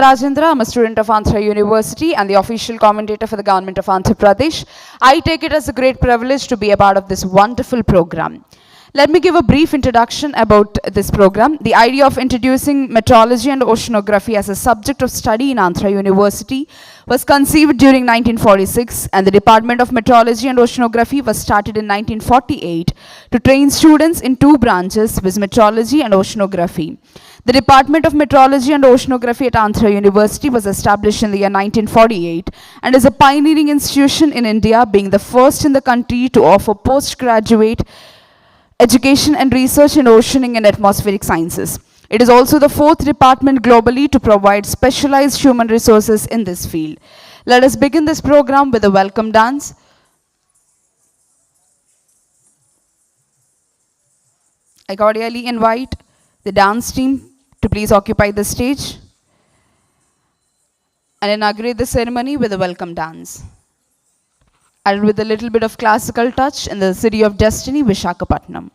Rajendra. I'm a student of Andhra University and the official commentator for the government of Andhra Pradesh. I take it as a great privilege to be a part of this wonderful program. Let me give a brief introduction about this program. The idea of introducing meteorology and oceanography as a subject of study in Andhra University was conceived during 1946, and the Department of Meteorology and Oceanography was started in 1948 to train students in two branches, viz. Meteorology and Oceanography. The Department of Meteorology and Oceanography at Andhra University was established in the year 1948 and is a pioneering institution in India, being the first in the country to offer postgraduate education and research in oceanic and atmospheric sciences. It is also the fourth department globally to provide specialized human resources in this field. Let us begin this program with a welcome dance. I cordially invite the dance team to please occupy the stage and inaugurate the ceremony with a welcome dance. And with a little bit of classical touch in the city of destiny, Visakhapatnam.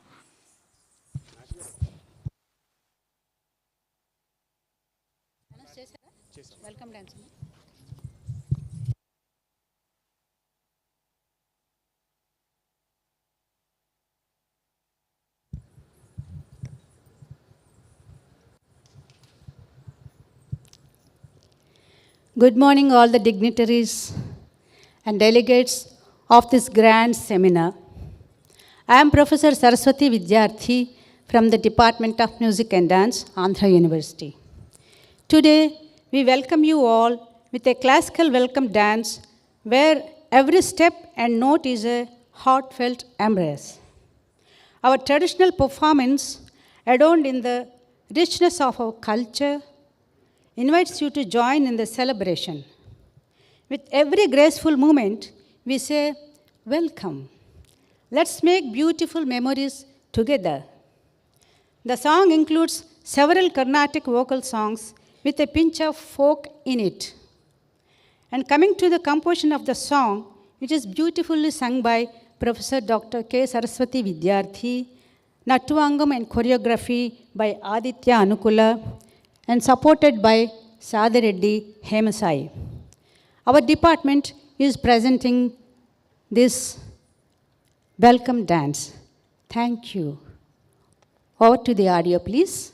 Welcome dance. Good morning, all the dignitaries and delegates of this grand seminar. I am Professor Saraswati Vidyarthi from the Department of Music and Dance, Andhra University. Today, we welcome you all with a classical welcome dance where every step and note is a heartfelt embrace. Our traditional performance, adorned in the richness of our culture, invites you to join in the celebration. With every graceful movement, we say, welcome. Let's make beautiful memories together. The song includes several Carnatic vocal songs with a pinch of folk in it. And coming to the composition of the song, which is beautifully sung by Professor Dr. K. Saraswati Vidyarthi, Nattuangam and choreography by Aditya Anukula, and supported by Sadhireddy Hemasai. Our department is presenting this welcome dance. Thank you. Over to the audio, please.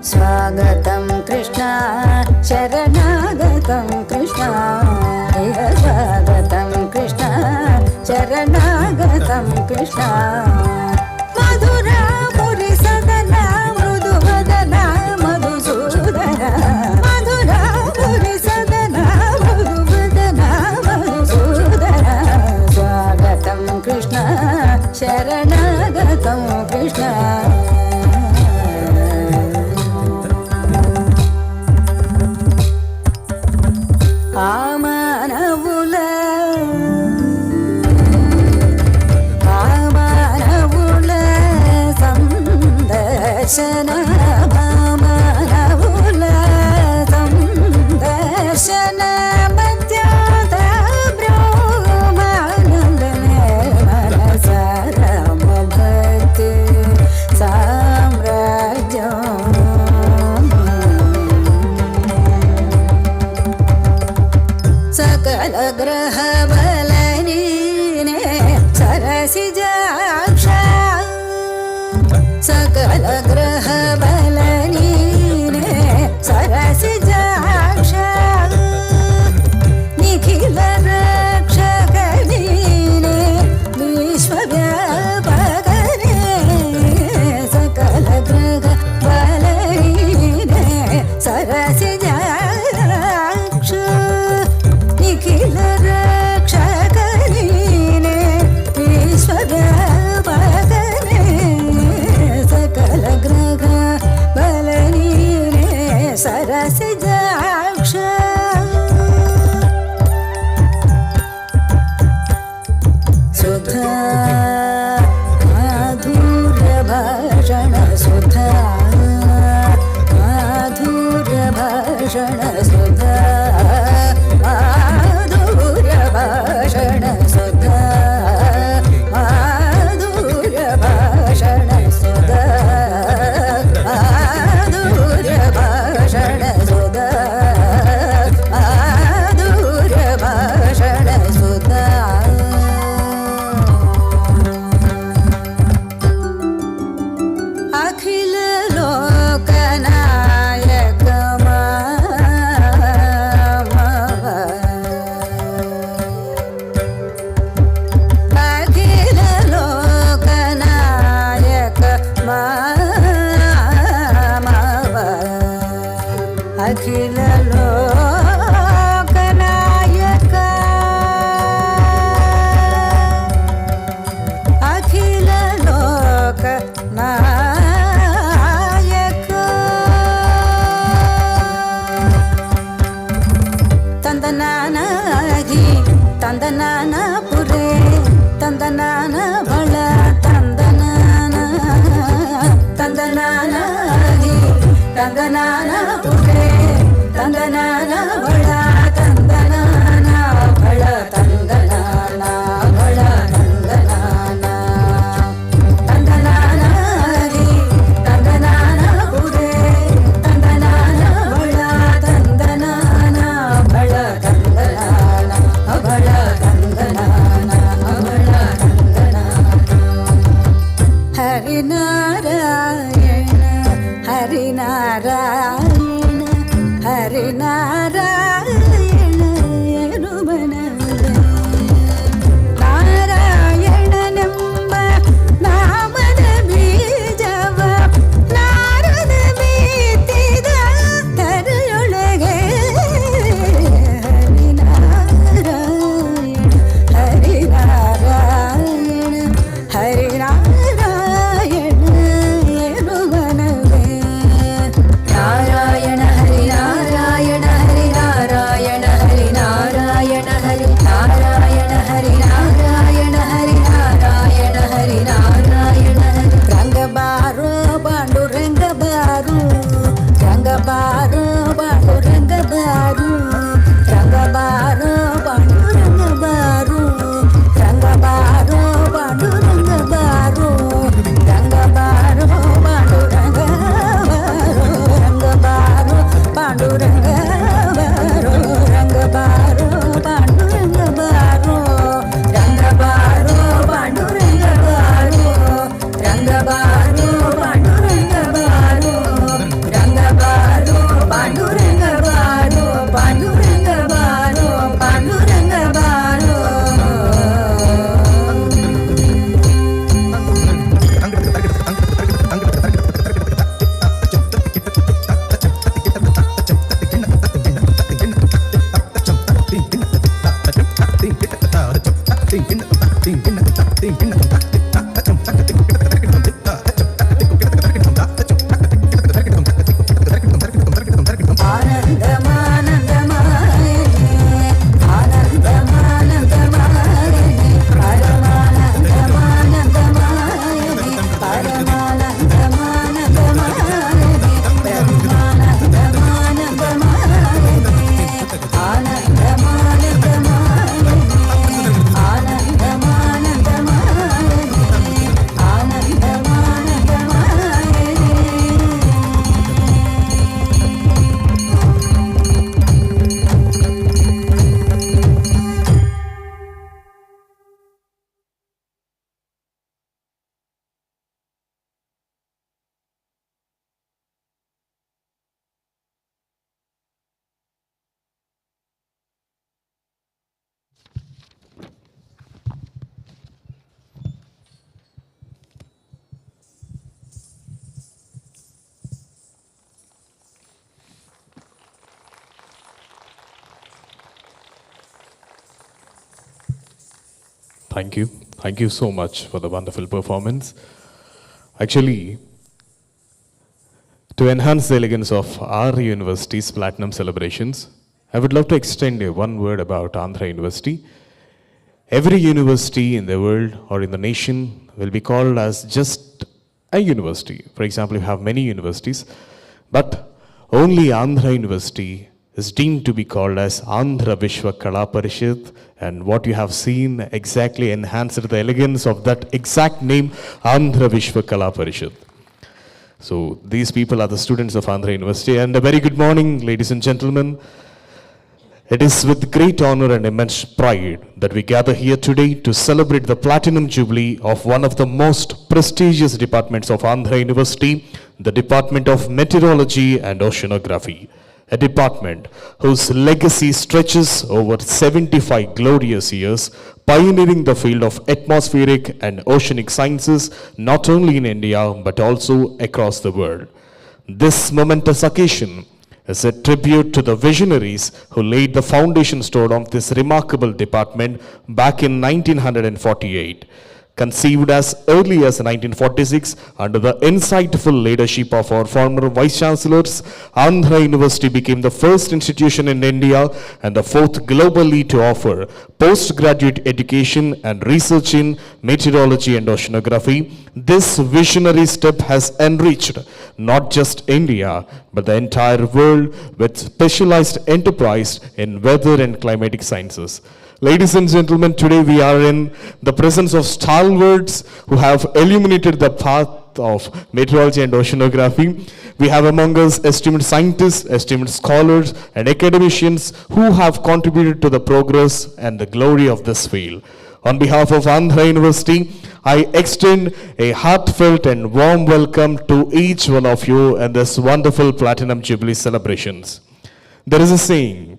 Swagatam Krishna, Sharanagatam Krishna, Swagatam Krishna, Sharanagatam Krishna. Madhura Puri Sadana, Mrudu Vadana, Madhusudana. Madhura Puri Sadana, Mrudu Vadana, Madhusudana. Swagatam Krishna, Sharanagatam Krishna. सकल ग्रह बलनीने सरसिजाक्ष सकल ग्रह बलनीने सरसिजाक्ष निखिल रक्षकनीने विश्वव्यापकने सकल ग्रह बलनीने सरसिजाक्ष निखिल रक्षकनीने विश्वव्यापकने सकल ग्रह बलनीने सरसिजाक्ष सुधा माधुर्य भाषण सुधा माधुर्य भाषण सुधा माधुर्य भाषण सुधा माधुर्य भाषण सुधा माधुर्य भाषण सुधा माधुर्य भाषण सुधा अखिल लोकनायक अखिल लोकनायक अखिल लोकनायक अखिल लोकनायक तंदनानागी तंदनाना पुरे तंदनाना बळ तंदनाना तंदनानागी तंदनाना पुरे तंदनाना बळ तंदनाना बळ तंदनाना बळ तंदनाना तंदनानागी तंदनाना पुरे तंदनाना बळ तंदनाना बळ तंदनाना बळ तंदनाना बळ तंदनाना हरिनारायण हरिनारायण हरिनारायण एनुमनवे ನಾರಾಯಣನೆಂಬ ನಾಮದ ಬೀಜವ ನಾರದ ಬಿತ್ತಿದ ತರೆಯೊಳಗೆ ಹರಿನಾರಾಯಣ ಹರಿನಾರಾಯಣ ಹರಿನಾರಾಯಣ ಎನ್ನುವನವೇ ನಾರಾಯಣ ಹರಿನಾರಾಯಣ ಹರಿ Thank you. Thank you so much for the wonderful performance. Actually, to enhance the elegance of our university's platinum celebrations, I would love to extend one word about Andhra University. Every university in the world or in the nation will be called as just a university. For example, you have many universities, but only Andhra University is deemed to be called as Andhra Vishwa Kala Parishad, and what you have seen exactly enhanced the elegance of that exact name, Andhra Vishwa Kala Parishad. So these people are the students of Andhra University, and a very good morning, ladies and gentlemen. It is with great honor and immense pride that we gather here today to celebrate the Platinum Jubilee of one of the most prestigious departments of Andhra University, the Department of Meteorology and Oceanography, a department whose legacy stretches over 75 glorious years, pioneering the field of atmospheric and oceanic sciences not only in India but also across the world. This momentous occasion is a tribute to the visionaries who laid the foundation stone of this remarkable department back in 1948. Conceived as early as 1946 under the insightful leadership of our former Vice Chancellors, Andhra University became the first institution in India and the fourth globally to offer postgraduate education and research in meteorology and oceanography. This visionary step has enriched not just India but the entire world with specialized enterprise in weather and climatic sciences. Ladies and gentlemen, today we are in the presence of stalwarts who have illuminated the path of meteorology and oceanography. We have among us esteemed scientists, esteemed scholars, and academicians who have contributed to the progress and the glory of this field. On behalf of Andhra University, I extend a heartfelt and warm welcome to each one of you in this wonderful Platinum Jubilee celebrations. There is a saying,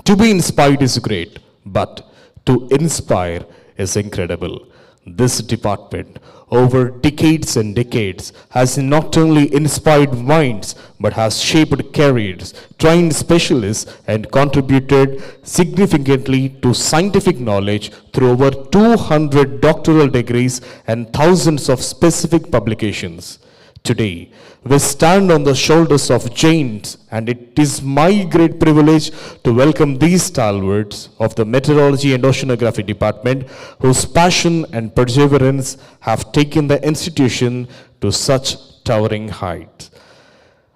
to be inspired is great, but to inspire is incredible. This department, over decades and decades, has not only inspired minds, but has shaped careers, trained specialists, and contributed significantly to scientific knowledge through over 200 doctoral degrees and thousands of specific publications. Today, we stand on the shoulders of giants, and it is my great privilege to welcome these stalwarts of the Meteorology and Oceanography Department, whose passion and perseverance have taken the institution to such towering heights.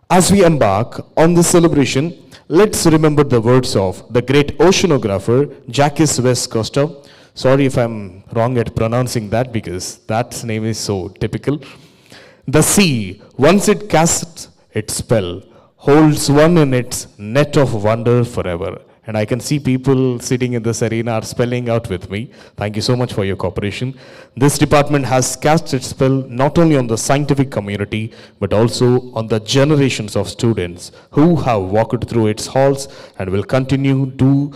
As we embark on this celebration, let's remember the words of the great oceanographer Jacques West Costa. Sorry if I'm wrong at pronouncing that, because that name is so typical. The sea, once it casts its spell, holds one in its net of wonder forever. And I can see people sitting in this arena are spelling out with me. Thank you so much for your cooperation. This department has cast its spell not only on the scientific community, but also on the generations of students who have walked through its halls and will continue to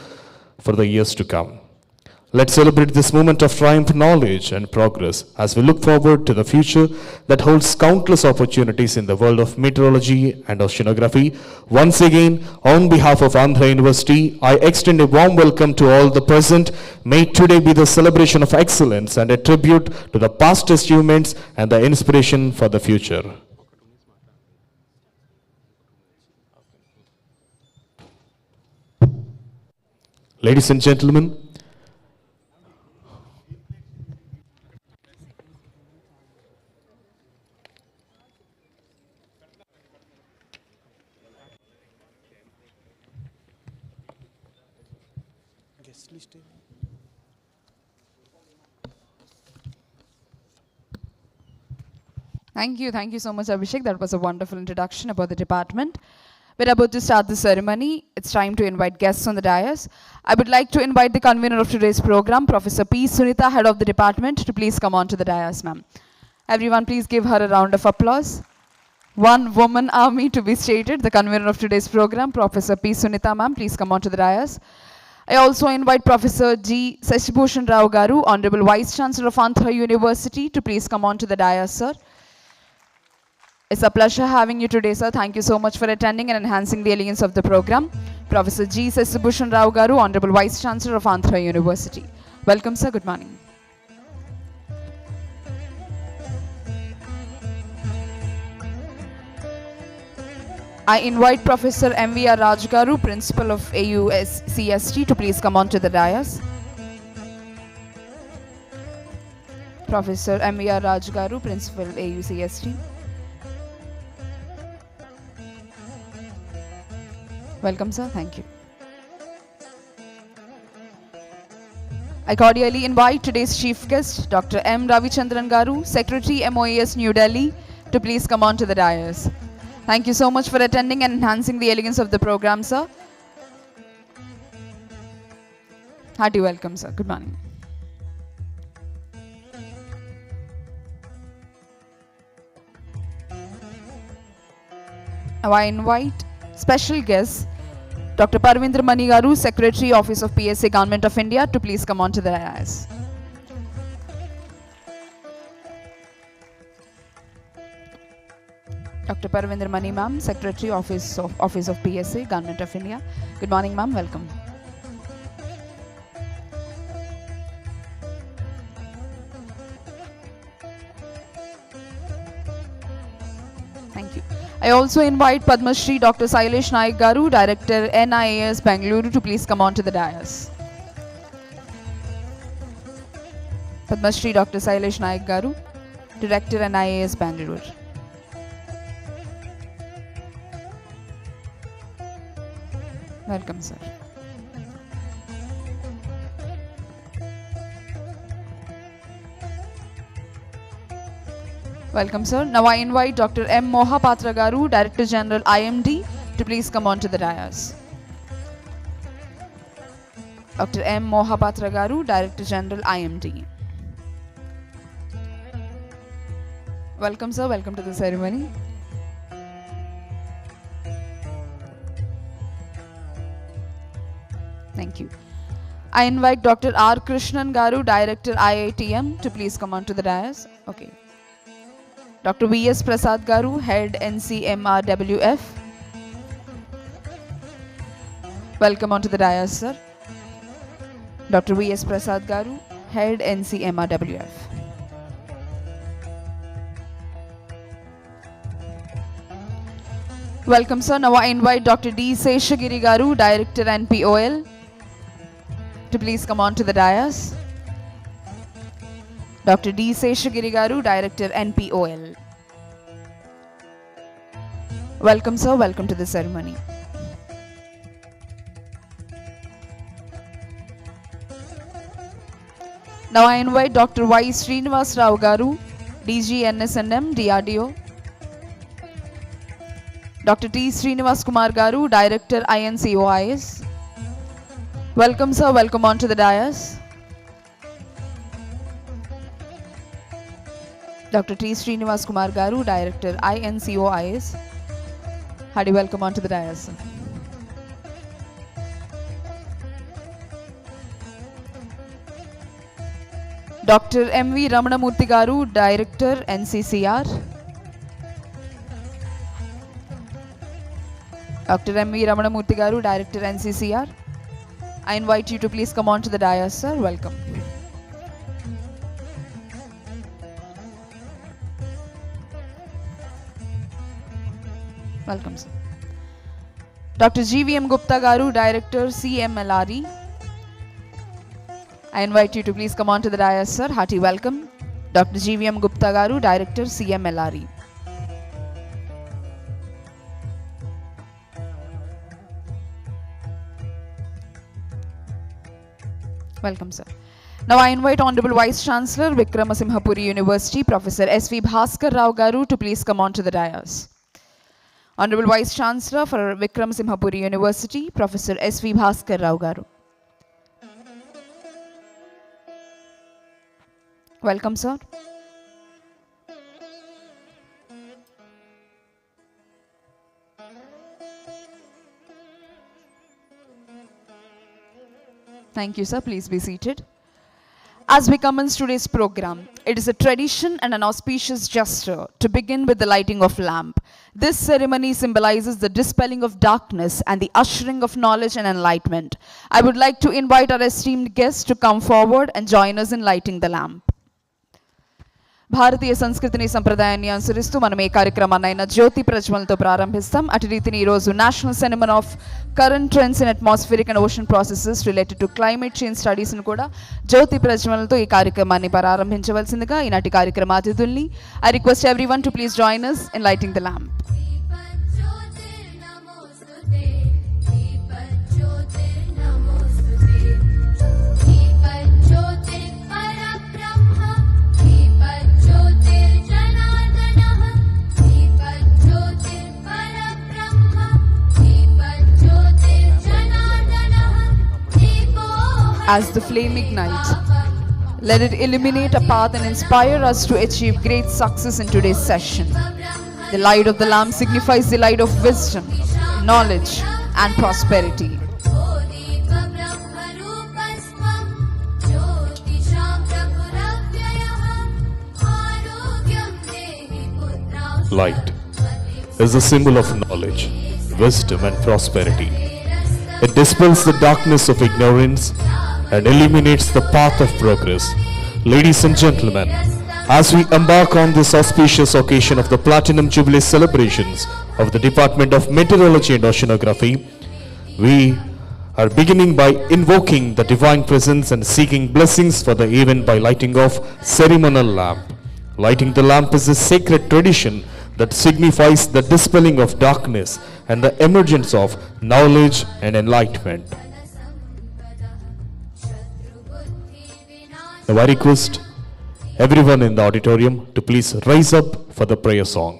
for the years to come. Let's celebrate this moment of triumph, knowledge, and progress as we look forward to the future that holds countless opportunities in the world of meteorology and oceanography. Once again, on behalf of Andhra University, I extend a warm welcome to all the present. May today be the celebration of excellence and a tribute to the past achievements and the inspiration for the future. Ladies and gentlemen, Thank you so much, Abhishek. That was a wonderful introduction about the department. We're about to start the ceremony. It's time to invite guests on the dais. I would like to invite the convener of today's program, Professor P. Sunita, head of the department, to please come on to the dais, ma'am. Everyone, please give her a round of applause. One woman army to be stated, the convener of today's program, Professor P. Sunita, ma'am, please come on to the dais. I also invite Professor G. Seshibhushan Rao Garu, Honorable Vice Chancellor of Andhra University, to please come on to the dais, sir. It's a pleasure having you today, sir. Thank you so much for attending and enhancing the elegance of the program. Professor G. Seshibhushan Rao Garu, Honorable Vice Chancellor of Andhra University. Welcome, sir. Good morning. I invite Professor M.V.R. Rajgaru, Principal of AUCST, to please come on to the dais. Professor M.V.R. Rajgaru, Principal AUCST. Welcome, sir. Thank you. I cordially invite today's chief guest, Dr. M. Ravichandran Garu, Secretary MOAS New Delhi, to please come on to the dais. Thank you so much for attending and enhancing the elegance of the program, sir. Hearty welcome, sir. Good morning. Now I invite special guest, Dr. Parvindra Mani Garu, Secretary, Office of PSA, Government of India, to please come on to the dais. Dr. Parvindra Mani, ma'am, Secretary, Office of PSA, Government of India. Good morning, ma'am. Welcome. Thank you. I also invite Padma Shri Dr. Sailesh Naik Garu, Director NIAS Bangalore, to please come on to the dais. Padma Shri Dr. Sailesh Naik Garu, Director NIAS Bangalore. Welcome, sir. Welcome, sir. Now I invite Dr. M. Mohapatra Garu, Director General IMD, to please come on to the dais. Dr. M. Mohapatra Garu, Director General IMD. Welcome, sir. Welcome to the ceremony. Thank you. I invite Dr. R. Krishnan Garu, Director IITM, to please come on to the dais. Okay. Dr. V.S. Prasad Garu, Head NCMRWF. Welcome on to the dais, sir. Dr. V.S. Prasad Garu, Head NCMRWF. Welcome, sir. Now I invite Dr. D. Seshagiri Garu, Director NPOL, to please come on to the dais. Dr. D. Seshagiri Garu, Director NPOL. Welcome, sir. Welcome to the ceremony. Now I invite Dr. Y. Srinivas Rao Garu, DG NSNM, DRDO. Dr. T. Srinivas Kumar Garu, Director INCOIS. Welcome, sir. Welcome on to the dais. Dr. T. Srinivas Kumar Garu, Director INCOIS. Hearty welcome on to the dais, sir. Dr. M.V. Ramanamurthy Garu, Director NCCR. Dr. M.V. Ramanamurthy Garu, Director NCCR. I invite you to please come on to the dais, sir. Welcome. Welcome, sir. Dr. G.V.M. Gupta Garu, Director CMLRE. I invite you to please come on to the dais, sir. Hearty welcome. Dr. G.V.M. Gupta Garu, Director CMLRE. Welcome, sir. Now I invite Honorable Vice Chancellor, Vikramasinghe University, Professor S.V. Bhaskar Rao Garu, to please come on to the dais. Honorable Vice Chancellor for Vikramasinghe University, Professor S.V. Bhaskar Rao Garu. Welcome, sir. Thank you, sir. Please be seated. As we commence today's program, it is a tradition and an auspicious gesture to begin with the lighting of lamp. This ceremony symbolizes the dispelling of darkness and the ushering of knowledge and enlightenment. I would like to invite our esteemed guests to come forward and join us in lighting the lamp. భారతీయ సంస్కృతిని సంప్రదాయాన్ని అనుసరిస్తూ మనం ఏ కార్యక్రమాన్నైనా జ్యోతి ప్రజ్వలనతో ప్రారంభిస్తాం. అటు రీతిని ఈరోజు national seminar of current trends in atmospheric and ocean processes related to climate change స్టడీస్ను కూడా జ్యోతి ప్రజ్వలనతో ఈ కార్యక్రమాన్ని ప్రారంభించవలసిందిగా ఈనాటి కార్యక్రమ అతిథుల్ని I request everyone to please join us in lighting the lamp. As the flame ignites, let it illuminate a path and inspire us to achieve great success in today's session. The light of the lamp signifies the light of wisdom, knowledge, and prosperity. Light is a symbol of knowledge, wisdom, and prosperity. It dispels the darkness of ignorance and illuminates the path of progress. Ladies and gentlemen, as we embark on this auspicious occasion of the Platinum Jubilee celebrations of the Department of Meteorology and Oceanography, we are beginning by invoking the divine presence and seeking blessings for the event by lighting of ceremonial lamp. Lighting the lamp is a sacred tradition that signifies the dispelling of darkness and the emergence of knowledge and enlightenment. Now I request everyone in the auditorium to please rise up for the prayer song.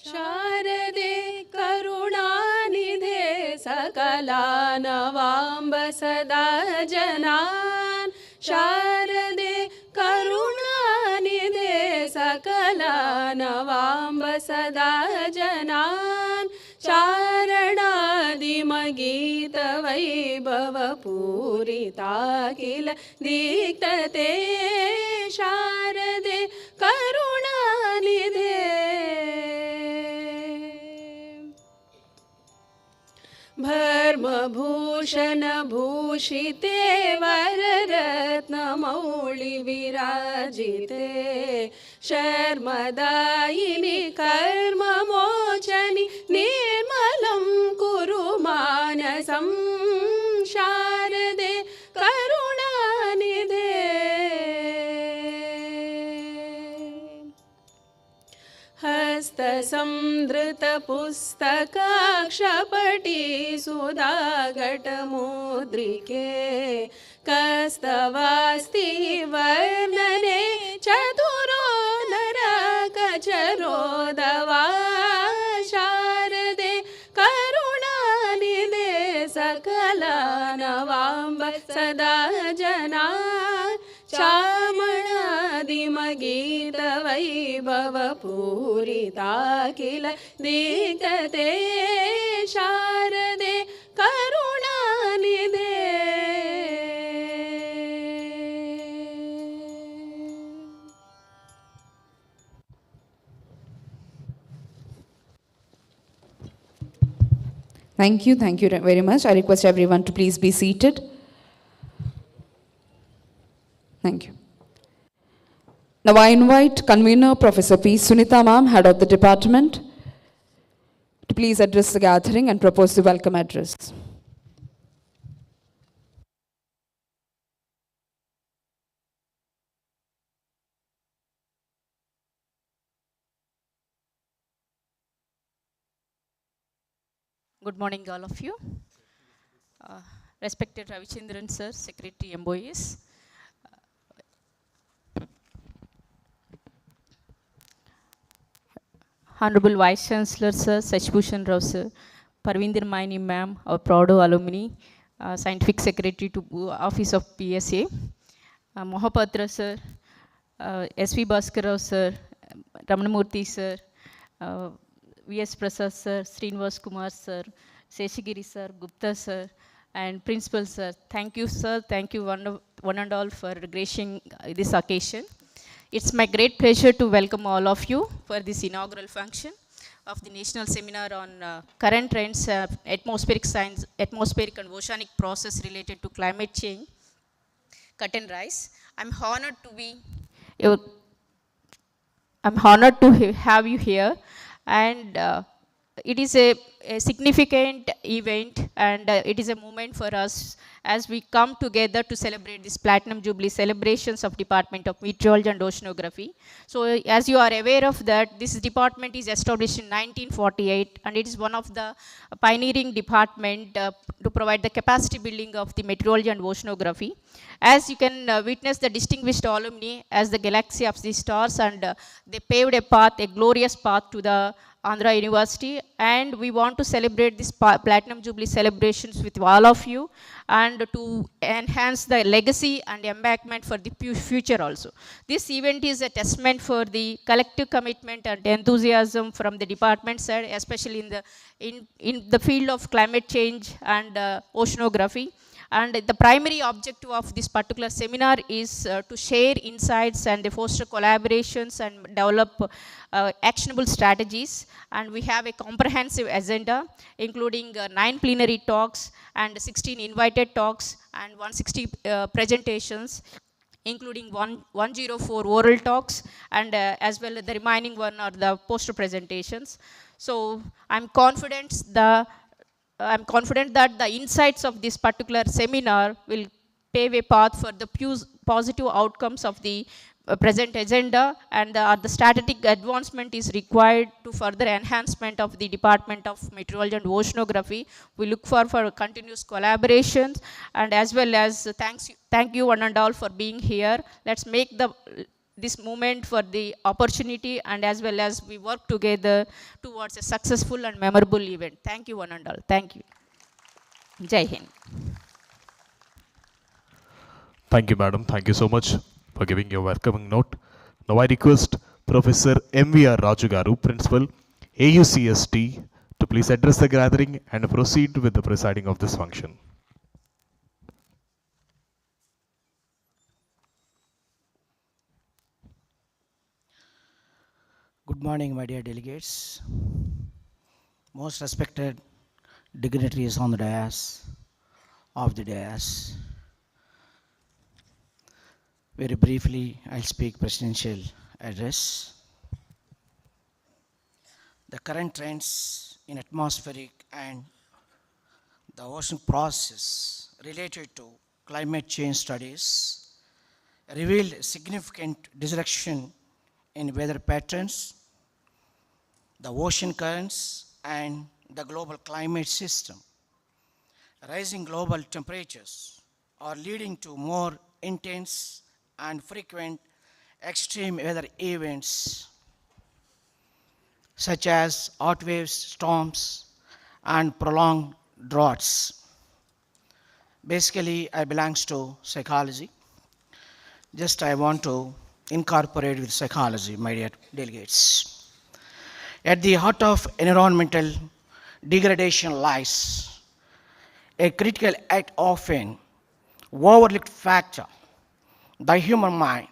शारदे करुणानिधे सकलानवाम्ब सदा जनान् शारदे करुणानिधे सकलानवाम्ब सदा जनान् चारणादिमगीतवैभवपूरिता किल दीक्तते शारदे करुणानिधे भर्मभूषणभूषिते वररत्नमौळिविराजिते शर्मदायिनि कर्ममोचनि निर्मलं कुरु मानसं शारदे करुणानिधे हस्तसंधृतपुस्तकाक्षपटी सुधाघटमुद्रिके कस्तवास्ति वर्णने चतुरो नरकचरोदवा शारदे करुणानिधे सकलानवाम्ब सदा जना चामणादिमगीतवैभवपूरिता किल दीक्तते शारदे करुणानिधे Thank you very much. I request everyone to please be seated. Thank you. Now I invite convener Professor P. Sunita ma'am, head of the department, to please address the gathering and propose the welcome address. Good morning, all of you. Respected Ravichandran sir, Secretary MOEs, Honorable Vice Chancellor sir, Sachbhushan Rao sir, Parvinder Maini ma'am, our proud alumni, Scientific Secretary to Office of PSA, Mohapatra sir, SV Bhaskar Rao sir, Ramanamurthy sir, VS Prasad sir, Srinivas Kumar sir, Seshagiri sir, Gupta sir, and Principal Sir. Thank you, sir. Thank you, one and all, for gracing this occasion. It's my great pleasure to welcome all of you for this inaugural function of the National Seminar on Current Trends, Atmospheric Science, Atmospheric and Oceanic Process related to Climate Change, Cut and Rise. I'm honored to be your have you here, and it is a significant event, and it is a moment for us as we come together to celebrate this Platinum Jubilee celebrations of Department of Meteorology and Oceanography. So, as you are aware of that, this department is established in 1948, and it is one of the pioneering department to provide the capacity building of the meteorology and oceanography. As you can witness the distinguished alumni as the galaxy of the stars, and they paved a path, a glorious path to the Andhra University, and we want to celebrate this Platinum Jubilee celebrations with all of you, and to enhance the legacy and embankment for the future also. This event is a testament for the collective commitment and enthusiasm from the department side, especially in the field of climate change and oceanography. And the primary objective of this particular seminar is to share insights and foster collaborations and develop actionable strategies. And we have a comprehensive agenda, including 9 plenary talks and 16 invited talks and 160 presentations, including 104 oral talks, and as well as the remaining one are the poster presentations. So I'm confident that the insights of this particular seminar will pave a path for the positive outcomes of the present agenda, and the strategic advancement is required to further enhancement of the Department of Meteorology and Oceanography. We look for continuous collaborations, and as well as thank you one and all for being here. Let's make this moment for the opportunity, and as well as we work together towards a successful and memorable event. Thank you one and all. Thank you. Jai Hind. Thank you, madam. Thank you so much for giving your welcoming note. Now I request Professor M.V.R. Raju Garu, Principal, AUCST, to please address the gathering and proceed with the presiding of this function. Good morning, my dear delegates. Most respected dignitaries on the dais. Very briefly, I'll speak presidential address. The current trends in atmospheric and the ocean process related to climate change studies revealed significant disruption in weather patterns, the ocean currents, and the global climate system. Rising global temperatures are leading to more intense and frequent extreme weather events such as hot waves, storms, and prolonged droughts. Basically, I belong to psychology. Just I want to incorporate with psychology, my dear delegates. At the heart of environmental degradation lies a critical yet often overlooked factor, the human mind.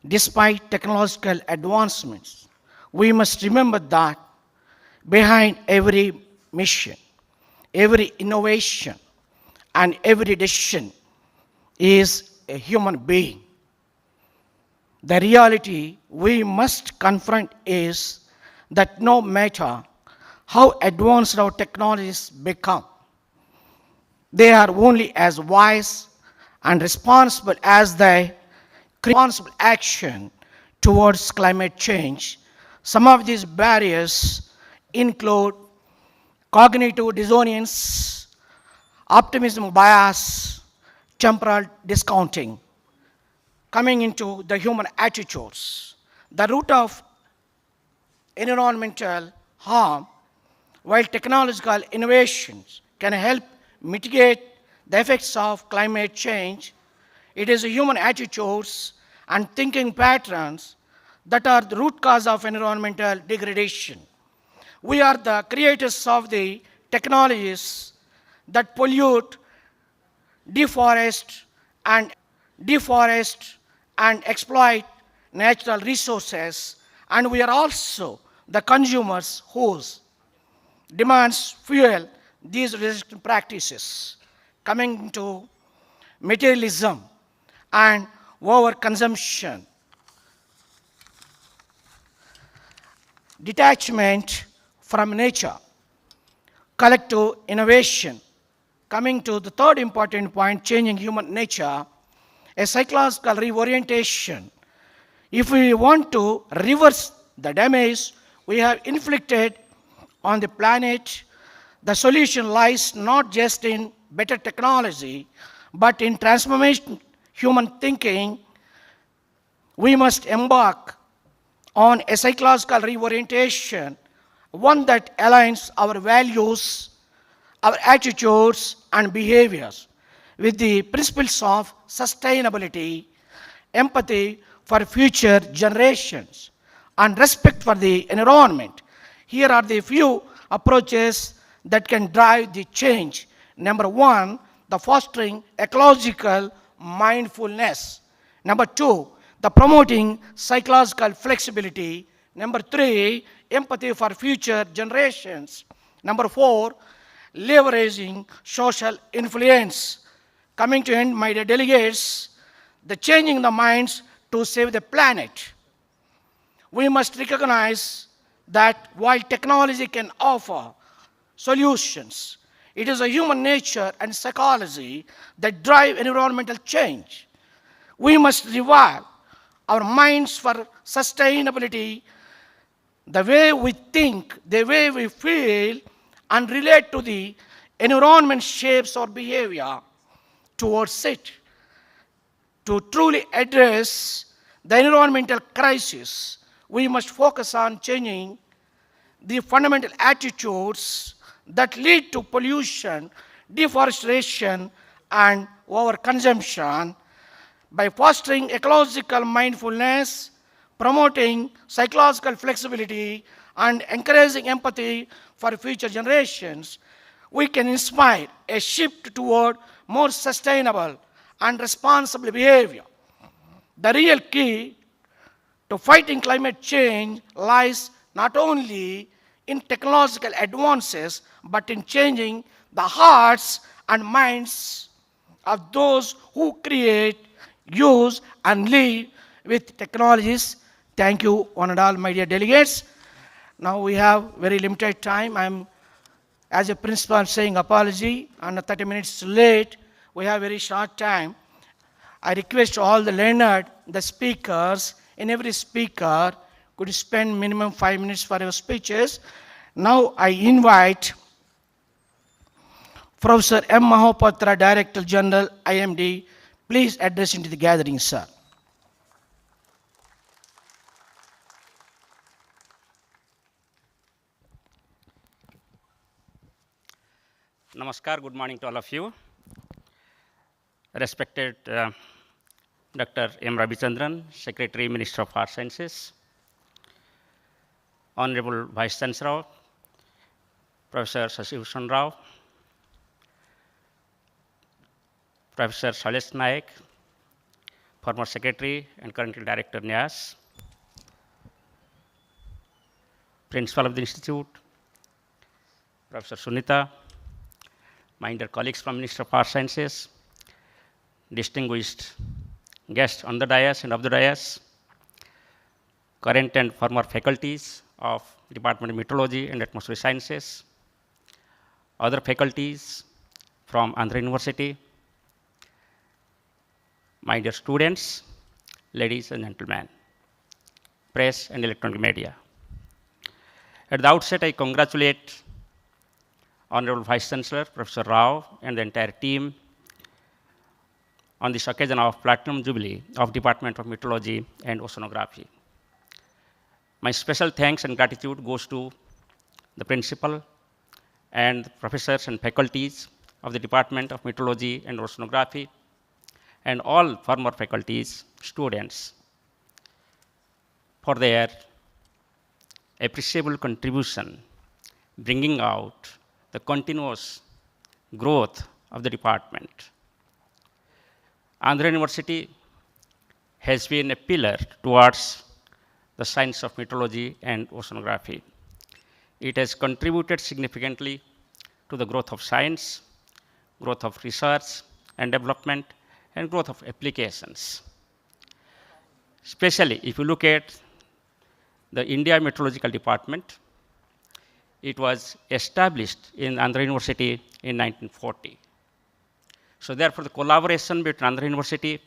Despite technological advancements, we must remember that behind every mission, every innovation, and every decision is a human being. The reality we must confront is that no matter how advanced our technologies become, they are only as wise and responsible as their responsible action towards climate change. Some of these barriers include cognitive dissonance, optimism bias, temporal discounting. Coming into the human attitudes, the root of environmental harm, while technological innovations can help mitigate the effects of climate change, it is human attitudes and thinking patterns that are the root cause of environmental degradation. We are the creators of the technologies that pollute, deforest, and exploit natural resources, and we are also the consumers whose demands fuel these resistant practices. Coming to materialism and overconsumption, detachment from nature, collective innovation. Coming to the third important point, changing human nature, a psychological reorientation. If we want to reverse the damage we have inflicted on the planet, the solution lies not just in better technology, but in transformation human thinking. We must embark on a psychological reorientation, one that aligns our values, our attitudes and behaviors with the principles of sustainability, empathy for future generations, and respect for the environment. Here are the few approaches that can drive the change. Number one, the fostering ecological mindfulness. Number two, the promoting psychological flexibility. Number three, empathy for future generations. Number four, leveraging social influence. Coming to end, my dear delegates, the changing the minds to save the planet. We must recognize that while technology can offer solutions, it is a human nature and psychology that drive environmental change. We must revive our minds for sustainability, the way we think, the way we feel, and relate to the environment shapes our behavior towards it. To truly address the environmental crisis, we must focus on changing the fundamental attitudes that lead to pollution, deforestation, and overconsumption. By fostering ecological mindfulness, promoting psychological flexibility, and encouraging empathy for future generations, we can inspire a shift toward more sustainable and responsible behavior. The real key to fighting climate change lies not only in technological advances, but in changing the hearts and minds of those who create, use, and live with technologies. Thank you, one and all, my dear delegates. Now we have very limited time. I'm, as a principal, saying apology, and 30 minutes late. We have very short time. I request all the learned, the speakers, and every speaker could spend minimum 5 minutes for your speeches. Now I invite Professor M. Mahapatra, Director General, IMD, please address into the gathering, sir. Namaskar, good morning to all of you. Respected Dr. M. Ravichandran, Secretary, Minister of Arts Sciences, Honorable Vice Chancellor, Professor Sasibhushan Rao, Professor Shailesh Naik, former Secretary and currently Director NIAS, Principal of the Institute, Professor Sunita, my dear colleagues from Ministry of Arts Sciences, distinguished guests on the dais and of the dais, current and former faculties of Department of Meteorology and Atmospheric Sciences, other faculties from Andhra University, my dear students, ladies and gentlemen, press and electronic media. At the outset, I congratulate Honorable Vice Chancellor, Professor Rao, and the entire team on this occasion of Platinum Jubilee of Department of Meteorology and Oceanography. My special thanks and gratitude goes to the principal and professors and faculties of the Department of Meteorology and Oceanography and all former faculties, students, for their appreciable contribution, bringing out the continuous growth of the department. Andhra University has been a pillar towards the science of meteorology and oceanography. It has contributed significantly to the growth of science, growth of research and development, and growth of applications. Especially if you look at the India Meteorological Department, it was established in Andhra University in 1940. So therefore, the collaboration between Andhra University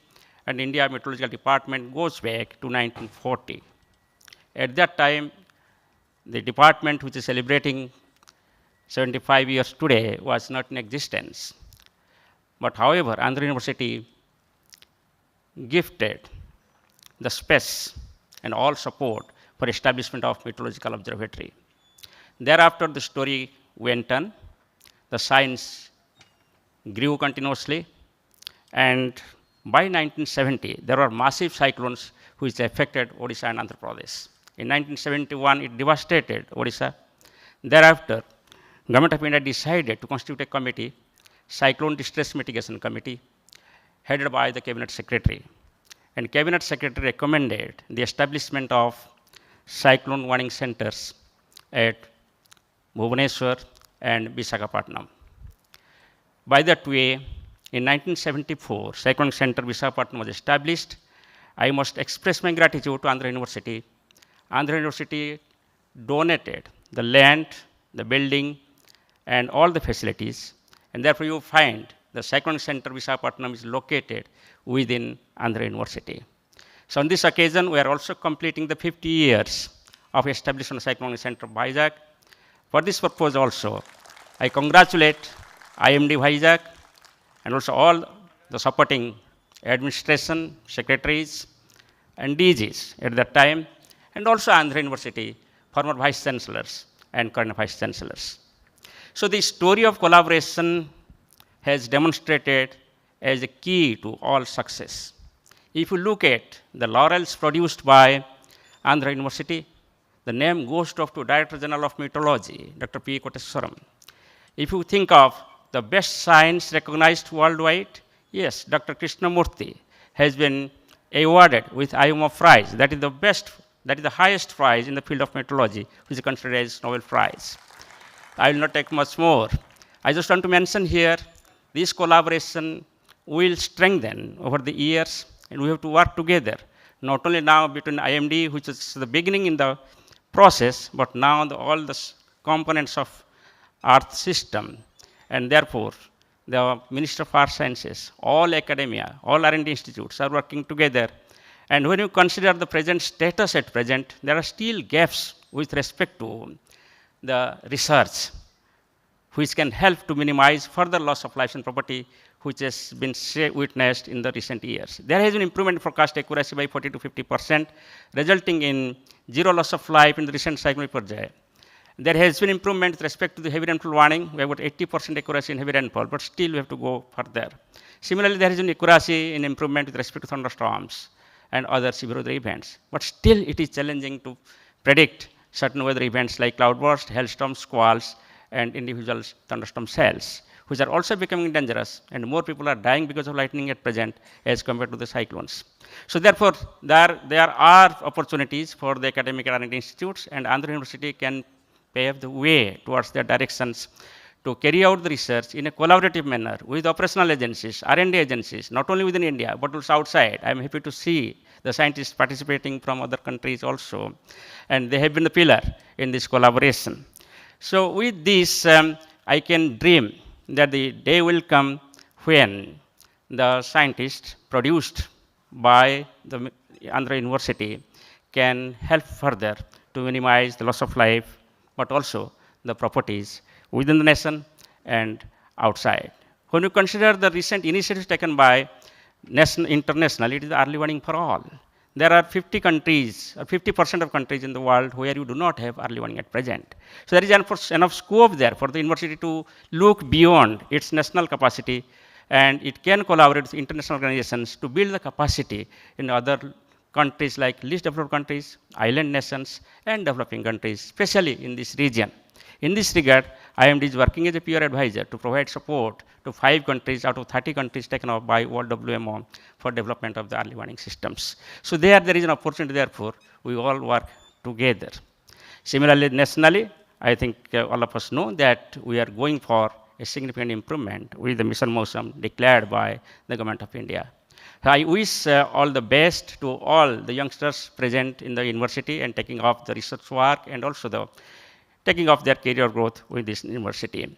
and India Meteorological Department goes back to 1940. At that time, the department, which is celebrating 75 years today, was not in existence. But however, Andhra University gifted the space and all support for establishment of meteorological observatory. Thereafter, the story went on. The science grew continuously, and by 1970, there were massive cyclones which affected Odisha and Andhra Pradesh. In 1971, it devastated Odisha. Thereafter, Government of India decided to constitute a committee, Cyclone Distress Mitigation Committee, headed by the Cabinet Secretary. And Cabinet Secretary recommended the establishment of cyclone warning centers at Bhubaneswar and Visakhapatnam. By that way, in 1974, Cyclone Center Visakhapatnam was established. I must express my gratitude to Andhra University. Andhra University donated the land, the building, and all the facilities, and therefore you find the Cyclone Center Visakhapatnam is located within Andhra University. So on this occasion, we are also completing the 50 years of establishment of Cyclone Center Vizag. For this purpose also, I congratulate IMD Vizag and also all the supporting administration, secretaries, and DGs at that time, and also Andhra University, former vice chancellors and current vice chancellors. So the story of collaboration has demonstrated as a key to all success. If you look at the laurels produced by Andhra University, the name goes to Director General of Meteorology, Dr. P. Koteswaram. If you think of the best science recognized worldwide, yes, Dr. Krishnamurthy has been awarded with IMO prize. That is the best, that is the highest prize in the field of meteorology, which is considered as Nobel Prize. I will not take much more. I just want to mention here, this collaboration will strengthen over the years, and we have to work together, not only now between IMD, which is the beginning in the process, but now all the components of Earth system, and therefore the Minister of Earth Sciences, all academia, all R&D institutes are working together. And when you consider the present status at present, there are still gaps with respect to the research, which can help to minimize further loss of life and property, which has been witnessed in the recent years. There has been improvement in forecast accuracy by 40 to 50%, resulting in zero loss of life in the recent cyclone Biparjoy. There has been improvement with respect to the heavy rainfall warning. We have got 80% accuracy in heavy rainfall, but still we have to go further. Similarly, there has been accuracy in improvement with respect to thunderstorms and other severe weather events. But still, it is challenging to predict certain weather events like cloudburst, hailstorms, squalls, and individual thunderstorm cells, which are also becoming dangerous, and more people are dying because of lightning at present as compared to the cyclones. So therefore, there are opportunities for the academic and R&D institutes, and Andhra University can pave the way towards their directions to carry out the research in a collaborative manner with operational agencies, R&D agencies, not only within India, but also outside. I am happy to see the scientists participating from other countries also, and they have been the pillar in this collaboration. So with this, I can dream that the day will come when the scientists produced by the Andhra University can help further to minimize the loss of life, but also the properties within the nation and outside. When you consider the recent initiatives taken by international, it is early warning for all. There are 50 countries, or 50% of countries in the world where you do not have early warning at present. So there is enough scope there for the university to look beyond its national capacity, and it can collaborate with international organizations to build the capacity in other countries like least developed countries, island nations, and developing countries, especially in this region. In this regard, IMD is working as a peer advisor to provide support to 5 countries out of 30 countries taken up by World WMO for development of the early warning systems. So there is an opportunity, therefore, we all work together. Similarly, nationally, I think all of us know that we are going for a significant improvement with the mission motion declared by the Government of India. I wish all the best to all the youngsters present in the university and taking off the research work and also the taking off their career growth with this university.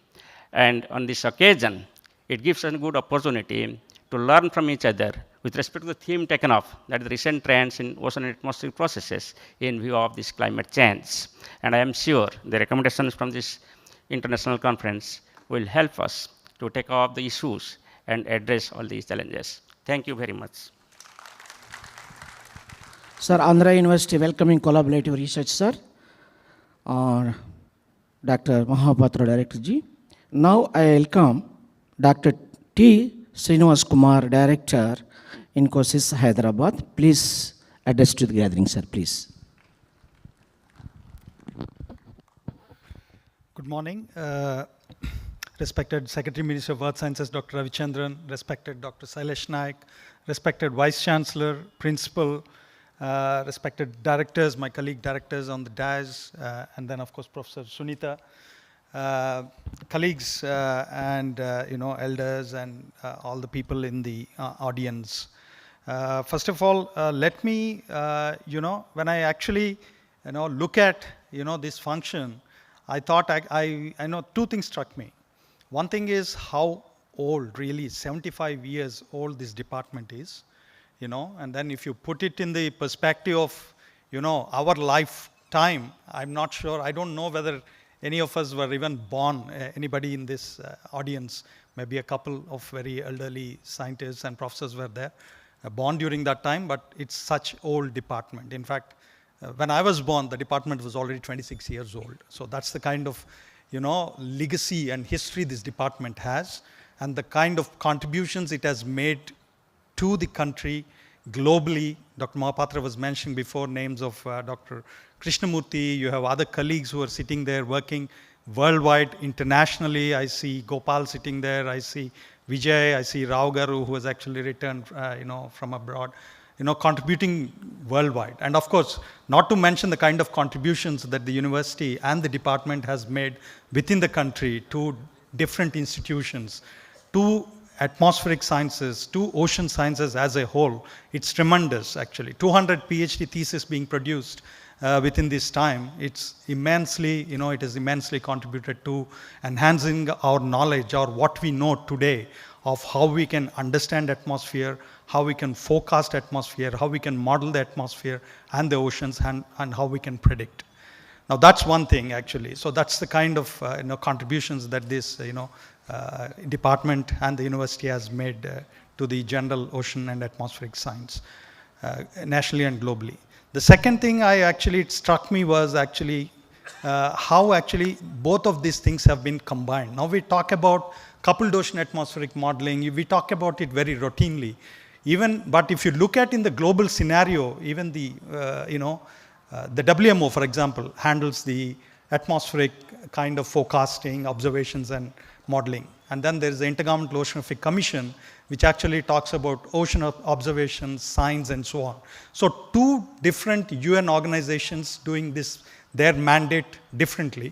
And on this occasion, it gives us a good opportunity to learn from each other with respect to the theme taken up, that is the recent trends in ocean and atmospheric processes in view of this climate change. And I am sure the recommendations from this international conference will help us to take up the issues and address all these challenges. Thank you very much. Sir, Andhra University welcoming collaborative research, sir. Dr. Mahapatra, Director Ji. Now I welcome Dr. T. Srinivas Kumar, Director, Infosys, Hyderabad. Please address to the gathering, sir, please. Good morning. Respected Secretary Minister of Earth Sciences, Dr. Ravichandran, respected Dr. Sailesh Naik, respected Vice Chancellor, Principal, respected directors, my colleague directors on the dais, and then of course Professor Sunita, colleagues and elders and all the people in the audience. First of all, let me, when I actually, look at, this function, I thought I know two things struck me. One thing is how old, really 75 years old this department is, and then if you put it in the perspective of, our lifetime, I'm not sure, I don't know whether any of us were even born, anybody in this audience, maybe a couple of very elderly scientists and professors were there, born during that time, but it's such old department. In fact, when I was born, the department was already 26 years old. So that's the kind of, legacy and history this department has, and the kind of contributions it has made to the country globally. Dr. Mahapatra was mentioning before names of Dr. Krishnamurthy. You have other colleagues who are sitting there working worldwide, internationally. I see Gopal sitting there. I see Vijay. I see Rao Garu, who has actually returned, from abroad. Contributing worldwide. And of course, not to mention the kind of contributions that the university and the department has made within the country to different institutions, to atmospheric sciences, to ocean sciences as a whole. It's tremendous, actually. 200 PhD theses being produced within this time. It's immensely, it has immensely contributed to enhancing our knowledge, or what we know today of how we can understand atmosphere, how we can forecast atmosphere, how we can model the atmosphere and the oceans, and how we can predict. Now that's one thing, actually. So that's the kind of contributions that this department and the university has made to the general ocean and atmospheric science, nationally and globally. The second thing it struck me was actually how actually both of these things have been combined. Now we talk about coupled ocean atmospheric modeling, we talk about it very routinely. But if you look at in the global scenario, even the WMO, for example, handles the atmospheric kind of forecasting, observations and modeling. And then there is the Intergovernmental Oceanography Commission, which actually talks about ocean observations, science, and so on. So two different UN organizations doing this, their mandate differently,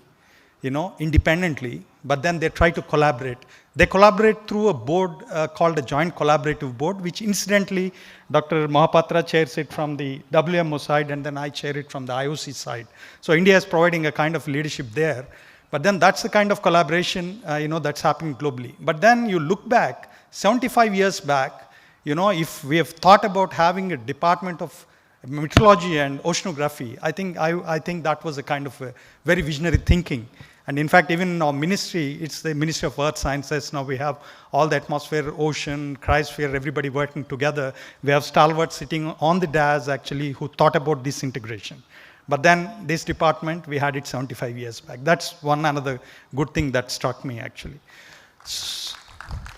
independently, but then they try to collaborate. They collaborate through a board called a Joint Collaborative Board, which incidentally, Dr. Mahapatra chairs it from the WMO side, and then I chair it from the IOC side. So India is providing a kind of leadership there. But then that's the kind of collaboration, that's happening globally. But then you look back, 75 years back, if we have thought about having a department of meteorology and oceanography, I think that was a kind of a very visionary thinking. And in fact, even in our ministry, it's the Ministry of Earth Sciences. Now we have all the atmosphere, ocean, cryosphere, everybody working together. We have stalwarts sitting on the dais, actually, who thought about this integration. But then this department, we had it 75 years back. That's one another good thing that struck me, actually.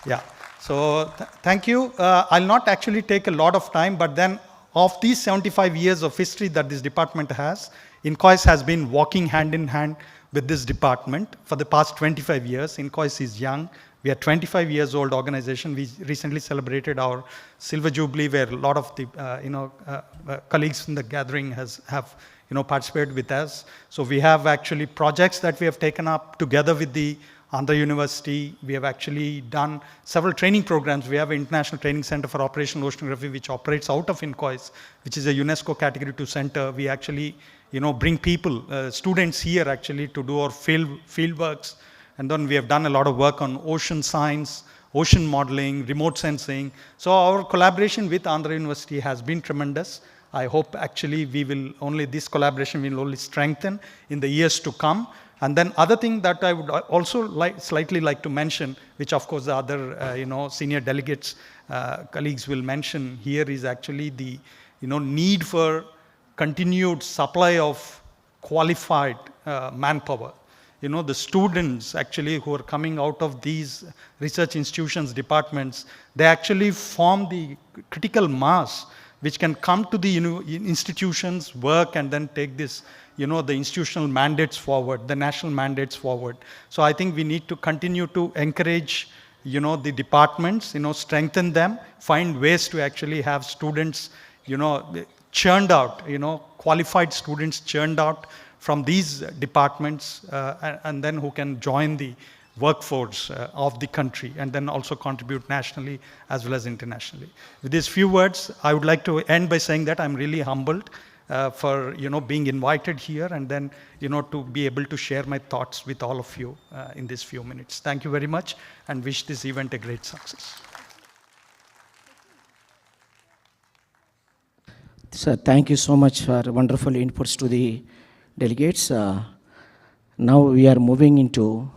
Yeah, so thank you. I'll not actually take a lot of time, but then of these 75 years of history that this department has, INCOIS has been walking hand in hand with this department for the past 25 years. INCOIS is young. We are 25 years old organization. We recently celebrated our Silver Jubilee, where a lot of the colleagues in the gathering have participated with us. So we have actually projects that we have taken up together with the Andhra University. We have actually done several training programs. We have an International Training Center for Operational Oceanography, which operates out of INCOIS, which is a UNESCO Category 2 center. We actually bring people, students here actually to do our field works. And then we have done a lot of work on ocean science, ocean modeling, remote sensing. So our collaboration with Andhra University has been tremendous. I hope actually this collaboration will only strengthen in the years to come. And then other thing that I would also slightly like to mention, which of course the other senior delegates, colleagues will mention here, is actually the need for continued supply of qualified manpower. The students actually who are coming out of these research institutions, departments, they actually form the critical mass which can come to the institutions, work, and then take this, the institutional mandates forward, the national mandates forward. So I think we need to continue to encourage, the departments, strengthen them, find ways to actually have students, churned out, qualified students churned out from these departments, and then who can join the workforce of the country, and then also contribute nationally as well as internationally. With these few words, I would like to end by saying that I'm really humbled for being invited here, and then to be able to share my thoughts with all of you in these few minutes. Thank you very much, and wish this event a great success. Sir, thank you so much for wonderful inputs to the delegates. Now we are moving into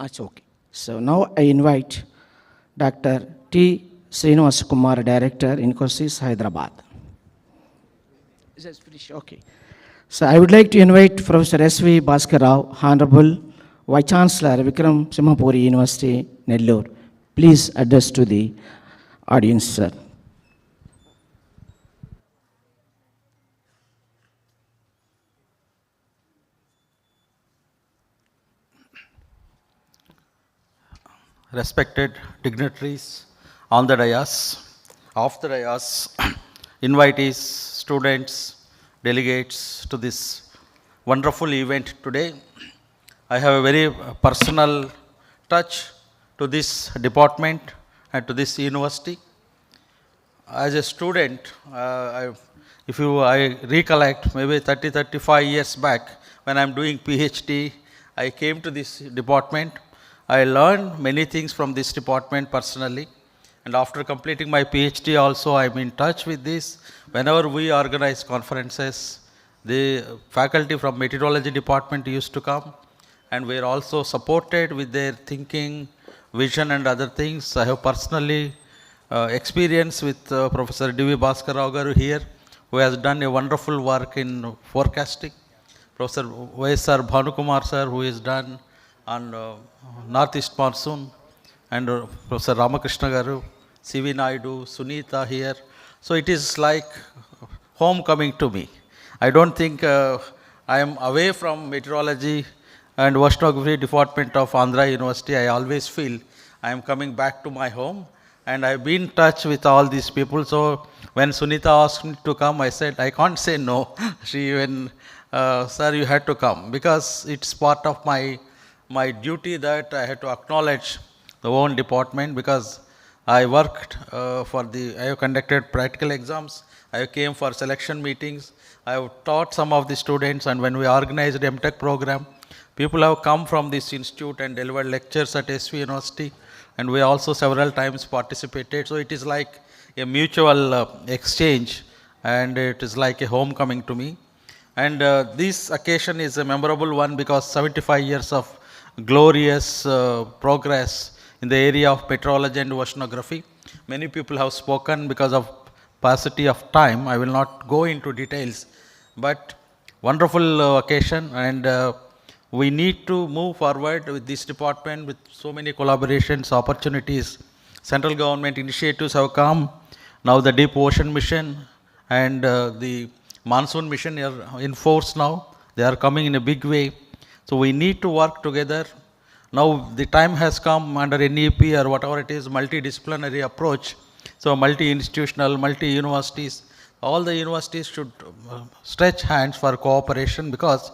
it's okay. So now I invite Dr. T. Srinivas Kumar, Director, Infosys, Hyderabad. Is that finished? Okay. So I would like to invite Professor S.V. Bhaskar Rao, Honorable Vice Chancellor, Vikram Simhapuri University, Nellore. Please address to the audience, sir. Respected dignitaries on the dais, off the dais, invitees, students, delegates to this wonderful event today. I have a very personal touch to this department and to this university. As a student, I recollect maybe 35 years back when I'm doing PhD, I came to this department. I learned many things from this department personally, and after completing my PhD also I'm in touch with this. Whenever we organize conferences, the faculty from Meteorology department used to come, and we are also supported with their thinking, vision and other things. I have personally experience with Professor D.V. Bhaskar Rao garu here, who has done a wonderful work in forecasting. Professor Y.S.R. Bhanukumar sir, who has done on Northeast Monsoon, and Professor Ramakrishna garu, C.V. Naidu, Sunita here. So it is like homecoming to me. I don't think I am away from Meteorology and Oceanography department of Andhra University. I always feel I am coming back to my home, and I have been in touch with all these people. So when Sunita asked me to come, I said, I can't say no. She even, sir, you had to come, because it's part of my duty that I had to acknowledge the own department, because I worked I have conducted practical exams, I came for selection meetings, I have taught some of the students, and when we organized the MTech program, people have come from this institute and delivered lectures at SV University, and we also several times participated. So it is like a mutual exchange, and it is like a homecoming to me. And this occasion is a memorable one because 75 years of glorious progress in the area of meteorology and oceanography. Many people have spoken. Because of paucity of time, I will not go into details, but wonderful occasion, and we need to move forward with this department with so many collaborations, opportunities. Central government initiatives have come. Now the Deep Ocean Mission and the Monsoon Mission are in force now. They are coming in a big way. So we need to work together. Now the time has come under NEP or whatever it is, multidisciplinary approach. So multi-institutional, multi-universities, all the universities should stretch hands for cooperation, because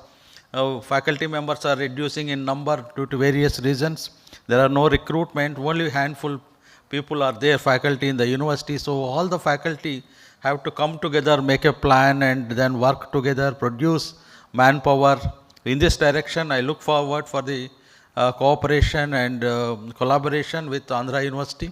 faculty members are reducing in number due to various reasons. There are no recruitment, only handful people are there, faculty in the university. So all the faculty have to come together, make a plan, and then work together, produce manpower. In this direction, I look forward for the cooperation and collaboration with Andhra University.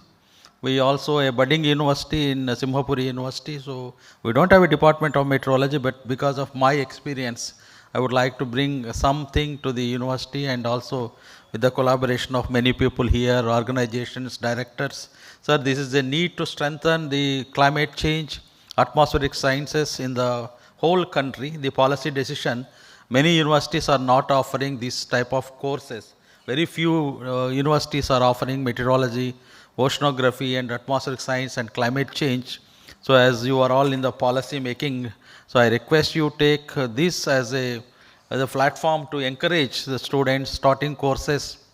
We also a budding university in Simhapuri University. So we don't have a department of meteorology, but because of my experience, I would like to bring something to the university, and also with the collaboration of many people here, organizations, directors. Sir, this is a need to strengthen the climate change, atmospheric sciences in the whole country. The policy decision, many universities are not offering this type of courses. Very few universities are offering meteorology, oceanography, and atmospheric science and climate change. So as you are all in the policy making, so I request you take this as a platform to encourage the students starting courses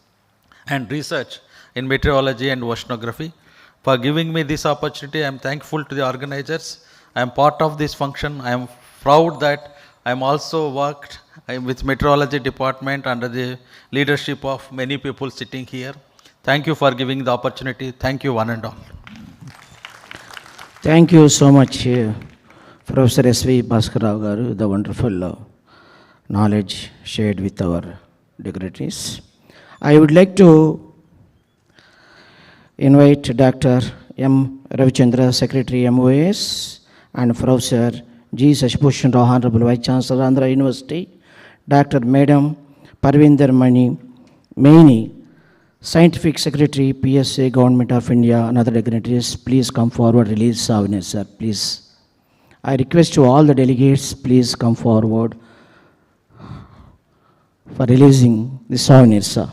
and research in meteorology and oceanography. For giving me this opportunity, I am thankful to the organizers. I am part of this function. I am proud that I am also worked with meteorology department under the leadership of many people sitting here. Thank you for giving the opportunity. Thank you one and all. Thank you so much, Professor S.V. Bhaskarrao garu, the wonderful knowledge shared with our dignitaries. I would like to invite Dr. M. Ravichandra, Secretary MOS, and Professor G. Sashibhushan Rao, Honorable Vice Chancellor, Andhra University, Dr. Madam Parvinder Maini, Scientific Secretary, PSA, Government of India, and other dignitaries. Please come forward, release Souvenir, sir, please. I request to all the delegates, please come forward for releasing the Souvenir, sir.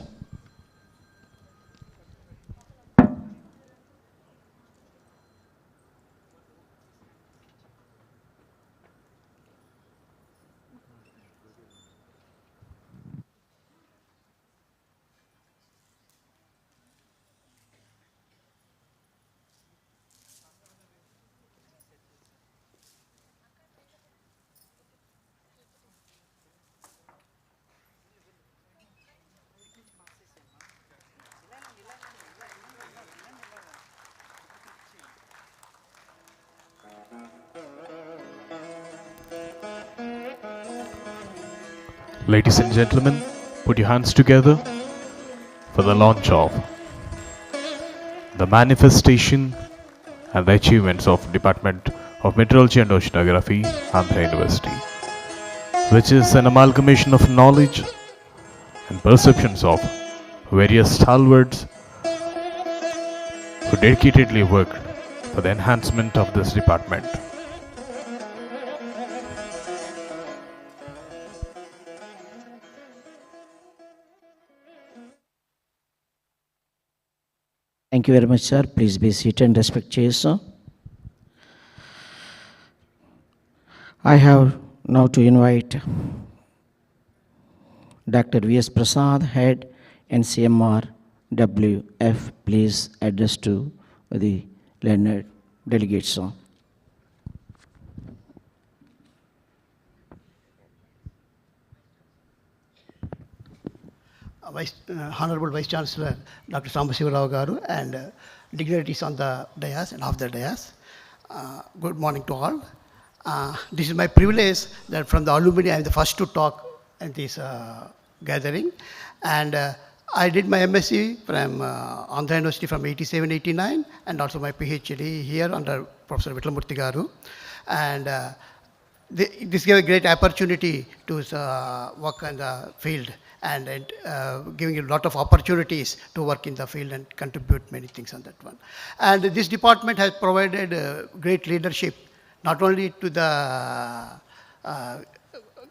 Ladies and gentlemen, put your hands together for the launch of the manifestation and the achievements of Department of Meteorology and Oceanography, Andhra University, which is an amalgamation of knowledge and perceptions of various stalwarts who dedicatedly worked for the enhancement of this department. Thank you very much, sir. Please be seated and respect chairs, sir. I have now to invite Dr. V.S. Prasad, Head NCMR WF, please address to the learned delegates, sir. Honorable Vice Chancellor Dr. Sambasiva Rao garu and dignitaries on the dais and off the dais. Good morning to all. This is my privilege that from the alumni I am the first to talk at this gathering, and I did my MSc from Andhra University from 87-89 and also my PhD here under Professor Vittlamurthy garu, and this gave a great opportunity to work in the field, and giving a lot of opportunities to work in the field and contribute many things on that one. And this department has provided great leadership, not only to the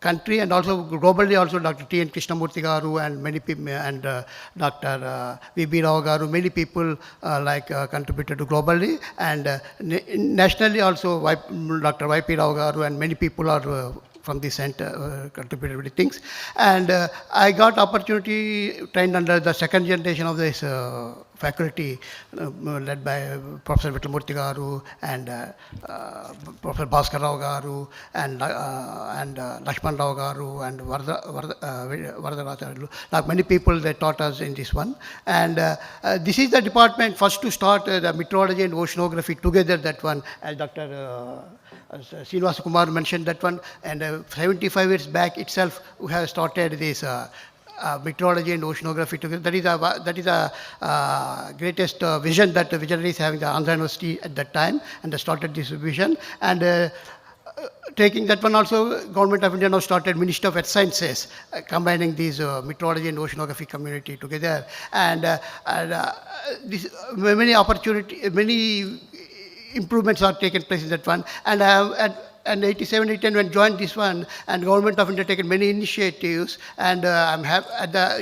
country and also globally. Also Dr. T. N. Krishnamurthy garu and many people, and Dr. V.B. Rao garu, many people contributed to globally, and nationally also Dr. Y.P. Rao garu and many people are from the center contributed many things. And I got opportunity trained under the second generation of this faculty led by Professor Vittamurthy Garu and Professor Bhaskar Rao Garu and Lakshman Rao Garu and Varadarajarlu. Like many people, they taught us in this one. And this is the department first to start the meteorology and oceanography together, that one, as Dr. Srinivasa Kumar mentioned that one. And 75 years back itself, we have started this meteorology and oceanography together. That is the greatest vision that the visionaries having the Andhra University at that time, and they started this vision. And taking that one also, Government of India now started Ministry of Earth Sciences, combining these meteorology and oceanography community together. And this, many improvements are taken place in that one. And and 87, 88 when joined this one, and Government of India taken many initiatives, and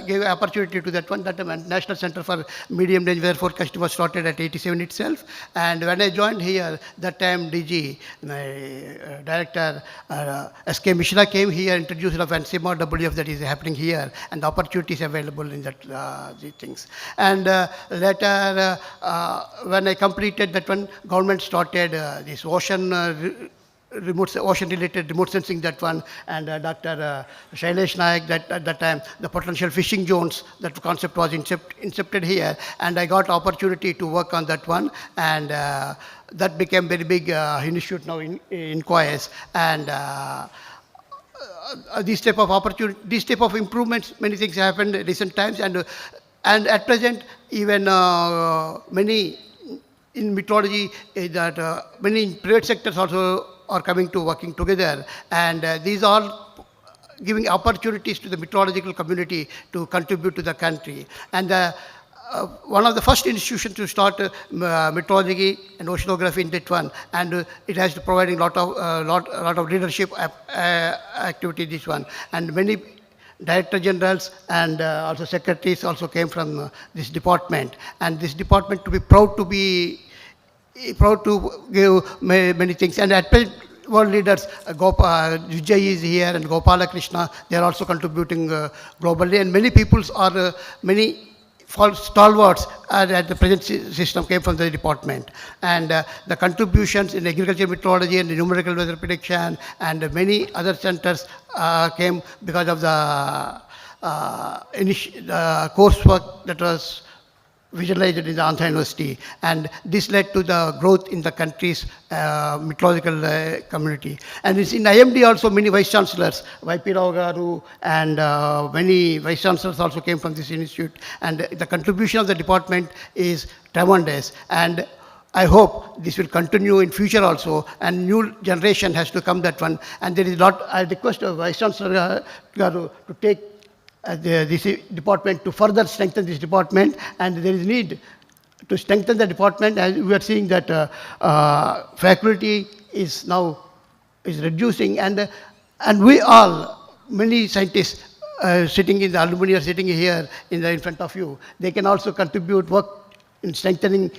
gave opportunity to that one. That National Center for Medium Range Weather Forecasting was started at 87 itself. And when I joined here, that time DG, my director SK Mishra came here, introduced of CMRWF that is happening here, and the opportunities available in that these things. And later, when I completed that one, government started this ocean-related remote sensing, that one, and Dr. Shailesh Nayak, at that time, the potential fishing zones, that concept was incepted here, and I got opportunity to work on that one, and that became very big institute now in Quayas, and this type of opportunity, this type of improvements, many things happened in recent times, and at present, even many in meteorology, that many private sectors also are coming to working together, and these are giving opportunities to the meteorological community to contribute to the country. And one of the first institutions to start meteorology and oceanography in that one, and it has to providing lot of leadership activity this one, and many Director Generals and also secretaries also came from this department, and this department to be proud to give many things. And at present, world leaders, Vijay is here and Gopala Krishna, they are also contributing globally, and many people are, many stalwarts at the present system came from the department. And the contributions in agriculture meteorology and numerical weather prediction and many other centers came because of the coursework that was visualized in the Andhra University, and this led to the growth in the country's meteorological community. And it's in IMD also many vice chancellors, Y.P. Rao Garu, and many vice chancellors also came from this institute, and the contribution of the department is tremendous. And I hope this will continue in future also, and new generation has to come that one. And there is a lot, I request Vice Chancellor Garu to take this department to further strengthen this department, and there is need to strengthen the department, as we are seeing that faculty is now reducing, and we all, many scientists sitting in the alumni are sitting here in front of you, they can also contribute work in strengthening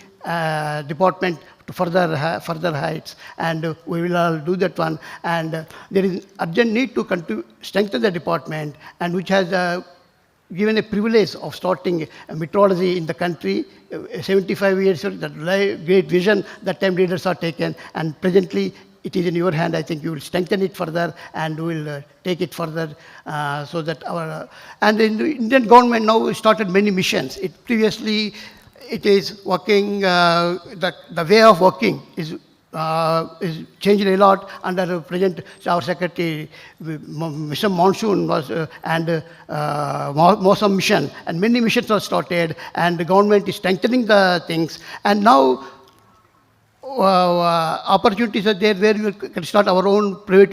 department to further heights, and we will all do that one. And there is urgent need to strengthen the department, and which has given a privilege of starting meteorology in the country. 75 years, that great vision that time leaders are taken, and presently it is in your hand. I think you will strengthen it further, and we will take it further, so that our, and the Indian government now started many missions. Previously it is working, the way of working is changed a lot under present our secretary, Mission Monsoon was, and Mosam mission, and many missions are started, and the government is strengthening the things, and now opportunities are there where we can start our own private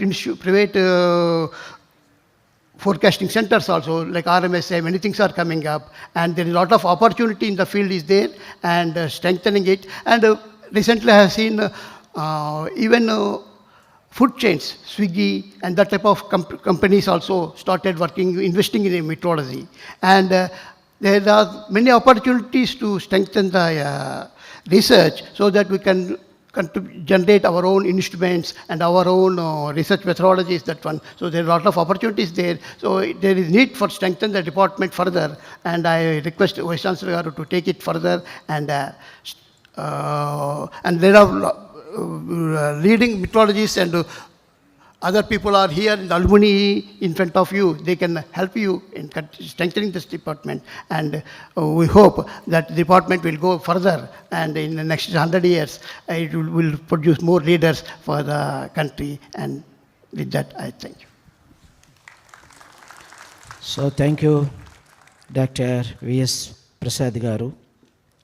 forecasting centers also, like RMSA, many things are coming up, and there is a lot of opportunity in the field is there, and strengthening it. And recently I have seen even food chains, Swiggy, and that type of companies also started working, investing in meteorology. And there are many opportunities to strengthen the research, so that we can generate our own instruments and our own research methodologies, that one. So there are a lot of opportunities there. So there is need for strengthen the department further, and I request Vice Chancellor Garu to take it further, and there are leading meteorologists and other people are here, the alumni in front of you. They can help you in strengthening this department. And we hope that the department will go further, and in the next 100 years, it will produce more leaders for the country. And with that, I thank you. So thank you, Dr. V.S. Prasad Garu,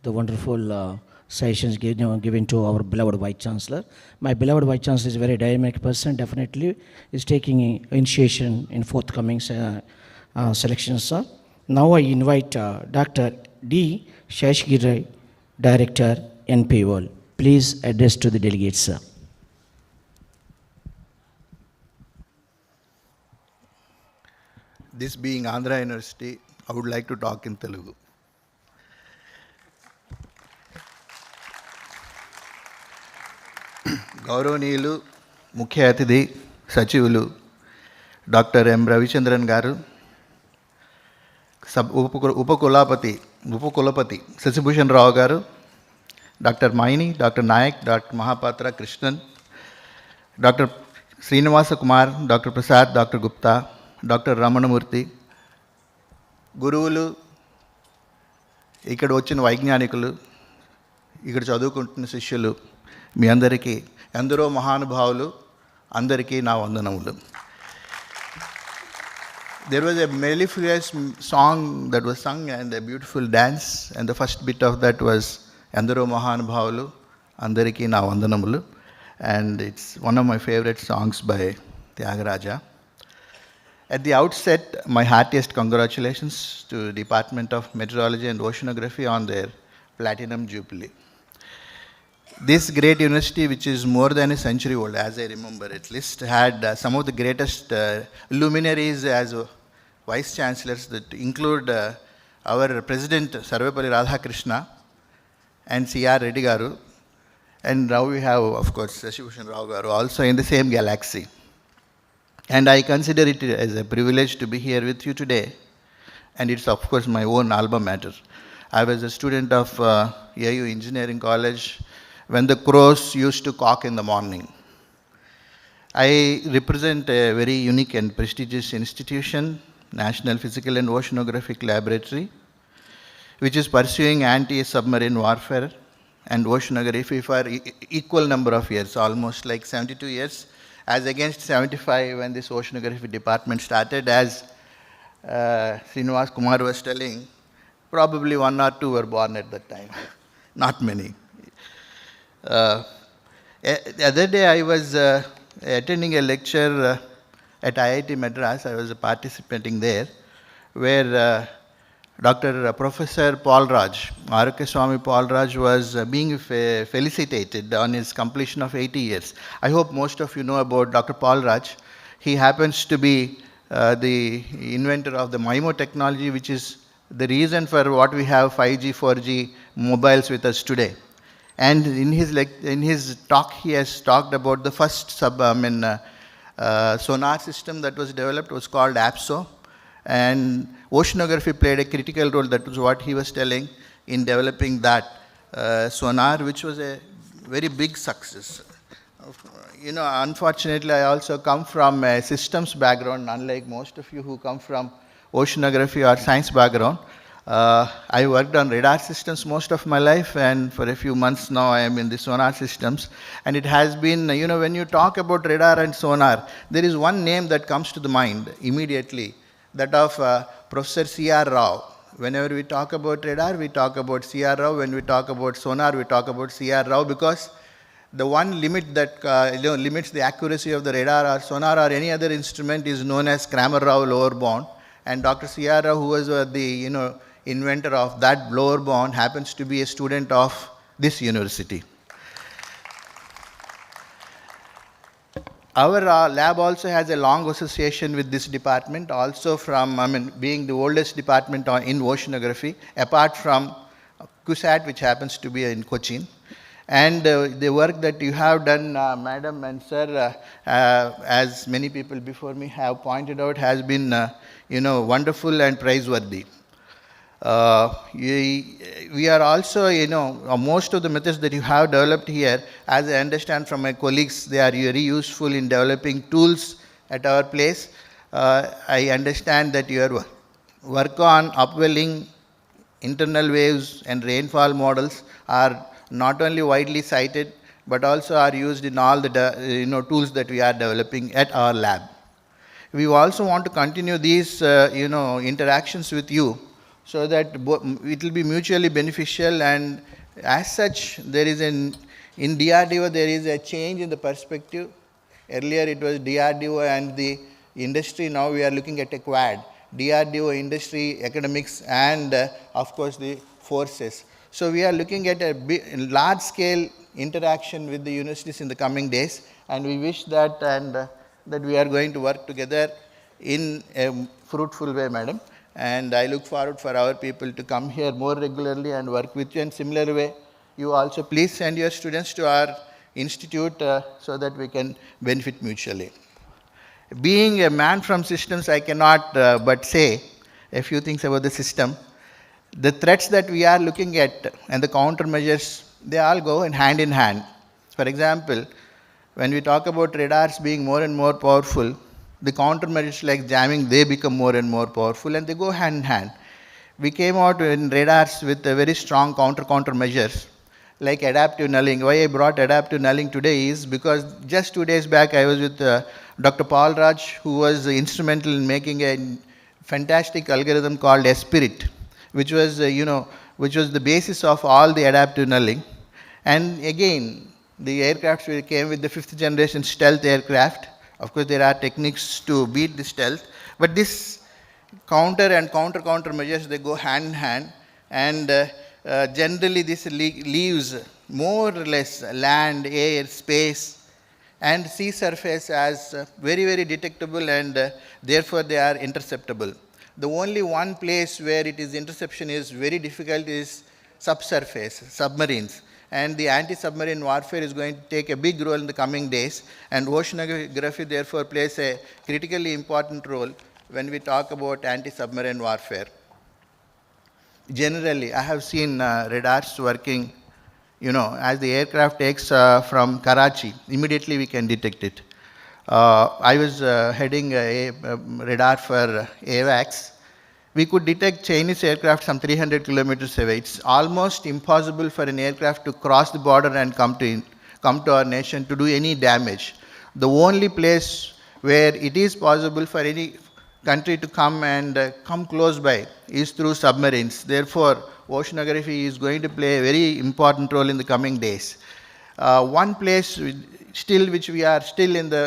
the wonderful sessions given to our beloved Vice Chancellor. My beloved Vice Chancellor is a very dynamic person, definitely is taking initiation in forthcoming selections, sir. Now I invite Dr. D. Shashgiri, Director, NPO. Please address to the delegates, sir. This being Andhra University, I would like to talk in Telugu. గౌరవనీయులు ముఖ్య అతిథి సచివులు doctor M Ravichandran గారు, ఉపకులపతి శశిభూషణ్ రావు గారు, doctor Maini, doctor Naik, doctor Mahapatra Krishnan, doctor Srinivasa Kumar, doctor Prasad, doctor Gupta, doctor Ramanamurthy, గురువులు, ఇక్కడ వచ్చిన వైజ్ఞానికులు, ఇక్కడ చదువుకుంటున్న శిష్యులు, మీ అందరికీ, ఎందరో మహానుభావులు అందరికీ నా వందనములు. There was a mellifluous song that was sung and a beautiful dance, and the first bit of that was ఎందరో మహానుభావులు అందరికీ నా వందనములు, and it's one of my favorite songs by Tyagaraja. At the outset, my heartiest congratulations to the Department of Meteorology and Oceanography on their Platinum Jubilee. This great university, which is more than a century old, as I remember at least, had some of the greatest luminaries as vice chancellors, that include our President Sarvepalli Radhakrishna and C.R. Reddy Garu, and now we have, of course, Shashibhushan Rao Garu, also in the same galaxy. And I consider it as a privilege to be here with you today, and it's, of course, my own alma mater. I was a student of AU Engineering College when the crows used to cock in the morning. I represent a very unique and prestigious institution, National Physical and Oceanographic Laboratory, which is pursuing anti-submarine warfare and oceanography for equal number of years, almost like 72 years, as against 75 when this oceanography department started. As Srinivas Kumar was telling, probably 1 or 2 were born at that time, not many. The other day I was attending a lecture at IIT Madras. I was participating there, where Dr. Professor Paul Raj, R.K. Swami Paul Raj, was being felicitated on his completion of 80 years. I hope most of you know about Dr. Paul Raj. He happens to be the inventor of the MIMO technology, which is the reason for what we have 5G, 4G mobiles with us today. And in his talk, he has talked about the first sonar system that was developed, was called APSO, and oceanography played a critical role. That was what he was telling in developing that sonar, which was a very big success. You know, unfortunately, I also come from a systems background, unlike most of you who come from oceanography or science background. I worked on radar systems most of my life, and for a few months now I am in the sonar systems. And it has been, you know, when you talk about radar and sonar, there is one name that comes to the mind immediately, that of Professor C.R. Rao. Whenever we talk about radar, we talk about C.R. Rao. When we talk about sonar, we talk about C.R. Rao, because the one limit that limits the accuracy of the radar or sonar or any other instrument is known as Kramer-Rao lower bound. And Dr. C.R. Rao, who was the inventor of that lower bound, happens to be a student of this university. Our lab also has a long association with this department, also from, being the oldest department in oceanography, apart from CUSAT, which happens to be in Cochin. And the work that you have done, Madam and Sir, as many people before me have pointed out, has been, wonderful and praiseworthy. We are also, most of the methods that you have developed here, as I understand from my colleagues, they are very useful in developing tools at our place. I understand that your work on upwelling, internal waves and rainfall models are not only widely cited, but also are used in all the tools that we are developing at our lab. We also want to continue these interactions with you, so that it will be mutually beneficial, and as such there is in DRDO there is a change in the perspective. Earlier it was DRDO and the industry, now we are looking at a quad: DRDO, industry, academics, and of course the forces. So we are looking at a large scale interaction with the universities in the coming days, and we wish that that we are going to work together in a fruitful way, Madam. And I look forward for our people to come here more regularly and work with you in similar way. You also please send your students to our institute so that we can benefit mutually. Being a man from systems, I cannot but say a few things about the system. The threats that we are looking at and the countermeasures, they all go in hand. For example, when we talk about radars being more and more powerful, the countermeasures like jamming, they become more and more powerful, and they go hand in hand. We came out in radars with a very strong countermeasures like adaptive nulling. Why I brought adaptive nulling today is because just 2 days back I was with Dr. Paul Raj, who was instrumental in making a fantastic algorithm called Spirit, which was which was the basis of all the adaptive nulling. And again, the aircrafts came with the 5th generation stealth aircraft. Of course, there are techniques to beat the stealth, but this counter and counter measures, they go hand in hand, and generally this leaves more or less land, air, space, and sea surface as very detectable, and therefore they are interceptable. The only one place where interception is very difficult is subsurface, submarines. And the anti-submarine warfare is going to take a big role in the coming days, and oceanography therefore plays a critically important role when we talk about anti-submarine warfare. Generally, I have seen radars working, as the aircraft takes from Karachi, immediately we can detect it. I was heading a radar for AWACS. We could detect Chinese aircraft some 300 kilometers away. It's almost impossible for an aircraft to cross the border and come to our nation to do any damage. The only place where it is possible for any country to come and come close by is through submarines. Therefore, oceanography is going to play a very important role in the coming days. One place which we are still in the,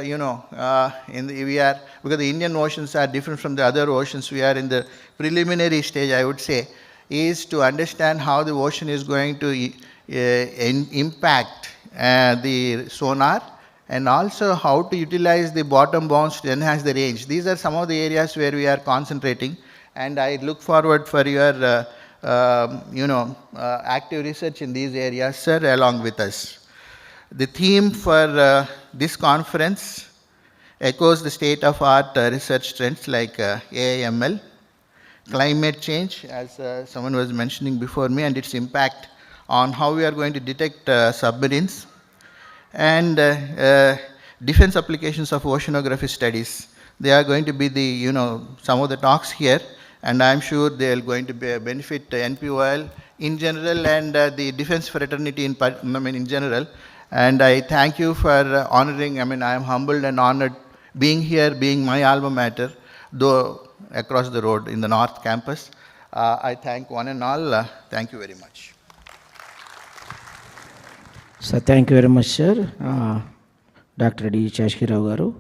because the Indian oceans are different from the other oceans, we are in the preliminary stage, I would say, is to understand how the ocean is going to impact the sonar, and also how to utilize the bottom bounds to enhance the range. These are some of the areas where we are concentrating, and I look forward for your active research in these areas, sir, along with us. The theme for this conference echoes the state-of-art research trends like AIML, climate change, as someone was mentioning before me, and its impact on how we are going to detect submarines, and defense applications of oceanography studies. They are going to be the, some of the talks here, and I'm sure they are going to benefit NPOL in general and the defense fraternity in general. And I thank you for honoring, I am humbled and honored being here, being my alma mater, though across the road in the North Campus. I thank one and all. Thank you very much. So thank you very much, sir. Dr. D. Chashkirao Garu.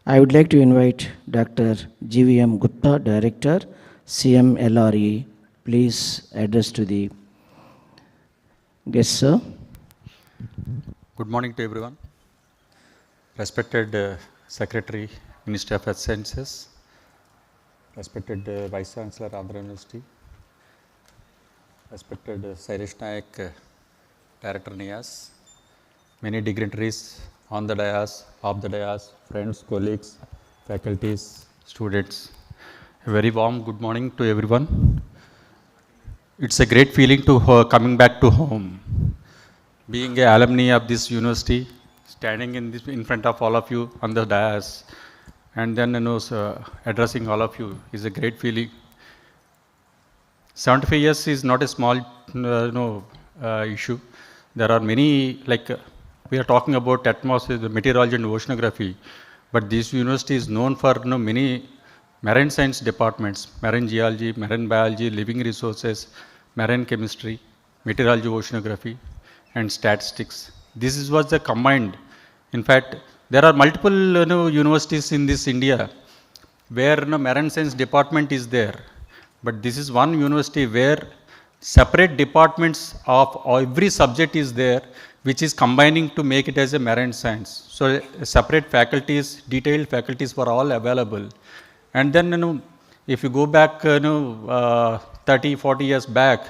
I would like to invite Dr. GVM Gupta, Director, CMLRE. Please address to the guests, sir. Good morning to everyone. Respected Secretary, Ministry of Earth Sciences, respected Vice Chancellor, Andhra University, respected Sairesh Nayak, Director NIAS, many dignitaries on the dais, off the dais, friends, colleagues, faculties, students. A very warm good morning to everyone. It's a great feeling to coming back to home. Being an alumni of this university, standing in front of all of you on the dais, and then addressing all of you is a great feeling. 75 years is not a small issue. There are many, we are talking about atmosphere, the meteorology and oceanography, but this university is known for many marine science departments, marine geology, marine biology, living resources, marine chemistry, meteorology, oceanography, and statistics. This was the combined. In fact, there are multiple universities in this India where marine science department is there, but this is one university where separate departments of every subject is there, which is combining to make it as a marine science. So separate faculties, detailed faculties were all available. And then if you go back 30, 40 years back,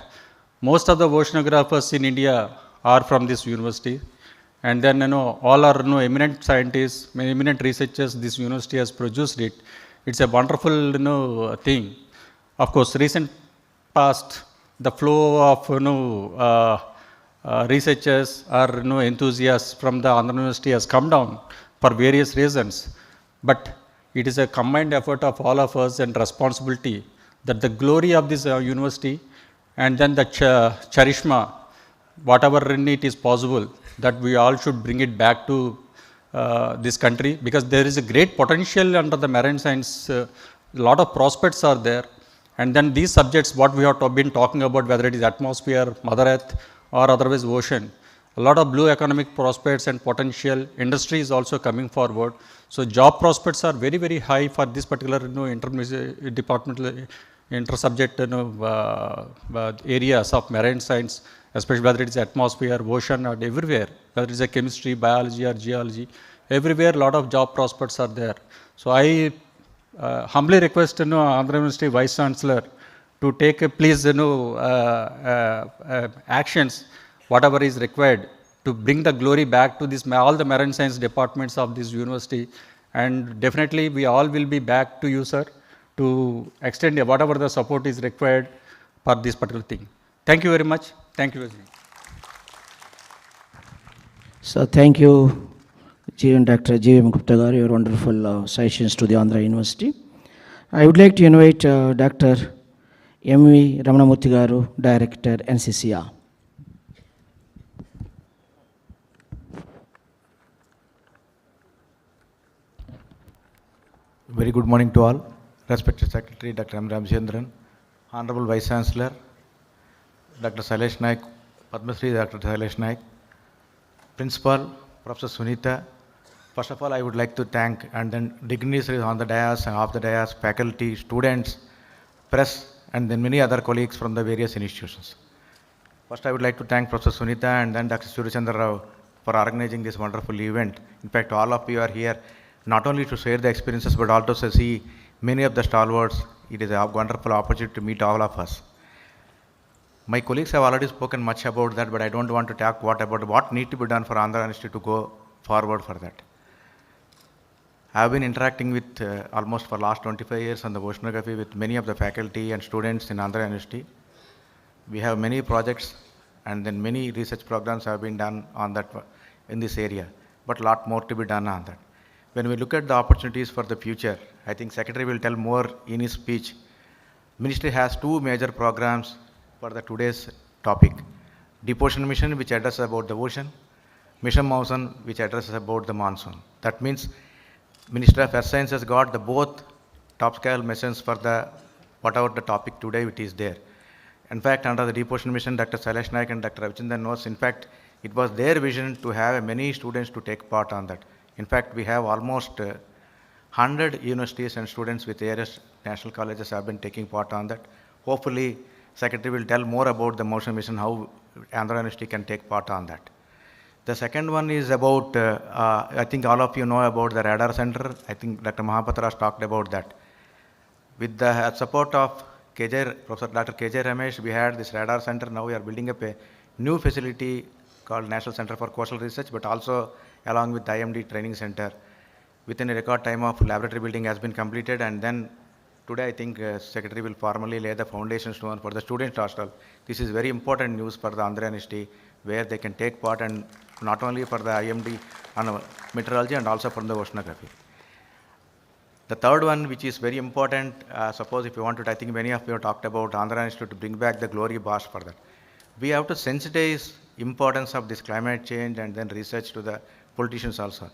most of the oceanographers in India are from this university. And then all are eminent scientists, eminent researchers, this university has produced it. It's a wonderful thing. Of course, recent past, the flow of researchers or enthusiasts from the Andhra University has come down for various reasons. But it is a combined effort of all of us and responsibility that the glory of this university and then the charishma, whatever in it is possible, that we all should bring it back to this country, because there is a great potential under the marine science. A lot of prospects are there. And then these subjects, what we have been talking about, whether it is atmosphere, Mother Earth, or otherwise ocean, a lot of blue economic prospects and potential. Industry is also coming forward. So job prospects are very, very high for this particular departmental inter-subject areas of marine science, especially whether it is atmosphere, ocean, or everywhere, whether it is a chemistry, biology, or geology, everywhere a lot of job prospects are there. So I humbly request Andhra University Vice Chancellor to take please actions, whatever is required, to bring the glory back to this all the marine science departments of this university. And definitely we all will be back to you, sir, to extend whatever the support is required for this particular thing. Thank you very much. Thank you very much. So thank you, Dr. G.M. Gupta garu, your wonderful suggestions to the Andhra University. I would like to invite Dr. M.V. Ramanamurthy garu, Director, NCCR. Very good morning to all. Respected Secretary Dr. M. Ramchandran, Honorable Vice Chancellor Dr. Sailesh Naik, Padma Shri Dr. Sailesh Naik, Principal Professor Sunita. First of all, I would like to thank, and then dignitaries on the dais and off the dais, faculty, students, press, and then many other colleagues from the various institutions. First, I would like to thank Professor Sunita and then Dr. Surachandra Rao for organizing this wonderful event. In fact, all of you are here not only to share the experiences, but also to see many of the stalwarts. It is a wonderful opportunity to meet all of us. My colleagues have already spoken much about that, but I don't want to talk about what needs to be done for Andhra University to go forward for that. I have been interacting with almost for last 25 years on the oceanography with many of the faculty and students in Andhra University. We have many projects and then many research programs have been done on that in this area, but a lot more to be done on that. When we look at the opportunities for the future, I think Secretary will tell more in his speech. Ministry has two major programs for the today's topic. Deep Ocean Mission, which addresses about the ocean, Mission Monsoon, which addresses about the monsoon. That means Ministry of Earth Science has got the both top scale missions for the whatever the topic today it is there. In fact, under the Deep Ocean Mission, Dr. Sailesh Naik and Dr. Ravichandran knows, in fact, it was their vision to have many students to take part on that. In fact, we have almost 100 universities and students with various national colleges have been taking part on that. Hopefully, Secretary will tell more about the motion mission, how Andhra University can take part on that. The second one is about, I think all of you know about the radar center. I think Dr. Mahapatra has talked about that. With the support of Professor Dr. KJ Ramesh, we had this radar center. Now we are building up a new facility called National Center for Coastal Research, but also along with the IMD Training Center. Within a record time of laboratory building has been completed, and then today I think Secretary will formally lay the foundation stone for the student hostel. This is very important news for the Andhra University, where they can take part, and not only for the IMD on meteorology and also for the oceanography. The third one, which is very important, suppose if you want to, I think many of you have talked about Andhra Institute to bring back the glory boss for that. We have to sensitize importance of this climate change and then research to the politicians also.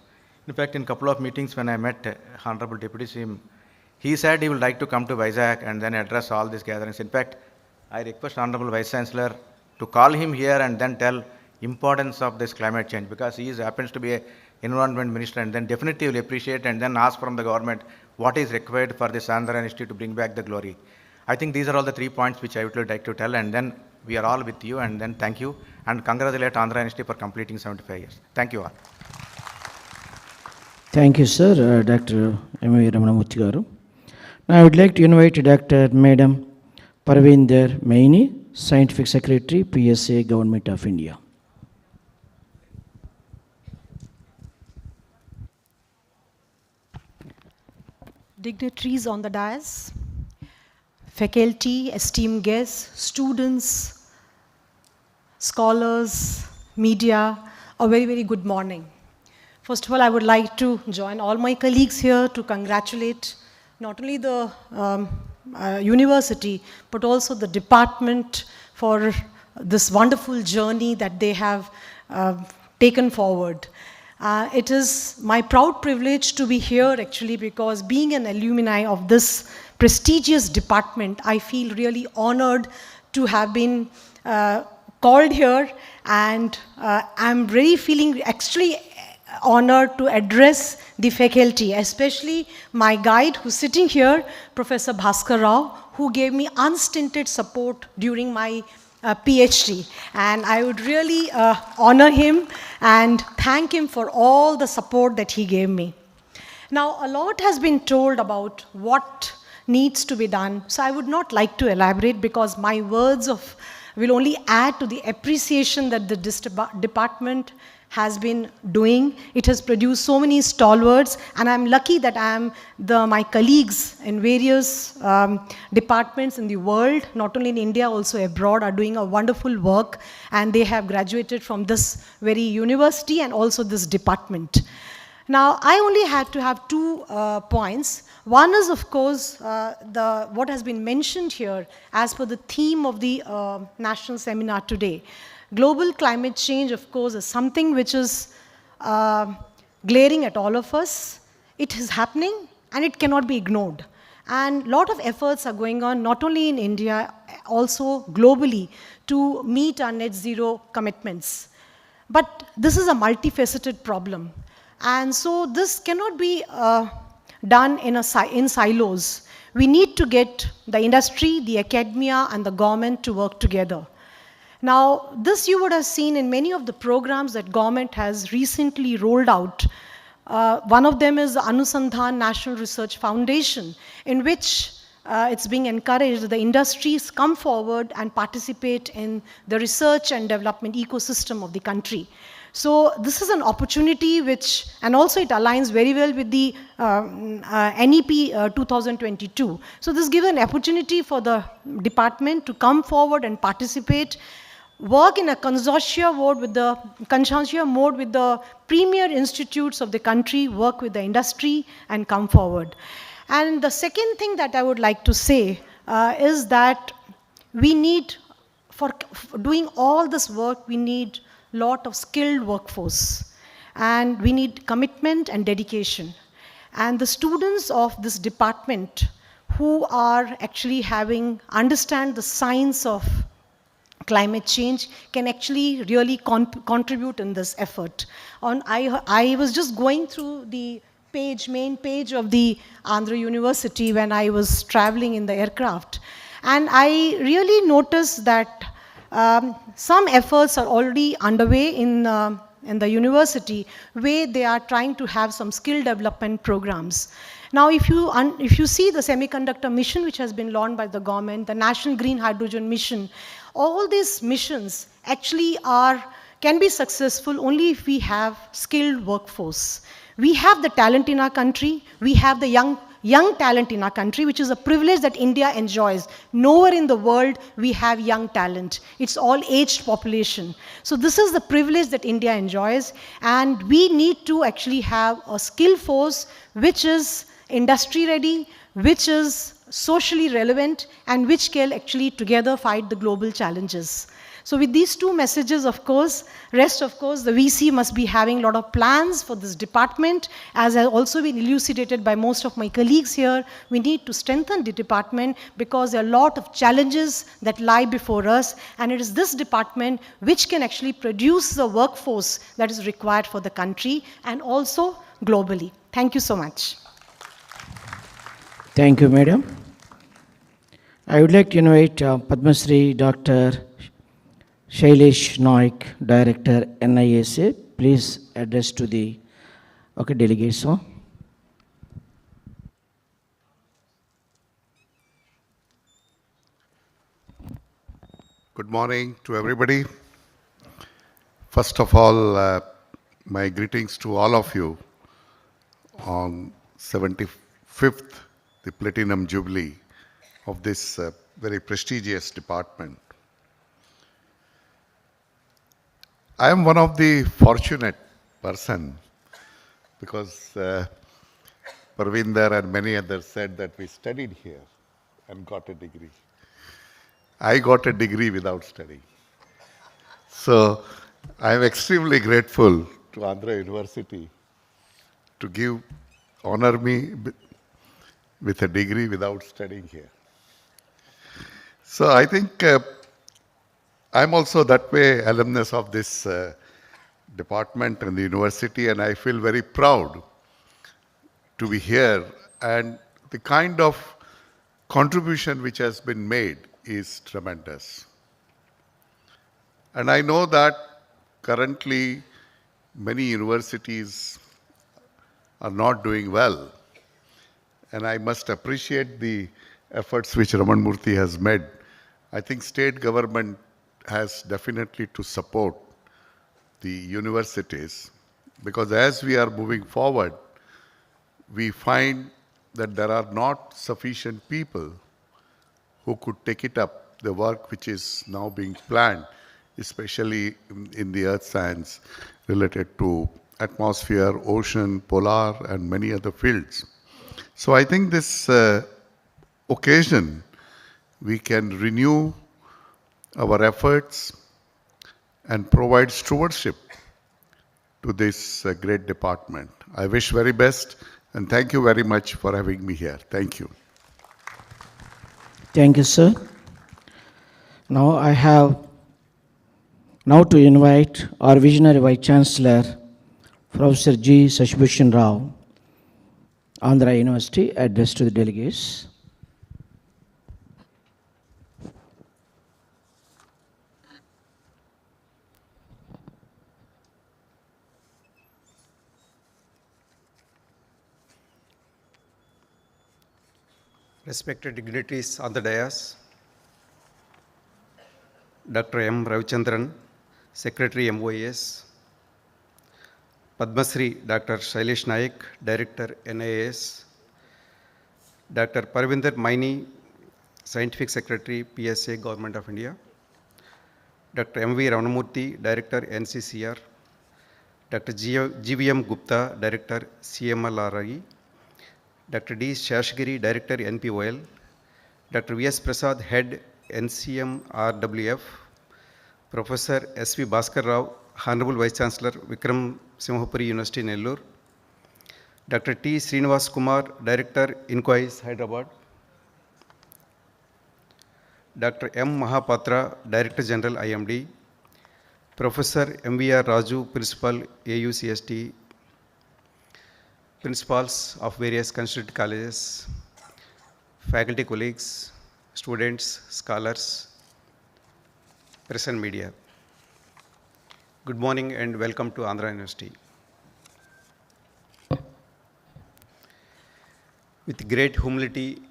In fact, in a couple of meetings when I met Honorable Deputy CM, he said he would like to come to Vizag and then address all these gatherings. In fact, I request Honorable Vice Chancellor to call him here and then tell importance of this climate change, because he happens to be a environment minister, and then definitely will appreciate and then ask from the government what is required for this Andhra Institute to bring back the glory. I think these are all the 3 points which I would like to tell, and then we are all with you, and then thank you and congratulate Andhra Institute for completing 75 years. Thank you all. Thank you, sir, Dr. M.V. Ramanamurthy garu. Now I would like to invite Dr. Madam Parvinder Maini, Scientific Secretary, PSA, Government of India. Dignitaries on the dais, faculty, esteemed guests, students, scholars, media, a very, very good morning. First of all, I would like to join all my colleagues here to congratulate not only the university, but also the department for this wonderful journey that they have taken forward. It is my proud privilege to be here actually, because being an alumni of this prestigious department, I feel really honored to have been called here, and I'm really feeling actually honored to address the faculty, especially my guide who's sitting here, Professor Bhaskar Rao, who gave me unstinted support during my PhD, and I would really honor him and thank him for all the support that he gave me. Now, a lot has been told about what needs to be done, so I would not like to elaborate, because my words will only add to the appreciation that the department has been doing. It has produced so many stalwarts, and I'm lucky that my colleagues in various departments in the world, not only in India, also abroad, are doing a wonderful work, and they have graduated from this very university and also this department. Now, I only had to have 2 points. One is, of course, what has been mentioned here as per the theme of the national seminar today. Global climate change, of course, is something which is glaring at all of us. It is happening and it cannot be ignored. And a lot of efforts are going on, not only in India, also globally, to meet our net zero commitments. But this is a multifaceted problem. And so this cannot be done in silos. We need to get the industry, the academia, and the government to work together. Now, this you would have seen in many of the programs that government has recently rolled out. One of them is the Anusandhan National Research Foundation, in which it's being encouraged that the industries come forward and participate in the research and development ecosystem of the country. So this is an opportunity and also it aligns very well with the NEP 2022. So this gives an opportunity for the department to come forward and participate, work in a consortia mode with the premier institutes of the country, work with the industry, and come forward. And the second thing that I would like to say is that we need, for doing all this work, we need a lot of skilled workforce, and we need commitment and dedication. And the students of this department who are actually understand the science of climate change can actually really contribute in this effort. I was just going through the main page of the Andhra University when I was traveling in the aircraft, and I really noticed that some efforts are already underway in the university, where they are trying to have some skill development programs. Now, if you see the semiconductor mission which has been launched by the government, the National Green Hydrogen Mission, all these missions actually are can be successful only if we have skilled workforce. We have the talent in our country, we have the young talent in our country, which is a privilege that India enjoys. Nowhere in the world we have young talent. It's all aged population. So this is the privilege that India enjoys, and we need to actually have a skill force which is industry ready, which is socially relevant, and which can actually together fight the global challenges. So with these two messages, of course, the VC must be having a lot of plans for this department. As has also been elucidated by most of my colleagues here, we need to strengthen the department because there are a lot of challenges that lie before us, and it is this department which can actually produce the workforce that is required for the country and also globally. Thank you so much. Thank you, Madam. I would like to invite Padma Shri Dr. Shailesh Naik, Director, NIAS. Please address to the delegates. Good morning to everybody. First of all, my greetings to all of you on 75th, the Platinum Jubilee of this very prestigious department. I am one of the fortunate person because Parvinder and many others said that we studied here and got a degree. I got a degree without studying. So I am extremely grateful to Andhra University to honor me with a degree without studying here. So I think I'm also that way alumnus of this department and the university, and I feel very proud to be here, and the kind of contribution which has been made is tremendous. And I know that currently many universities are not doing well, and I must appreciate the efforts which Raman Murthy has made. I think state government has definitely to support the universities, because as we are moving forward, we find that there are not sufficient people who could take it up, the work which is now being planned, especially in the earth science related to atmosphere, ocean, polar, and many other fields. So I think this occasion, we can renew our efforts and provide stewardship to this great department. I wish very best, and thank you very much for having me here. Thank you. Thank you, sir. Now I have to invite our visionary Vice Chancellor, Professor G. Sashibhushan Rao, Andhra University, address to the delegates. Respected dignitaries on the dais, Dr. M. Ravichandran, Secretary MOAS, Padma Shri Dr. Shailesh Naik, Director NIAS, Dr. Parvinder Maini, Scientific Secretary PSA, Government of India, Dr. M.V. Ramanamurthy, Director NCCR, Dr. GVM Gupta, Director CMLRI, Dr. D. Shashgiri, Director NPOL, Dr. V.S. Prasad, Head NCM-RWF, Professor S.V. Bhaskar Rao, Honorable Vice Chancellor, Vikram Simhapuri University, Nellore, Dr. T. Srinivas Kumar, Director, INQUIS, Hyderabad, Dr. M. Mahapatra, Director General, IMD, Professor M.V.R. Raju, Principal, AUCST, Principals of various constituted colleges, faculty colleagues, students, scholars, press and media. Good morning and welcome to Andhra University. With great humility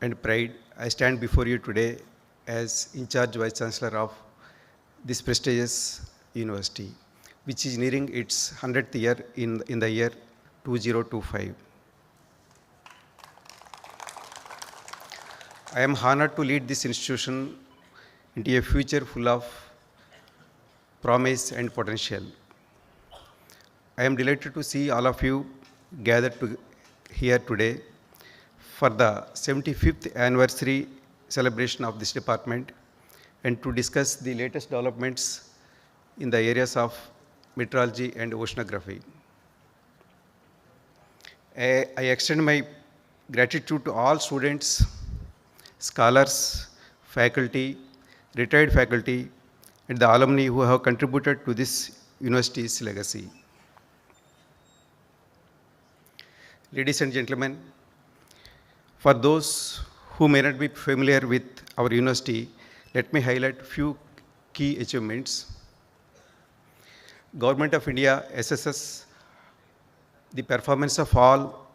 and pride, I stand before you today as in charge Vice Chancellor of this prestigious University, which is nearing its 100th year in the year 2025. I am honored to lead this institution into a future full of promise and potential. I am delighted to see all of you gathered here today for the 75th anniversary celebration of this department and to discuss the latest developments in the areas of meteorology and oceanography. I extend my gratitude to all students, scholars, faculty, retired faculty, and the alumni who have contributed to this university's legacy. Ladies and gentlemen, for those who may not be familiar with our university, let me highlight few key achievements. Government of India assesses the performance of all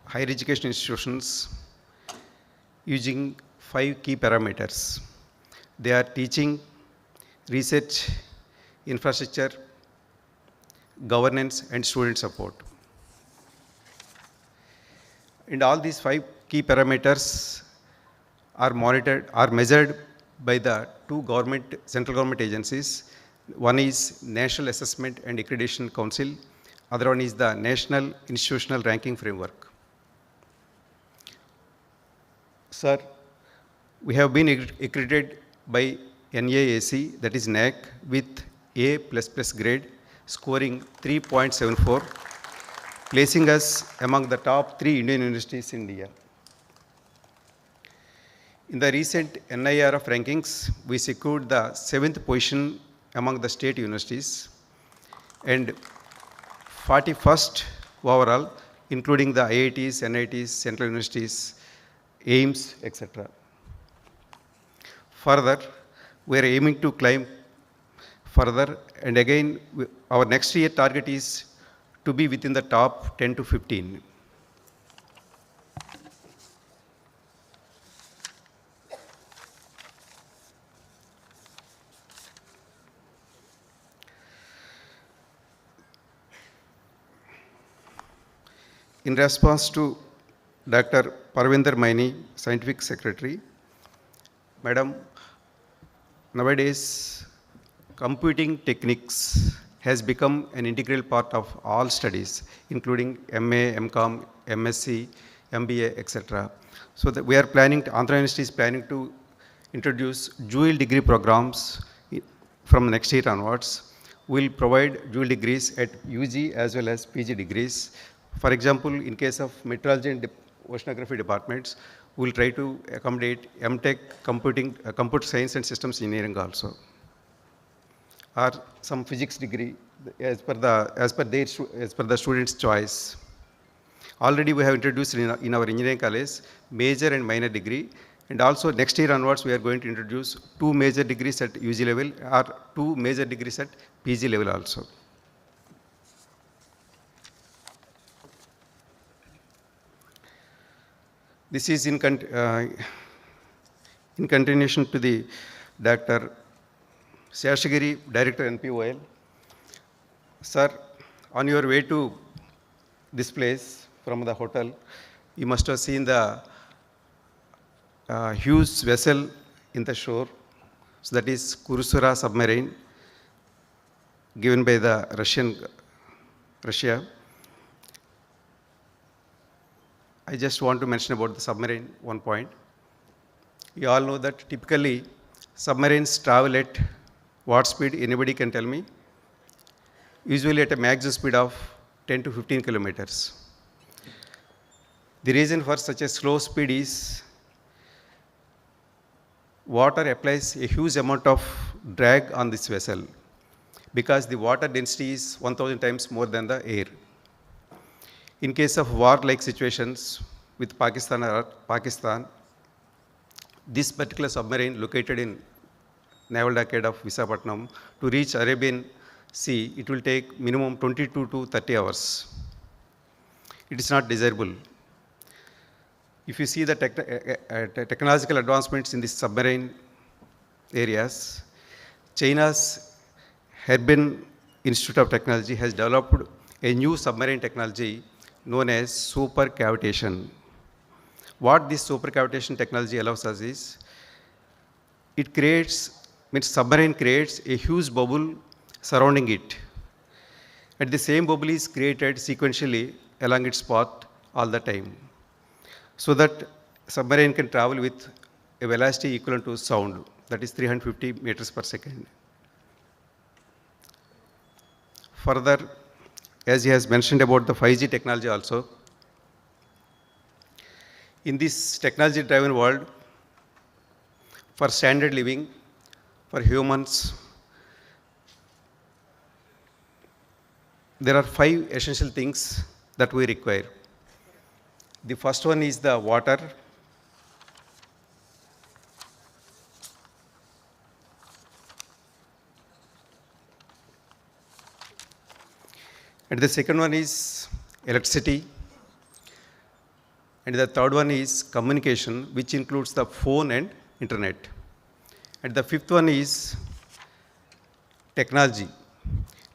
higher education institutions using 5 key parameters. They are teaching, research, infrastructure, governance, and student support. And all these 5 key parameters are measured by the 2 central government agencies. One is National Assessment and Accreditation Council, other one is the National Institutional Ranking Framework. Sir, we have been accredited by NIAS, that is NAC, with A++ grade, scoring 3.74, placing us among the top 3 Indian universities in India. In the recent NIRF rankings, we secured the 7th position among the state universities and 41st overall, including the IITs, NITs, central universities, AIMS, etc. Further, we are aiming to climb further, and again, our next year target is to be within the top 10 to 15. In response to Dr. Parvinder Maini, Scientific Secretary, Madam, nowadays computing techniques has become an integral part of all studies, including MA, MCOM, MSc, MBA, etc. So that we are planning, Andhra University is planning to introduce dual degree programs from next year onwards. We will provide dual degrees at UG as well as PG degrees. For example, in case of meteorology and oceanography departments, we will try to accommodate MTech, computer science and systems engineering also, or some physics degree as per the student's choice. Already we have introduced in our engineering college major and minor degree, and also next year onwards we are going to introduce 2 major degrees at UG level or 2 major degrees at PG level also. This is in continuation to the Dr. Seshagiri, Director NPOL. Sir, on your way to this place from the hotel, you must have seen the huge vessel in the shore. So that is Kurusura submarine given by the Russia. I just want to mention about the submarine one point. You all know that typically submarines travel at what speed? Anybody can tell me? Usually at a maximum speed of 10 to 15 kilometers. The reason for such a slow speed is water applies a huge amount of drag on this vessel because the water density is 1000 times more than the air. In case of war-like situations with Pakistan, this particular submarine located in naval dockade of Visakhapatnam, to reach Arabian Sea, it will take minimum 22 to 30 hours. It is not desirable. If you see the technological advancements in the submarine areas, China Harbin Institute of Technology has developed a new submarine technology known as supercavitation. What this supercavitation technology allows us is, it means submarine creates a huge bubble surrounding it. And the same bubble is created sequentially along its path all the time, so that submarine can travel with a velocity equivalent to sound, that is 350 meters per second. Further, as he has mentioned about the 5G technology also, in this technology-driven world, for standard living, for humans, there are 5 essential things that we require. The first one is the water. And the second one is electricity. And the third one is communication, which includes the phone and internet. And the fifth one is technology.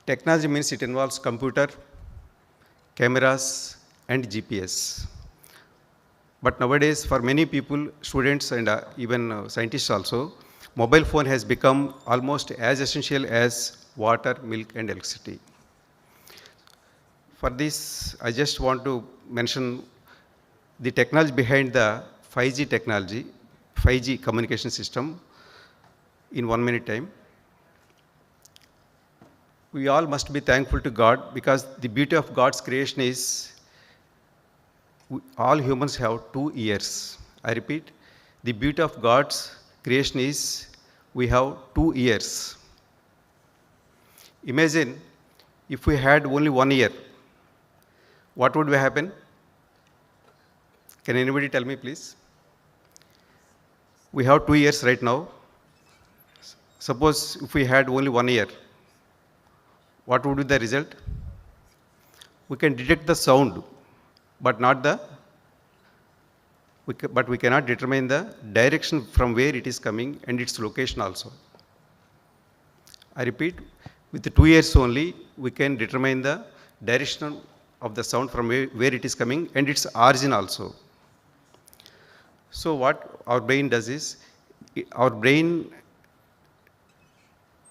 Technology means it involves computer, cameras, and GPS. But nowadays, for many people, students and even scientists also, mobile phone has become almost as essential as water, milk, and electricity. For this, I just want to mention the technology behind the 5G technology, 5G communication system in 1 minute time. We all must be thankful to God, because the beauty of God's creation is all humans have 2 ears. I repeat, the beauty of God's creation is we have 2 ears. Imagine if we had only 1 ear, what would happen? Can anybody tell me, please? We have 2 ears right now. Suppose if we had only 1 ear, what would be the result? We can detect the sound, but not the, but we cannot determine the direction from where it is coming and its location also. I repeat, with the 2 ears only, we can determine the direction of the sound from where it is coming and its origin also. So what our brain does is, our brain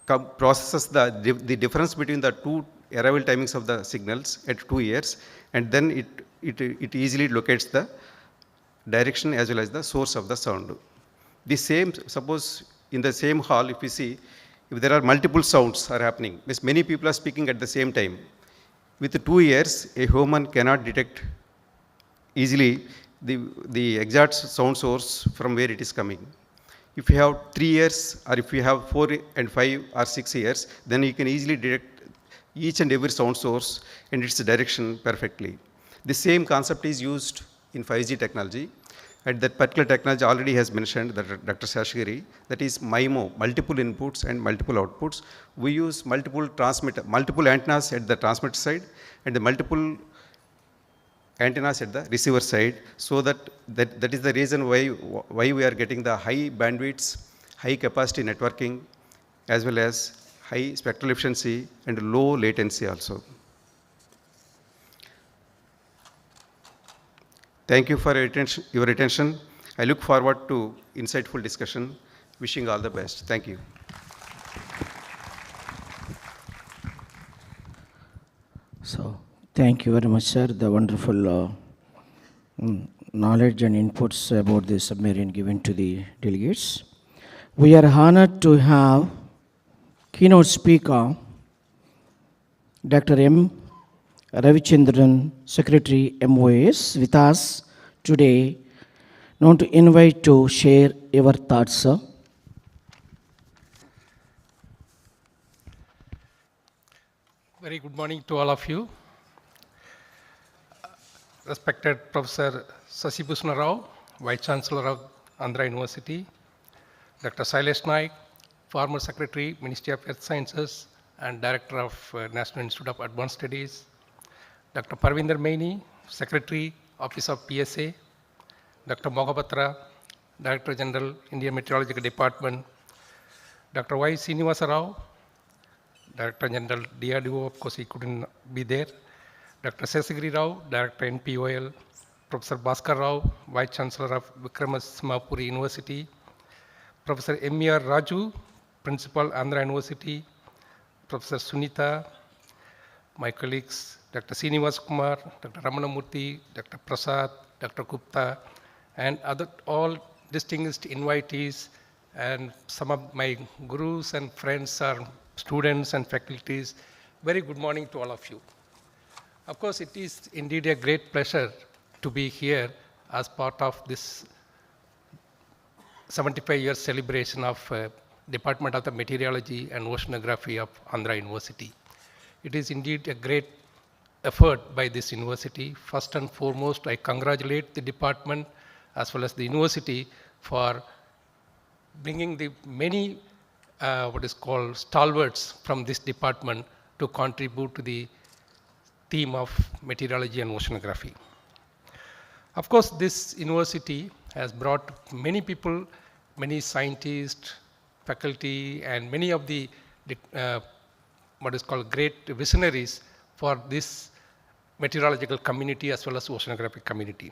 processes the difference between the 2 arrival timings of the signals at 2 ears, and then it easily locates the direction as well as the source of the sound. The same, suppose in the same hall, if we see, if there are multiple sounds are happening, means many people are speaking at the same time. With the 2 ears, a human cannot detect easily the exact sound source from where it is coming. If you have 3 ears, or if you have 4 and 5 or 6 ears, then you can easily detect each and every sound source and its direction perfectly. The same concept is used in 5G technology. And that particular technology already has mentioned that Dr. Sashagiri, that is MIMO, multiple inputs and multiple outputs. We use multiple antennas at the transmitter side and the multiple antennas at the receiver side, so that is the reason why we are getting the high bandwidths, high capacity networking, as well as high spectral efficiency and low latency also. Thank you for your attention. I look forward to insightful discussion. Wishing all the best. Thank you. So, thank you very much, sir. The wonderful knowledge and inputs about the submarine given to the delegates. We are honored to have keynote speaker, Dr. M. Ravichandran, Secretary MOAS, with us today. Now to invite to share your thoughts, sir. Very good morning to all of you. Respected Professor Sasibhushan Rao, Vice Chancellor of Andhra University, Dr. Sailesh Naik, former Secretary, Ministry of Earth Sciences and Director of National Institute of Advanced Studies, Dr. Parvinder Maini, Secretary, Office of PSA, Dr. Mohapatra, Director General, Indian Meteorological Department, Dr. Y. Srinivasa Rao, Director General DRDO, of course he couldn't be there. Dr. Sesagiri Rao, Director NPOL, Professor Bhaskar Rao, Vice Chancellor of Vikramasinghe University, Professor M.R. Raju, Principal Andhra University, Professor Sunita, my colleagues, Dr. Srinivas Kumar, Dr. Ramanamurthy, Dr. Prasad, Dr. Gupta, and other all distinguished invitees, and some of my gurus and friends are students and faculties. Very good morning to all of you. Of course, it is indeed a great pleasure to be here as part of this 75-year celebration of Department of the Meteorology and Oceanography of Andhra University. It is indeed a great effort by this university. First and foremost, I congratulate the department as well as the university for bringing the many what is called stalwarts from this department to contribute to the theme of meteorology and oceanography. Of course, this university has brought many people, many scientists, faculty, and many of the what is called great visionaries for this meteorological community as well as oceanographic community.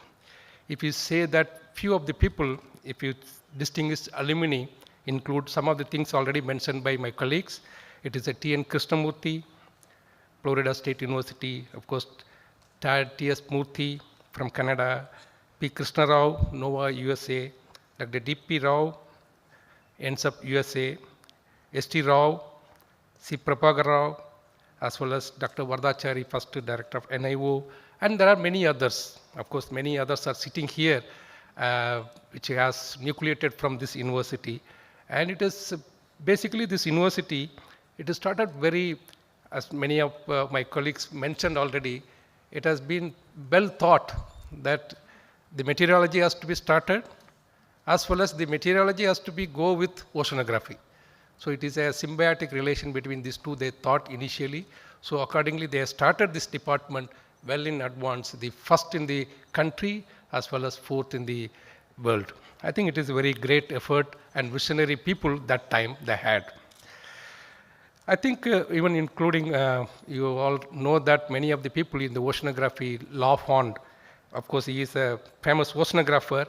If you say that few of the people, if you distinguish alumni, include some of the things already mentioned by my colleagues, it is a T.N. Krishnamurthy, Florida State University, of course, T.S. Murthy from Canada, P. Krishna Rao, Nova, USA, Dr. D.P. Rao, NSUP, USA, S.T. Rao, C. Prabhakar Rao, as well as Dr. Vardachari, first director of NIO, and there are many others. Of course, many others are sitting here, which has nucleated from this university. And it is basically this university, it has started very, as many of my colleagues mentioned already, it has been well thought that the meteorology has to be started, as well as the meteorology has to be go with oceanography. So it is a symbiotic relation between these two, they thought initially. So accordingly, they have started this department well in advance, the first in the country as well as fourth in the world. I think it is a very great effort and visionary people that time they had. I think even including, you all know that many of the people in the oceanography law fund, of course he is a famous oceanographer,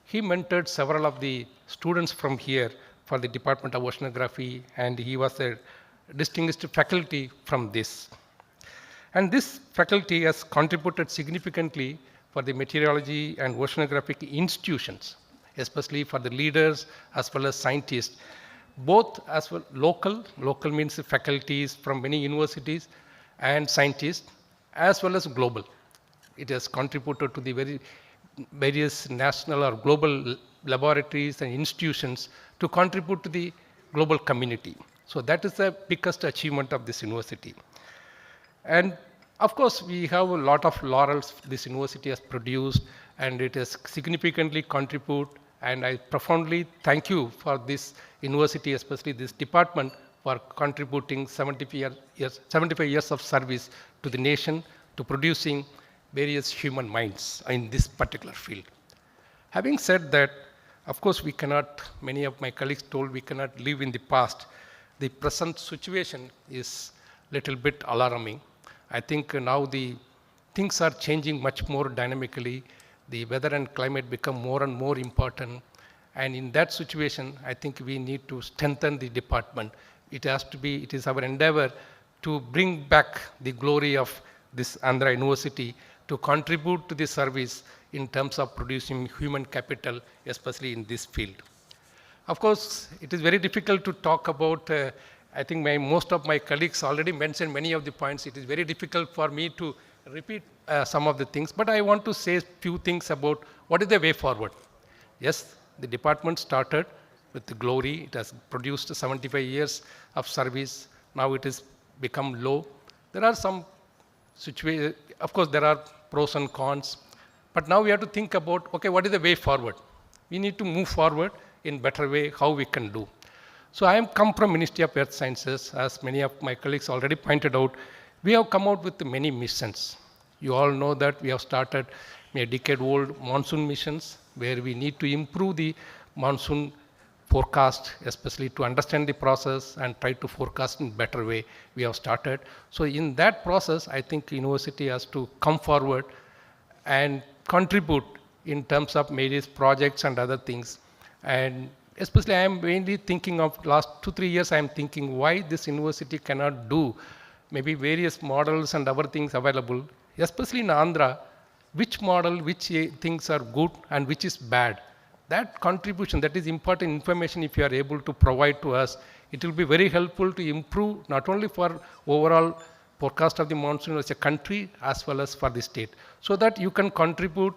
he mentored several of the students from here for the Department of Oceanography, and he was a distinguished faculty from this. And this faculty has contributed significantly for the meteorology and oceanographic institutions, especially for the leaders as well as scientists, both as well local means faculties from many universities and scientists, as well as global. It has contributed to the various national or global laboratories and institutions to contribute to the global community. So that is the biggest achievement of this university. And of course, we have a lot of laurels this university has produced, and it has significantly contributed. And I profoundly thank you for this university, especially this department, for contributing 75 years of service to the nation, to producing various human minds in this particular field. Having said that, of course, we cannot, many of my colleagues told we cannot live in the past. The present situation is little bit alarming. I think now the things are changing much more dynamically. The weather and climate become more and more important. And in that situation, I think we need to strengthen the department. It has to be, it is our endeavor to bring back the glory of this Andhra University to contribute to the service in terms of producing human capital, especially in this field. Of course, it is very difficult to talk about, I think most of my colleagues already mentioned many of the points. It is very difficult for me to repeat some of the things, but I want to say a few things about what is the way forward. Yes, the department started with the glory. It has produced 75 years of service. Now it has become low. There are some situations, of course, there are pros and cons, but now we have to think about, okay, what is the way forward? We need to move forward in better way, how we can do. So I am come from Ministry of Earth Sciences, as many of my colleagues already pointed out. We have come out with many missions. You all know that we have started a decade-old monsoon missions, where we need to improve the monsoon forecast, especially to understand the process and try to forecast in better way. We have started. So in that process, I think university has to come forward and contribute in terms of various projects and other things. And especially I am mainly thinking of last 2-3 years, I am thinking why this university cannot do maybe various models and other things available, especially in Andhra, which model, which things are good and which is bad. That contribution, that is important information if you are able to provide to us, it will be very helpful to improve not only for overall forecast of the monsoon as a country as well as for the state. So that you can contribute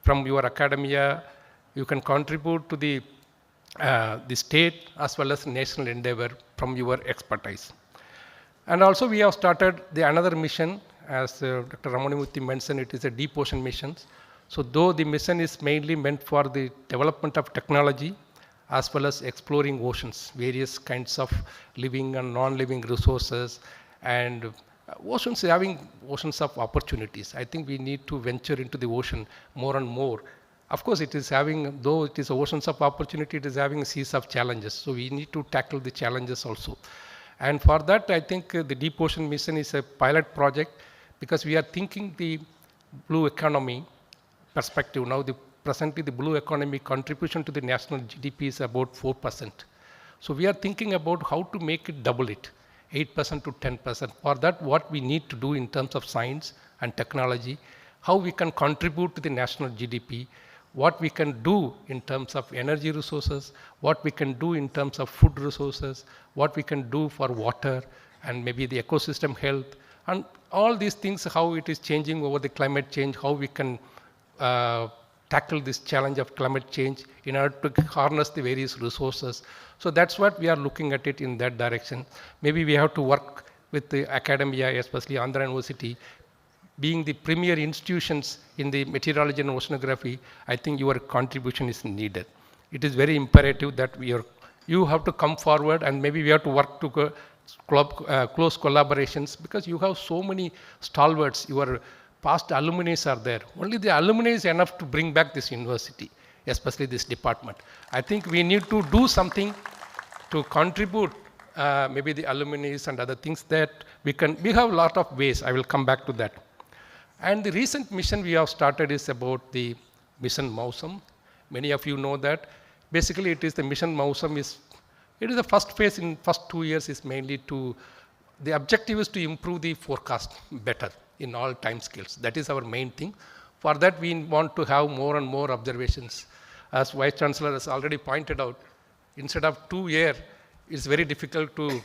from your academia, you can contribute to the state as well as national endeavor from your expertise. And also we have started another mission, as Dr. Ramanamurthy mentioned, it is a deep ocean mission. So though the mission is mainly meant for the development of technology as well as exploring oceans, various kinds of living and non-living resources, and oceans having oceans of opportunities. I think we need to venture into the ocean more and more. Of course, it is having, though it is oceans of opportunity, it is having seas of challenges. So we need to tackle the challenges also. And for that, I think the Deep Ocean Mission is a pilot project because we are thinking the blue economy perspective. Now, presently the blue economy contribution to the national GDP is about 4%. So we are thinking about how to make it double it, 8% to 10%. For that, what we need to do in terms of science and technology, how we can contribute to the national GDP, what we can do in terms of energy resources, what we can do in terms of food resources, what we can do for water and maybe the ecosystem health, and all these things, how it is changing over the climate change, how we can tackle this challenge of climate change in order to harness the various resources. So that's what we are looking at it in that direction. Maybe we have to work with the academia, especially Andhra University, being the premier institutions in the meteorology and oceanography. I think your contribution is needed. It is very imperative that you have to come forward, and maybe we have to work to close collaborations, because you have so many stalwarts. Your past alumni are there. Only the alumni is enough to bring back this university, especially this department. I think we need to do something to contribute, maybe the alumni and other things that we have a lot of ways. I will come back to that. And the recent mission we have started is about the Mission Mausam. Many of you know that. Basically, it is the Mission Mausam it is the first phase in first 2 years is mainly the objective is to improve the forecast better in all time scales. That is our main thing. For that, we want to have more and more observations. As Vice Chancellor has already pointed out, instead of 2 years, it's very difficult to,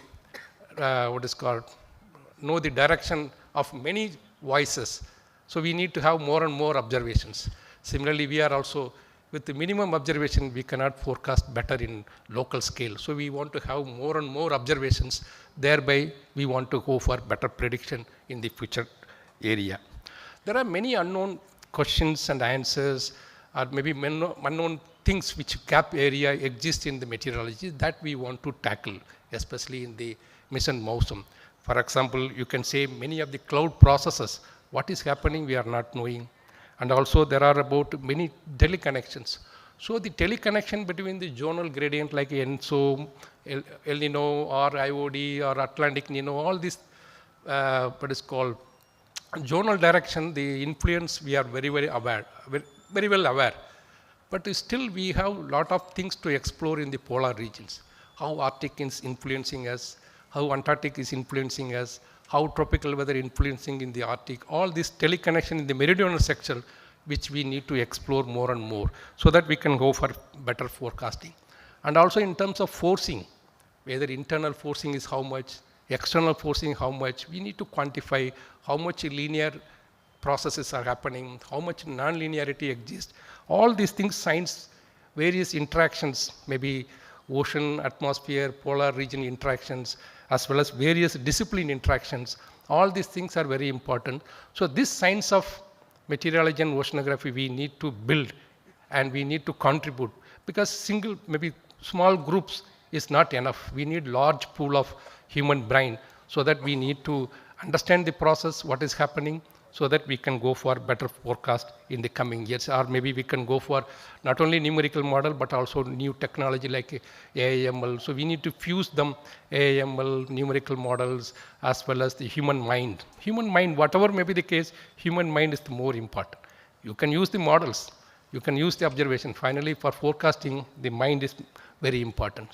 know the direction of many voices. So we need to have more and more observations. Similarly, we are also, with the minimum observation, we cannot forecast better in local scale. So we want to have more and more observations. Thereby, we want to go for better prediction in the future area. There are many unknown questions and answers, or maybe unknown things which gap area exist in the meteorology that we want to tackle, especially in the Mission Mausam. For example, you can say many of the cloud processes, what is happening we are not knowing. And also there are about many teleconnections. So the teleconnection between the zonal gradient like ENSO, El Nino or IOD or Atlantic Nino, all these what is called zonal direction, the influence we are very well aware. But still we have a lot of things to explore in the polar regions. How Arctic is influencing us, how Antarctic is influencing us, how tropical weather influencing in the Arctic, all this teleconnection in the meridional sector, which we need to explore more and more so that we can go for better forecasting. And also in terms of forcing, whether internal forcing is how much, external forcing how much, we need to quantify how much linear processes are happening, how much non-linearity exists. All these things, science, various interactions, maybe ocean, atmosphere, polar region interactions, as well as various discipline interactions. All these things are very important. So this science of meteorology and oceanography we need to build and we need to contribute, because single, maybe small groups is not enough. We need large pool of human brain, so that we need to understand the process, what is happening, so that we can go for better forecast in the coming years. Or maybe we can go for not only numerical model, but also new technology like AIML. So we need to fuse them, AIML, numerical models, as well as the human mind. Human mind, whatever may be the case, human mind is the more important. You can use the models, you can use the observation. Finally, for forecasting, the mind is very important.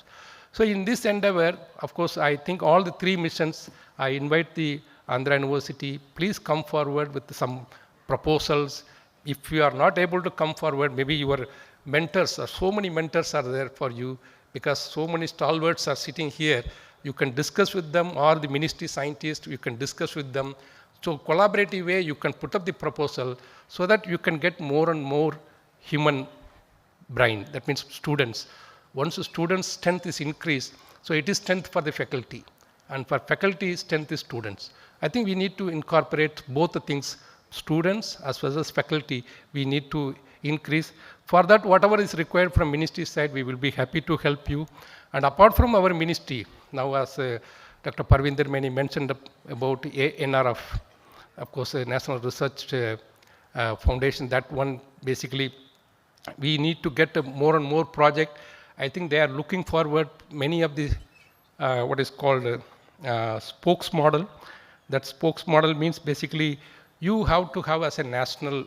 So in this endeavor, of course, I think all the three missions, I invite the Andhra University, please come forward with some proposals. If you are not able to come forward, maybe your mentors, or so many mentors are there for you, because so many stalwarts are sitting here. You can discuss with them, or the ministry scientists, you can discuss with them. So collaborative way, you can put up the proposal so that you can get more and more human brain. That means students. Once the students' strength is increased, so it is strength for the faculty. And for faculty, strength is students. I think we need to incorporate both the things, students as well as faculty, we need to increase. For that, whatever is required from ministry side, we will be happy to help you. And apart from our ministry, now as Dr. Parvinder Mani mentioned about NRF, of course, National Research Foundation, that one basically, we need to get more and more project. I think they are looking forward many of the what is called spokes model. That spokes model means basically you have to have as a national,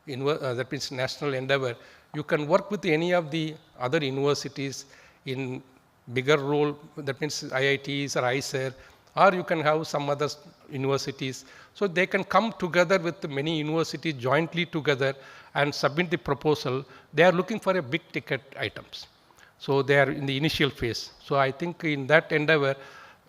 that means national endeavor. You can work with any of the other universities in bigger role, that means IITs or ICER, or you can have some other universities. So they can come together with many universities jointly together and submit the proposal. They are looking for a big ticket items. So they are in the initial phase. So I think in that endeavor,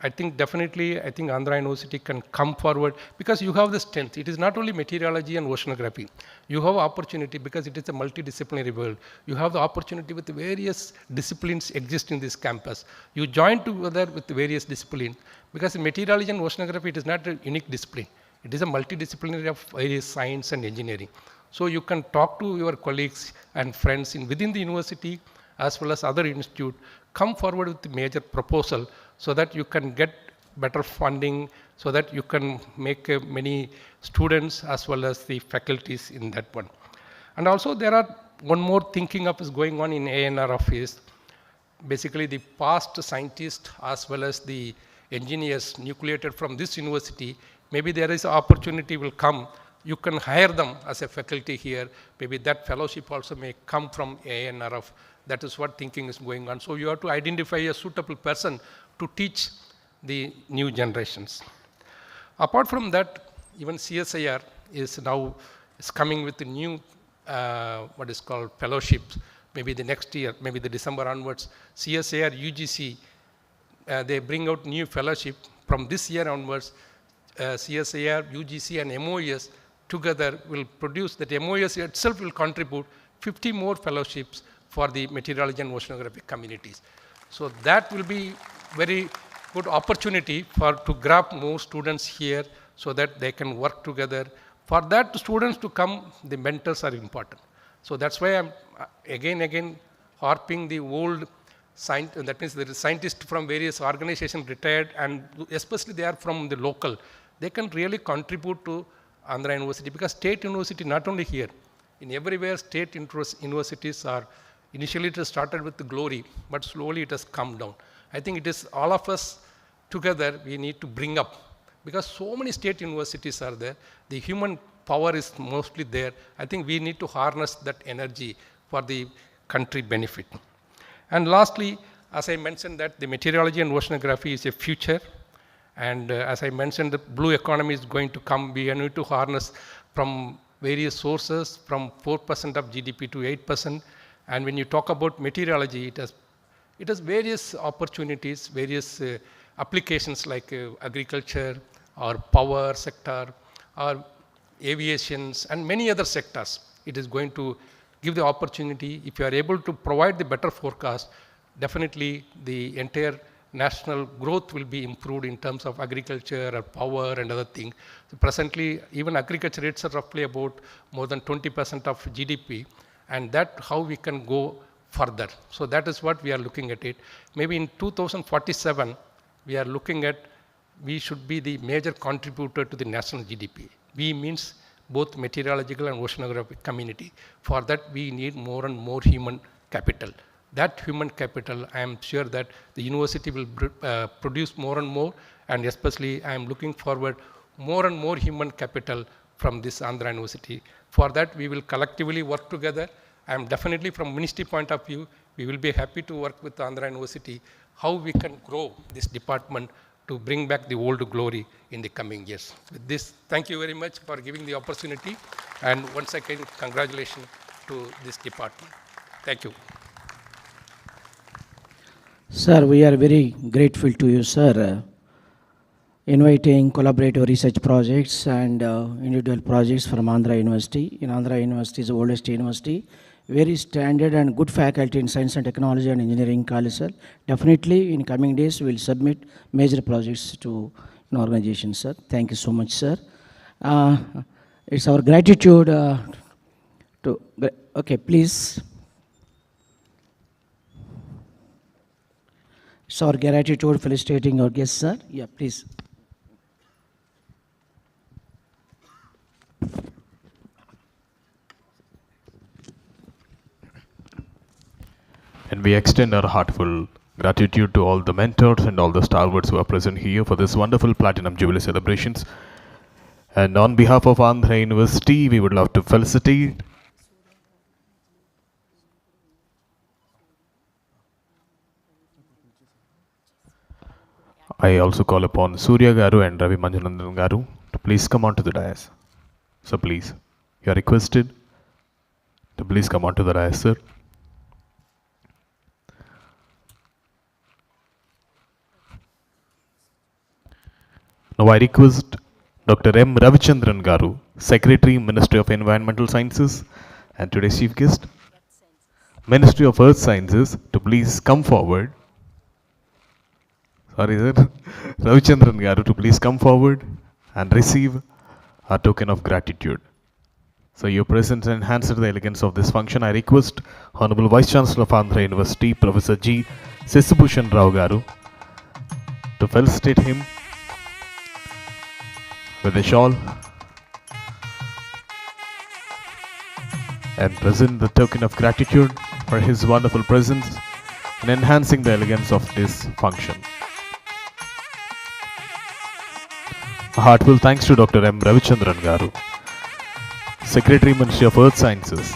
I think definitely, I think Andhra University can come forward because you have the strength. It is not only meteorology and oceanography. You have opportunity because it is a multidisciplinary world. You have the opportunity with various disciplines exist in this campus. You join together with various disciplines because meteorology and oceanography, it is not a unique discipline. It is a multidisciplinary of various science and engineering. So you can talk to your colleagues and friends within the university as well as other institute, come forward with the major proposal so that you can get better funding, so that you can make many students as well as the faculties in that one. And also there are one more thinking of is going on in ANRF is basically the past scientists as well as the engineers nucleated from this university, maybe there is an opportunity will come. You can hire them as a faculty here. Maybe that fellowship also may come from ANRF. That is what thinking is going on. So you have to identify a suitable person to teach the new generations. Apart from that, even CSIR is now coming with a new what is called fellowships. Maybe the next year, maybe the December onwards, CSIR, UGC, they bring out new fellowship. From this year onwards, CSIR, UGC and MOES together will produce that MOES itself will contribute 50 more fellowships for the meteorology and oceanography communities. So that will be very good opportunity to grab more students here so that they can work together. For that students to come, the mentors are important. So that's why I'm again harping the old scientists, that means there is scientists from various organizations retired, and especially they are from the local. They can really contribute to Andhra University because state university, not only here, in everywhere state universities are, initially it started with the glory, but slowly it has come down. I think it is all of us together we need to bring up because so many state universities are there. The human power is mostly there. I think we need to harness that energy for the country benefit. And lastly, as I mentioned that the meteorology and oceanography is a future. And as I mentioned, the blue economy is going to come. We need to harness from various sources, from 4% of GDP to 8%. And when you talk about meteorology, it has various opportunities, various applications like agriculture or power sector or aviations and many other sectors. It is going to give the opportunity. If you are able to provide the better forecast, definitely the entire national growth will be improved in terms of agriculture or power and other things. So presently, even agriculture rates are roughly about more than 20% of GDP, and that how we can go further. So that is what we are looking at it. Maybe in 2047, we are looking at we should be the major contributor to the national GDP. We means both meteorological and oceanographic community. For that, we need more and more human capital. That human capital, I am sure that the university will produce more and more, and especially I am looking forward more and more human capital from this Andhra University. For that, we will collectively work together. I am definitely from ministry point of view, we will be happy to work with Andhra University, how we can grow this department to bring back the old glory in the coming years. With this, thank you very much for giving the opportunity, and once again, congratulations to this department. Thank you. Sir, we are very grateful to you, sir, inviting collaborative research projects and individual projects from Andhra University. In Andhra University is the oldest university, very standard and good faculty in science and technology and engineering college, sir. Definitely in coming days we will submit major projects to an organization, sir. Thank you so much, sir. It's our gratitude okay, please. It's our gratitude felicitating our guests, sir. Yeah, please. And we extend our heartfelt gratitude to all the mentors and all the stalwarts who are present here for this wonderful Platinum Jubilee celebrations. And on behalf of Andhra University, we would love to felicitate I also call upon Surya Garu and Ravi Manjanandan Garu to please come on to the dais. So please, you are requested to please come on to the dais, sir. Now I request Dr. M. Ravichandran Garu, Secretary, Ministry of Environmental Sciences, and today's chief guest, Ministry of Earth Sciences, to please come forward. Sorry, sir. Ravichandran Garu to please come forward and receive a token of gratitude. So your presence enhances the elegance of this function. I request Honorable Vice Chancellor of Andhra University, Professor G. Sesubhushan Rao Garu, to felicitate him with a shawl and present the token of gratitude for his wonderful presence in enhancing the elegance of this function. A heartfelt thanks to Dr. M. Ravichandran Garu, Secretary, Ministry of Earth Sciences.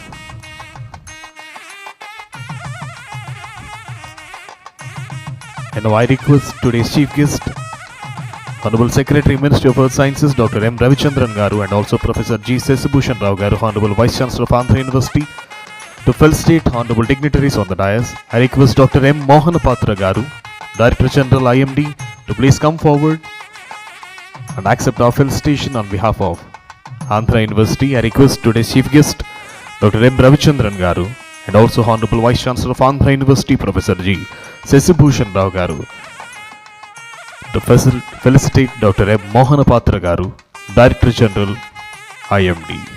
And now I request today's chief guest, Honorable Secretary, Ministry of Earth Sciences, Dr. M. Ravichandran Garu, and also Professor G. Sesubhushan Rao Garu, Honorable Vice Chancellor of Andhra University, to felicitate Honorable dignitaries on the dais. I request Dr. M. Mohanapatra Garu, Director General IMD, to please come forward and accept our felicitation on behalf of Andhra University. I request today's chief guest, Dr. M. Ravichandran Garu, and also Honorable Vice Chancellor of Andhra University, Professor G. Sesubhushan Rao Garu, to felicitate Dr. M. Mohanapatra Garu, Director General IMD.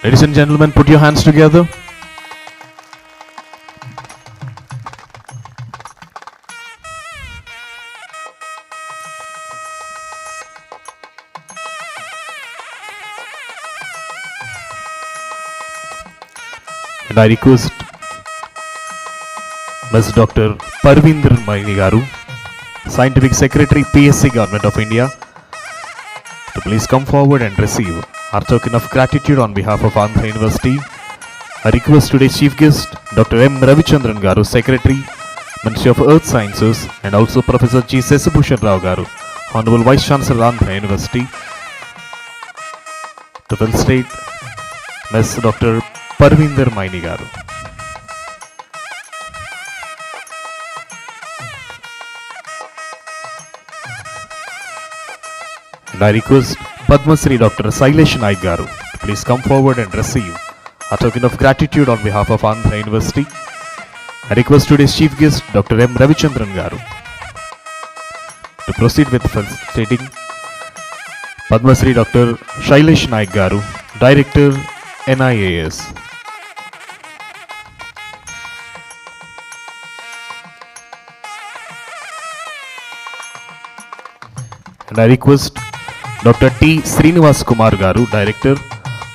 Ladies and gentlemen, put your hands together. And I request Ms. Dr. Parvinder Maini Garu, Scientific Secretary, PSC, Government of India, to please come forward and receive our token of gratitude on behalf of Andhra University. I request today's chief guest, Dr. M. Ravichandran Garu, Secretary, Ministry of Earth Sciences, and also Professor G. Sesubhushan Rao Garu, Honorable Vice Chancellor, Andhra University, to felicitate Ms. Dr. Parvinder Maini Garu. And I request Padma Shri Dr. Sailesh Naik Garu to please come forward and receive a token of gratitude on behalf of Andhra University. I request today's chief guest, Dr. M. Ravichandran Garu, to proceed with felicitating Padma Shri Dr. Shailesh Naik Garu, Director, NIAS. And I request Dr. T. Srinivas Kumar Garu, Director,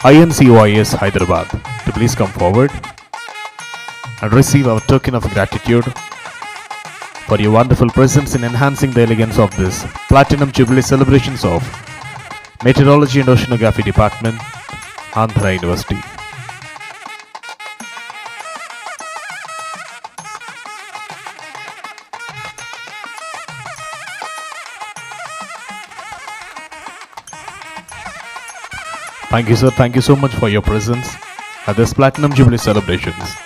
INCOIS Hyderabad, to please come forward and receive our token of gratitude for your wonderful presence in enhancing the elegance of this Platinum Jubilee celebrations of Meteorology and Oceanography Department, Andhra University. Thank you, sir. Thank you so much for your presence at this Platinum Jubilee celebrations.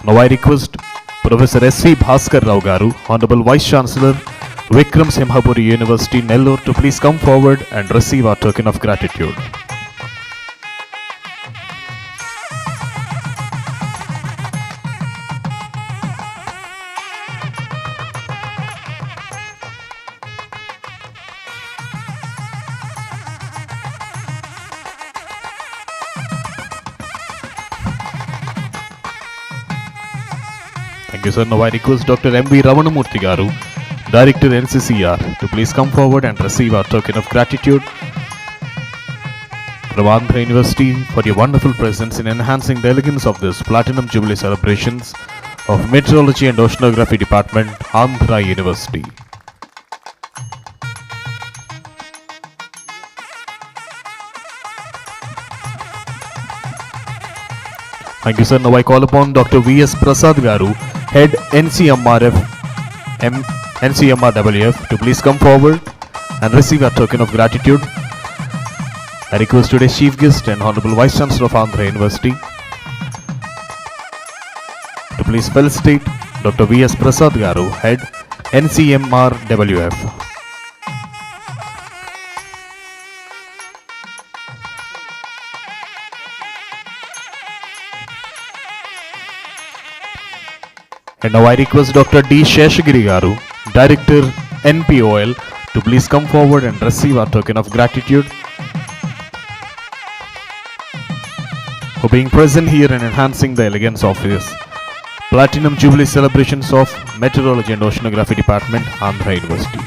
Now I request Professor S.V. Bhaskar Rao Garu, Honorable Vice Chancellor, Vikram Simhapuri University, Nellore, to please come forward and receive our token of gratitude. Thank you, sir. Now I request Dr. M.V. Ravanamurthy Garu, Director NCCR, to please come forward and receive our token of gratitude from Andhra University for your wonderful presence in enhancing the elegance of this Platinum Jubilee celebrations of Meteorology and Oceanography Department, Andhra University. Thank you, sir. Now I call upon Dr. V.S. Prasad Garu, Head NCMRWF, to please come forward and receive a token of gratitude. I request today's Chief Guest and Honorable Vice Chancellor of Andhra University to please felicitate Dr. V.S. Prasad Garu, Head NCMRWF. And now I request Dr. D. Sheshagiri Garu, Director NPOL, to please come forward and receive our token of gratitude for being present here and enhancing the elegance of this Platinum Jubilee celebrations of Meteorology and Oceanography Department, Andhra University.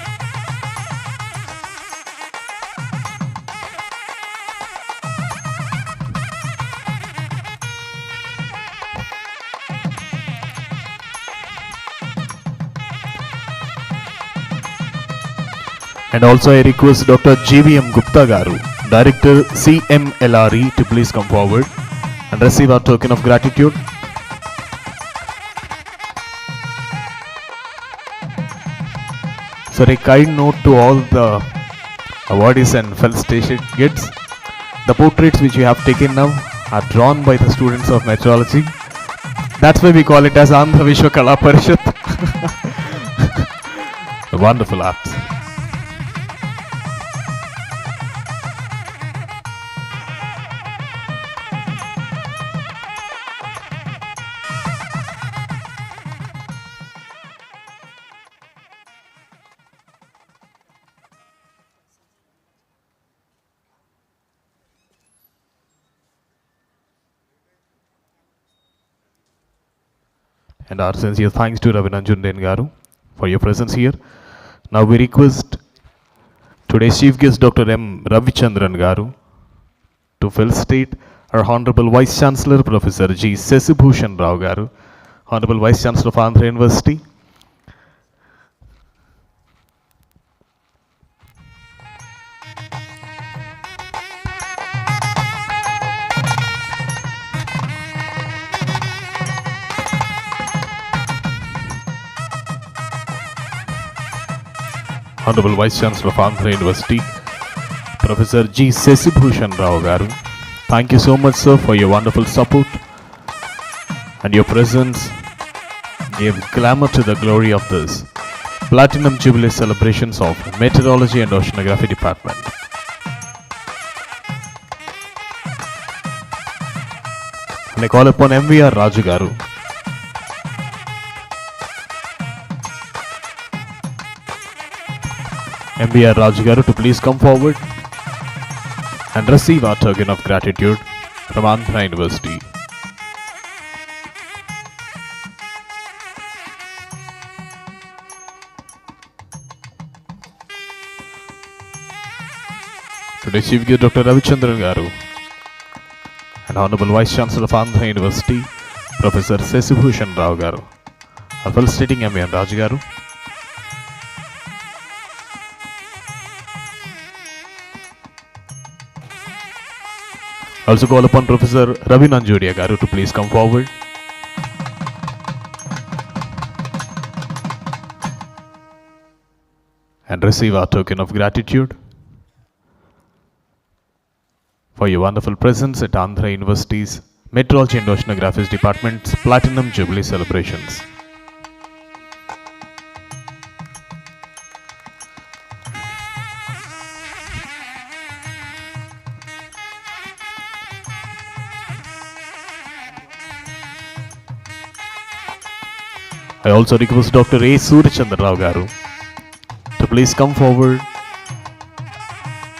And also I request Dr. GVM Gupta Garu, Director CMLRE, to please come forward and receive our token of gratitude. So a kind note to all the awardees and felicitation kids. The portraits which we have taken now are drawn by the students of meteorology. That's why we call it as Andhra Vishwa Kala Parishad. Wonderful arts. And our sincere thanks to Ravinanjan Garu for your presence here. Now we request today's Chief Guest Dr. M. Ravichandran Garu to felicitate our Honorable Vice Chancellor Professor G. Sesibhushan Rao Garu, Honorable Vice Chancellor of Andhra University. Honorable Vice Chancellor of Andhra University, Professor G. Sesibhushan Rao Garu. Thank you so much, sir, for your wonderful support, and your presence gave glamour to the glory of this Platinum Jubilee celebrations of Meteorology and Oceanography Department. And I call upon MVR Raju Garu. MVR Raju Garu to please come forward and receive our token of gratitude from Andhra University. Today's Chief Guest Dr. Ravichandran Garu and Honorable Vice Chancellor of Andhra University, Professor Sesibhushan Rao Garu. Are felicitating M. N. Raj Garu. Also call upon Professor Ravi Nanjodia Garu to please come forward. And receive our token of gratitude for your wonderful presence at Andhra University's Meteorology and Oceanography Department's Platinum Jubilee celebrations. I also request Dr. A. Surachandra Rao Garu to please come forward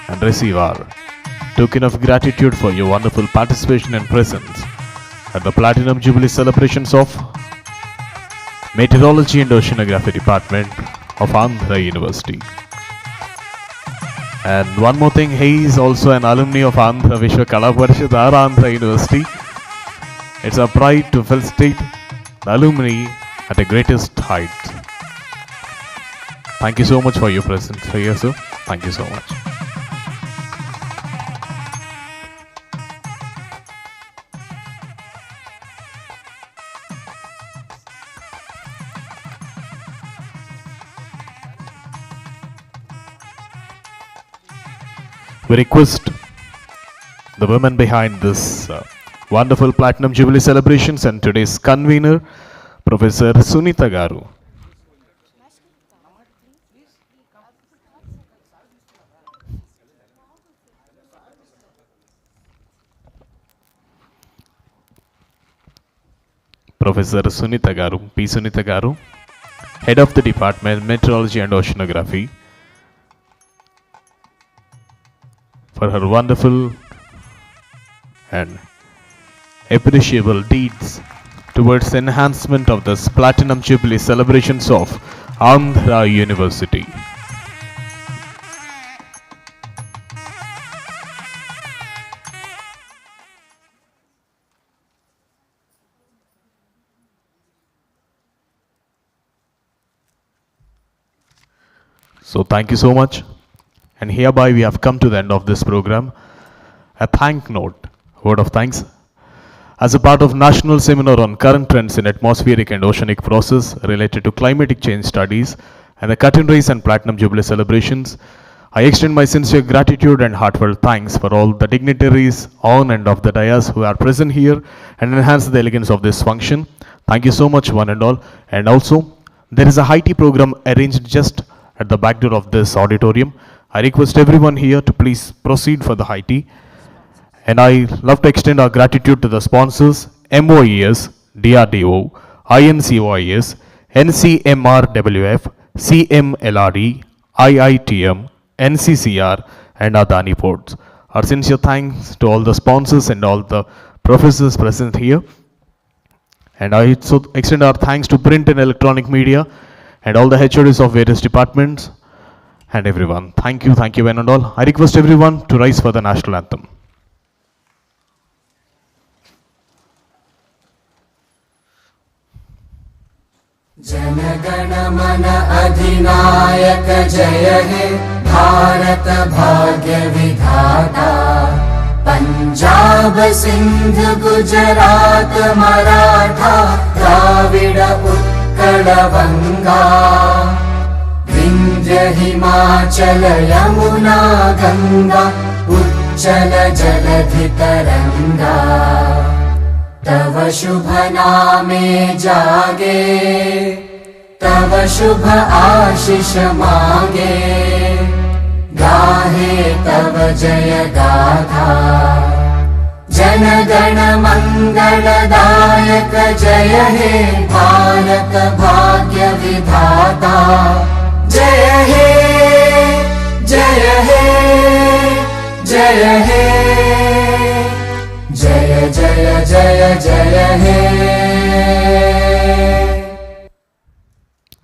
and receive our token of gratitude for your wonderful participation and presence at the Platinum Jubilee celebrations of Meteorology and Oceanography Department of Andhra University. And one more thing, he is also an alumni of Andhra Vishwa Kala Parishad, our Andhra University. It's a pride to felicitate the alumni at the greatest height. Thank you so much for your presence here, sir. Thank you so much. We request the women behind this wonderful Platinum Jubilee celebrations and today's convener, Professor Sunita Garu. Professor Sunita Garu, P. Sunita Garu, Head of the Department, Meteorology and Oceanography, for her wonderful and appreciable deeds towards enhancement of this Platinum Jubilee celebrations of Andhra University. So thank you so much. And hereby we have come to the end of this program. A thank note, word of thanks. As a part of National Seminar on Current Trends in Atmospheric and Oceanic Process related to climatic change studies and the Cut and Race and Platinum Jubilee celebrations, I extend my sincere gratitude and heartfelt thanks for all the dignitaries on and off the dais who are present here and enhance the elegance of this function. Thank you so much, one and all. And also, there is a high tea program arranged just at the back door of this auditorium. I request everyone here to please proceed for the high tea. And I love to extend our gratitude to the sponsors, MOES, DRDO, INCOIS, NCMRWF, CMLRD, IITM, NCCR, and Adani Ports. Our sincere thanks to all the sponsors and all the professors present here. And I also extend our thanks to print and electronic media and all the HODs of various departments and everyone. Thank you one and all. I request everyone to rise for the national anthem. जनगण मन अधिनायक जय हे भारत भाग्य विधाता पंजाब सिंध गुजरात मराठा द्राविड उत्कल बंगा विंध्य हिमाचल यमुना गंगा उच्चल जलधि तरंगा तव शुभ नामे जागे तव शुभ आशीष मांगे गाहे तव जय गाथा जन गण मंगलदायक जय हे भारत भाग्य विधाता जय हे जय हे जय हे जय जय जय जय हे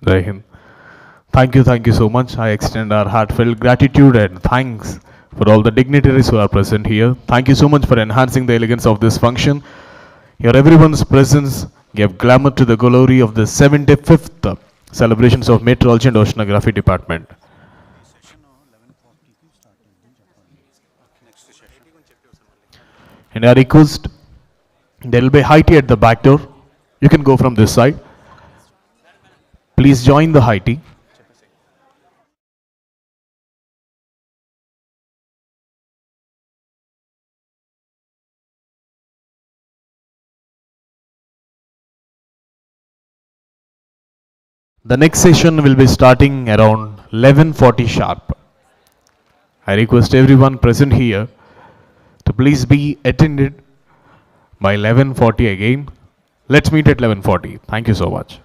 Jai Hind. Thank you so much. I extend our heartfelt gratitude and thanks for all the dignitaries who are present here. Thank you so much for enhancing the elegance of this function. Your everyone's presence gave glamour to the glory of the 75th celebrations of Meteorology and Oceanography Department. And I request, there will be high tea at the back door. You can go from this side. Please join the high tea. The next session will be starting around 11:40 sharp. I request everyone present here to please be attended by 11:40 again. Let's meet at 11:40. Thank you so much.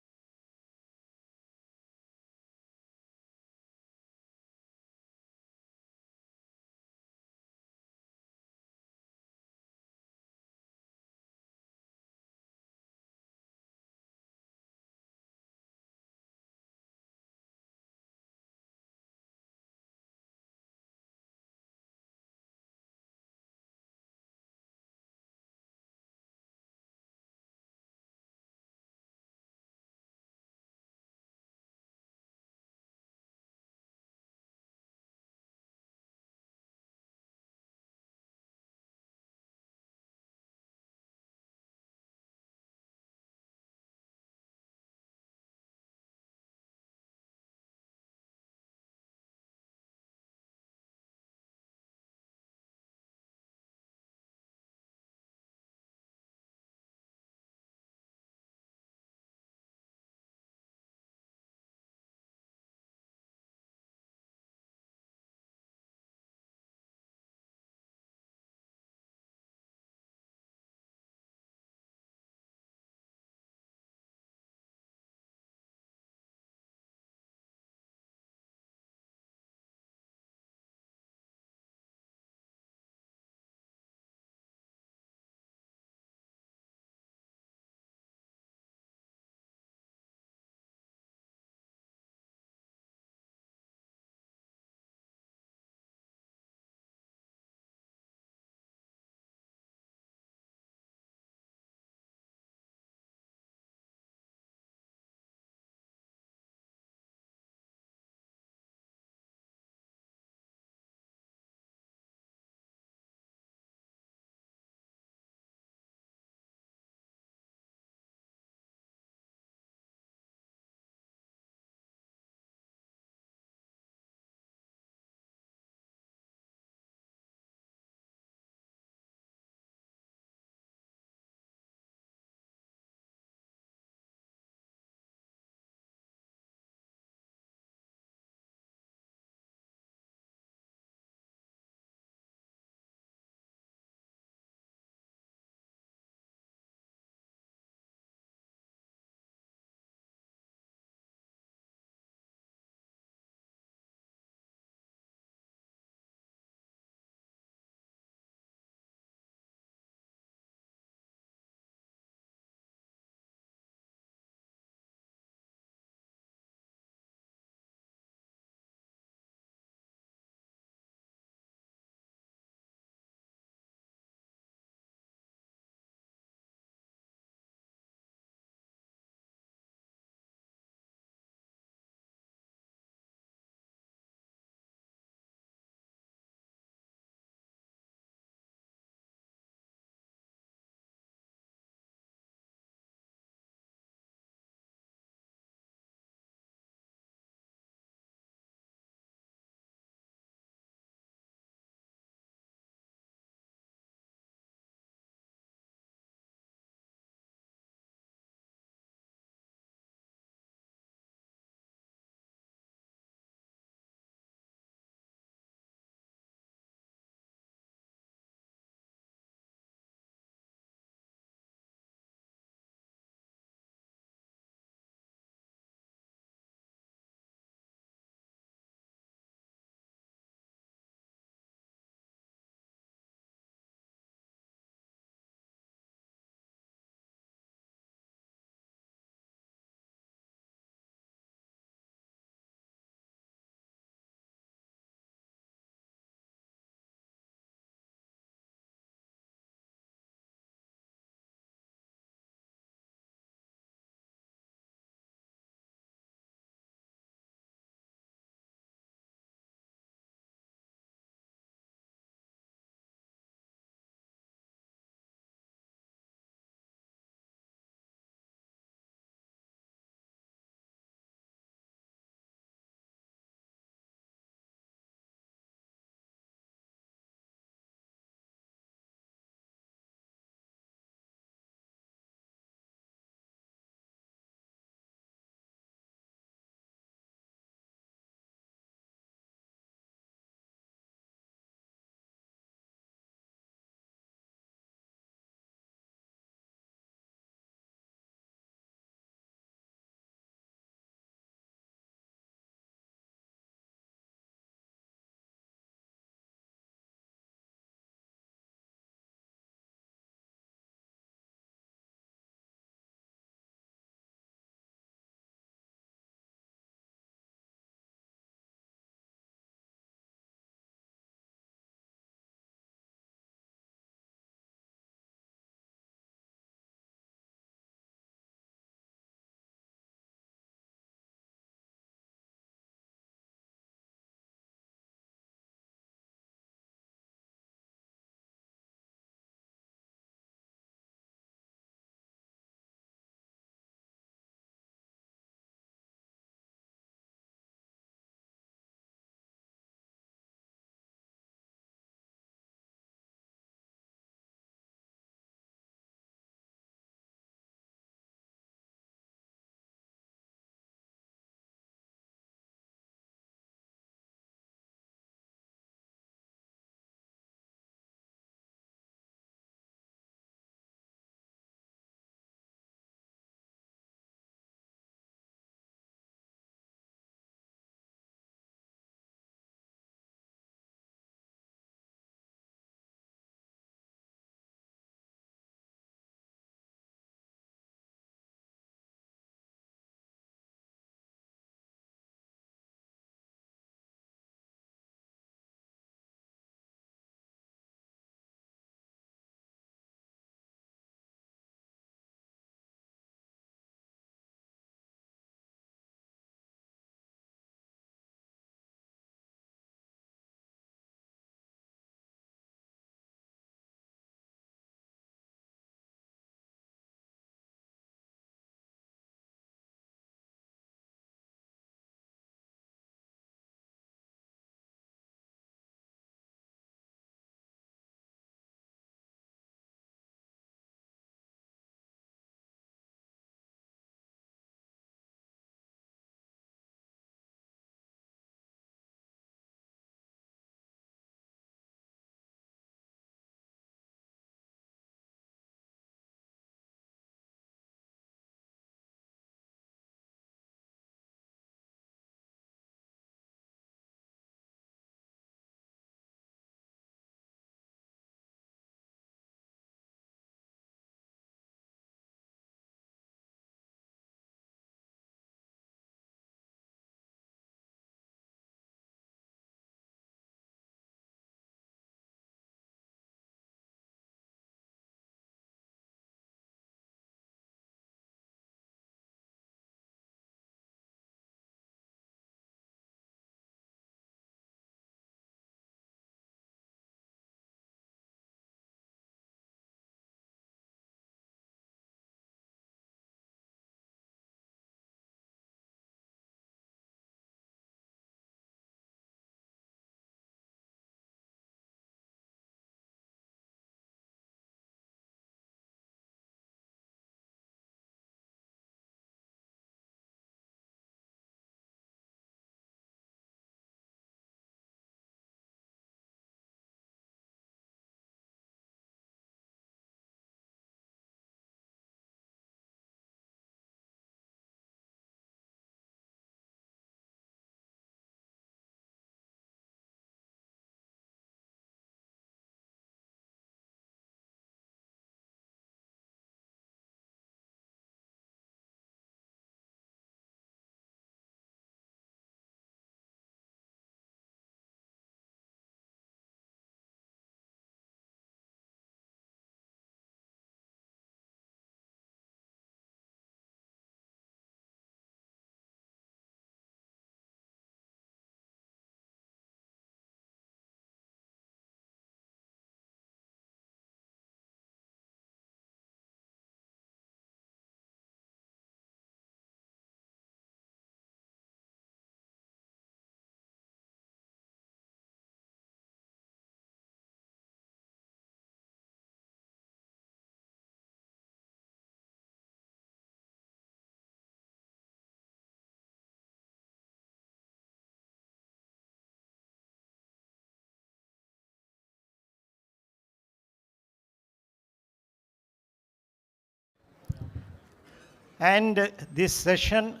And this session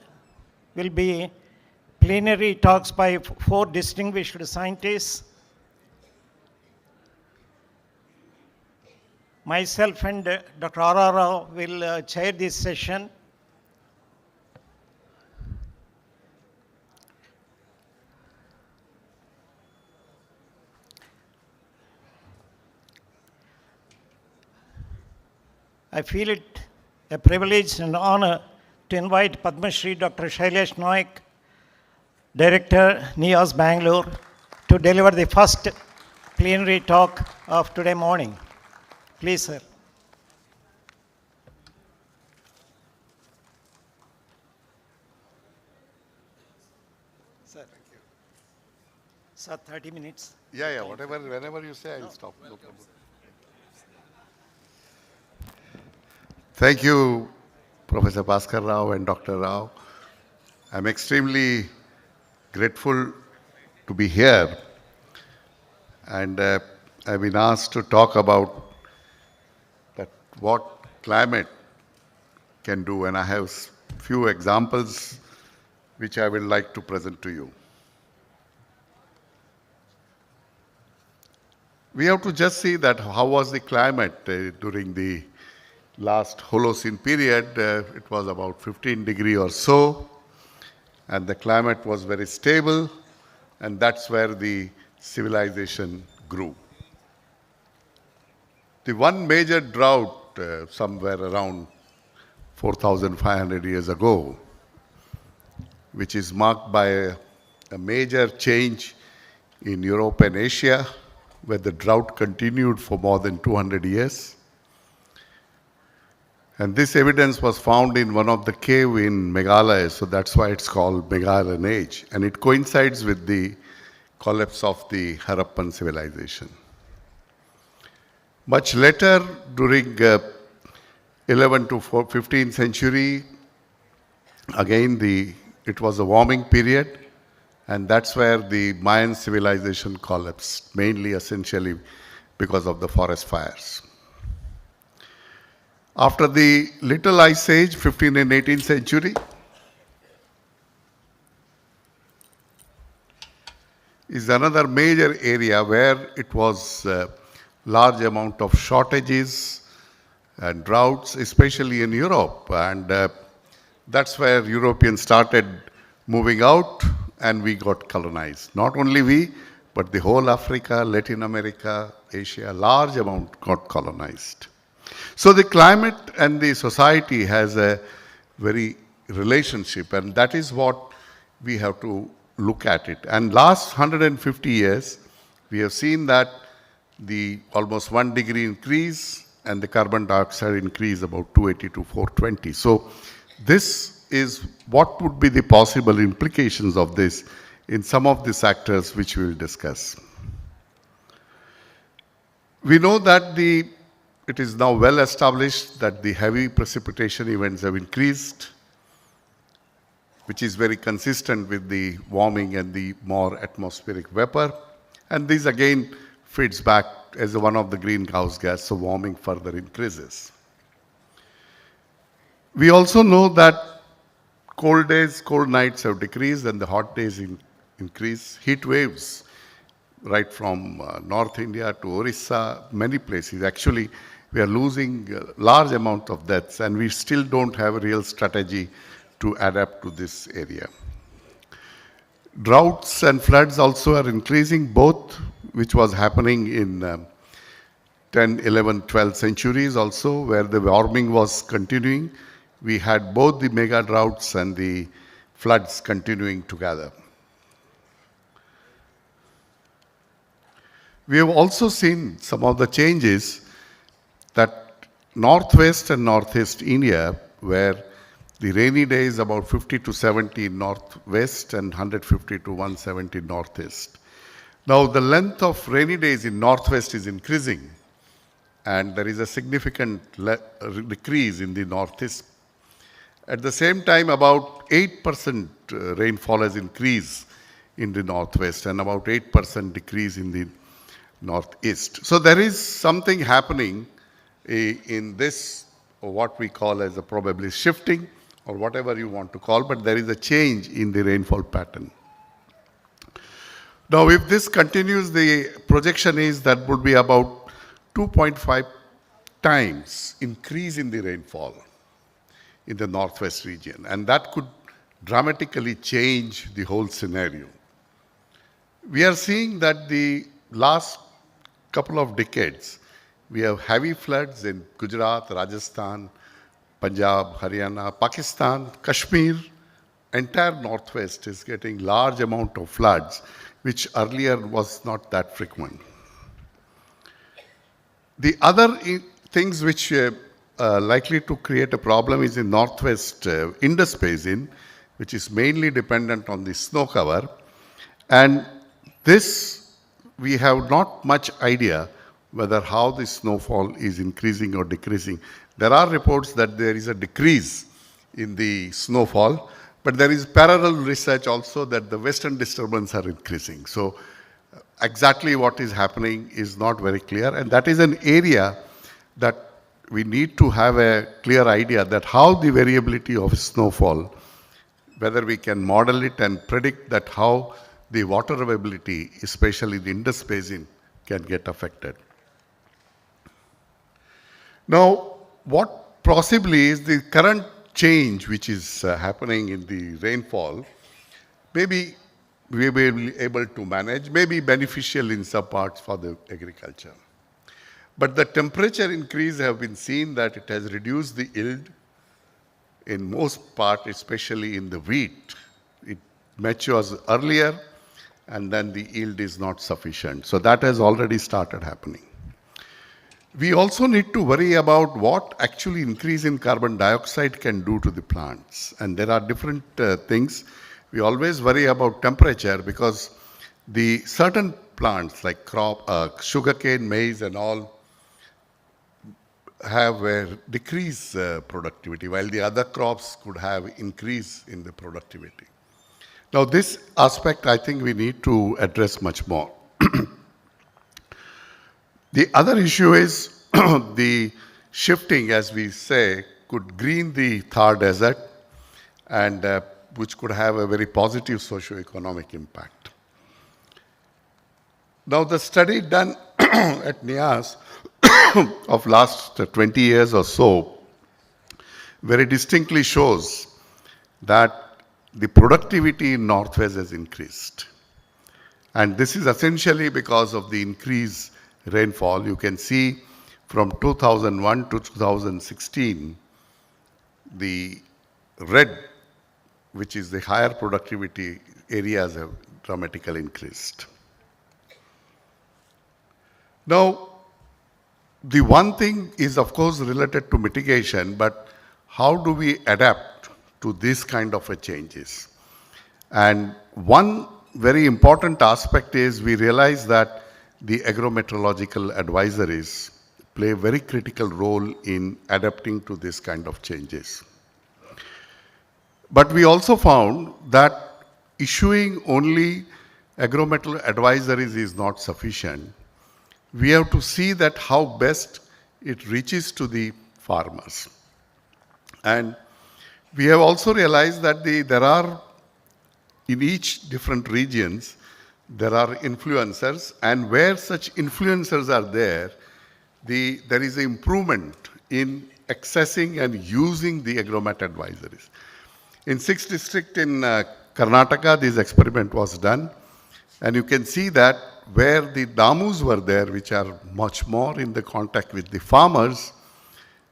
will be plenary talks by 4 distinguished scientists. Myself and Dr. R.R. Rao will chair this session. I feel it a privilege and honor to invite Padma Shri Dr. Shailesh Naik, Director, NIAS Bangalore, to deliver the first plenary talk of today morning. Please, sir. Sir, thank you. Sir, 30 minutes. Yeah, whatever, whenever you say, I'll stop. No problem. Thank you, Professor Bhaskar Rao and Dr. Rao. I'm extremely grateful to be here, and I've been asked to talk about that what climate can do, and I have few examples which I would like to present to you. We have to just see that how was the climate during the last Holocene period. It was about 15 degrees or so, and the climate was very stable, and that's where the civilization grew. The one major drought somewhere around 4,500 years ago, which is marked by a major change in Europe and Asia, where the drought continued for more than 200 years. And this evidence was found in one of the cave in Meghalaya, so that's why it's called Meghalayan Age. And it coincides with the collapse of the Harappan civilization. Much later, during 11th to 15th century, again it was a warming period, and that's where the Mayan civilization collapsed, mainly essentially because of the forest fires. After the Little Ice Age, 15th and 18th century, is another major area where it was large amount of shortages and droughts, especially in Europe. And that's where Europeans started moving out and we got colonized. Not only we, but the whole Africa, Latin America, Asia, large amount got colonized. So the climate and the society has a very relationship, and that is what we have to look at it. And last 150 years, we have seen that the almost 1 degree increase and the carbon dioxide increase about 280 to 420. So this is what would be the possible implications of this in some of the sectors which we will discuss. We know that it is now well established that the heavy precipitation events have increased, which is very consistent with the warming and the more atmospheric vapor. And this again feeds back as one of the greenhouse gas, so warming further increases. We also know that cold days, cold nights have decreased and the hot days increase. Heat waves, right from North India to Orissa, many places. Actually, we are losing a large amount of deaths, and we still don't have a real strategy to adapt to this area. Droughts and floods also are increasing, both which was happening in 10, 11, 12 centuries also, where the warming was continuing. We had both the mega droughts and the floods continuing together. We have also seen some of the changes that northwest and northeast India, where the rainy days about 50 to 70 in northwest and 150 to 170 northeast. Now the length of rainy days in northwest is increasing, and there is a significant decrease in the northeast. At the same time, about 8% rainfall has increased in the northwest and about 8% decrease in the northeast. So there is something happening in this, what we call as a probably shifting or whatever you want to call, but there is a change in the rainfall pattern. Now, if this continues, the projection is that would be about 2.5 times increase in the rainfall in the northwest region, and that could dramatically change the whole scenario. We are seeing that the last couple of decades, we have heavy floods in Gujarat, Rajasthan, Punjab, Haryana, Pakistan, Kashmir. Entire northwest is getting large amount of floods, which earlier was not that frequent. The other things which likely to create a problem is in northwest Indus Basin, which is mainly dependent on the snow cover. And this, we have not much idea whether how the snowfall is increasing or decreasing. There are reports that there is a decrease in the snowfall, but there is parallel research also that the western disturbances are increasing. So exactly what is happening is not very clear, and that is an area that we need to have a clear idea that how the variability of snowfall, whether we can model it and predict that how the water availability, especially the Indus Basin, can get affected. Now, what possibly is the current change which is happening in the rainfall, maybe we will be able to manage, may be beneficial in some parts for the agriculture. But the temperature increase have been seen that it has reduced the yield in most part, especially in the wheat. It matures earlier and then the yield is not sufficient. So that has already started happening. We also need to worry about what actually increase in carbon dioxide can do to the plants. And there are different things. We always worry about temperature because the certain plants like sugarcane, maize and all have a decreased productivity, while the other crops could have increase in the productivity. Now this aspect I think we need to address much more. The other issue is the shifting, as we say, could green the Thar Desert and which could have a very positive socio-economic impact. Now the study done at NIAS of last 20 years or so very distinctly shows that the productivity in Northwest has increased. And this is essentially because of the increased rainfall. You can see from 2001 to 2016, the red, which is the higher productivity areas, have dramatically increased. Now, the one thing is of course related to mitigation, but how do we adapt to this kind of a changes? And one very important aspect is we realize that the agrometeorological advisories play a very critical role in adapting to this kind of changes. But we also found that issuing only agrometeorological advisories is not sufficient. We have to see that how best it reaches to the farmers. And we have also realized that there are, in each different regions, there are influencers, and where such influencers are there, there is an improvement in accessing and using the agromet advisories. In 6 districts in Karnataka, this experiment was done, and you can see that where the damus were there, which are much more in the contact with the farmers,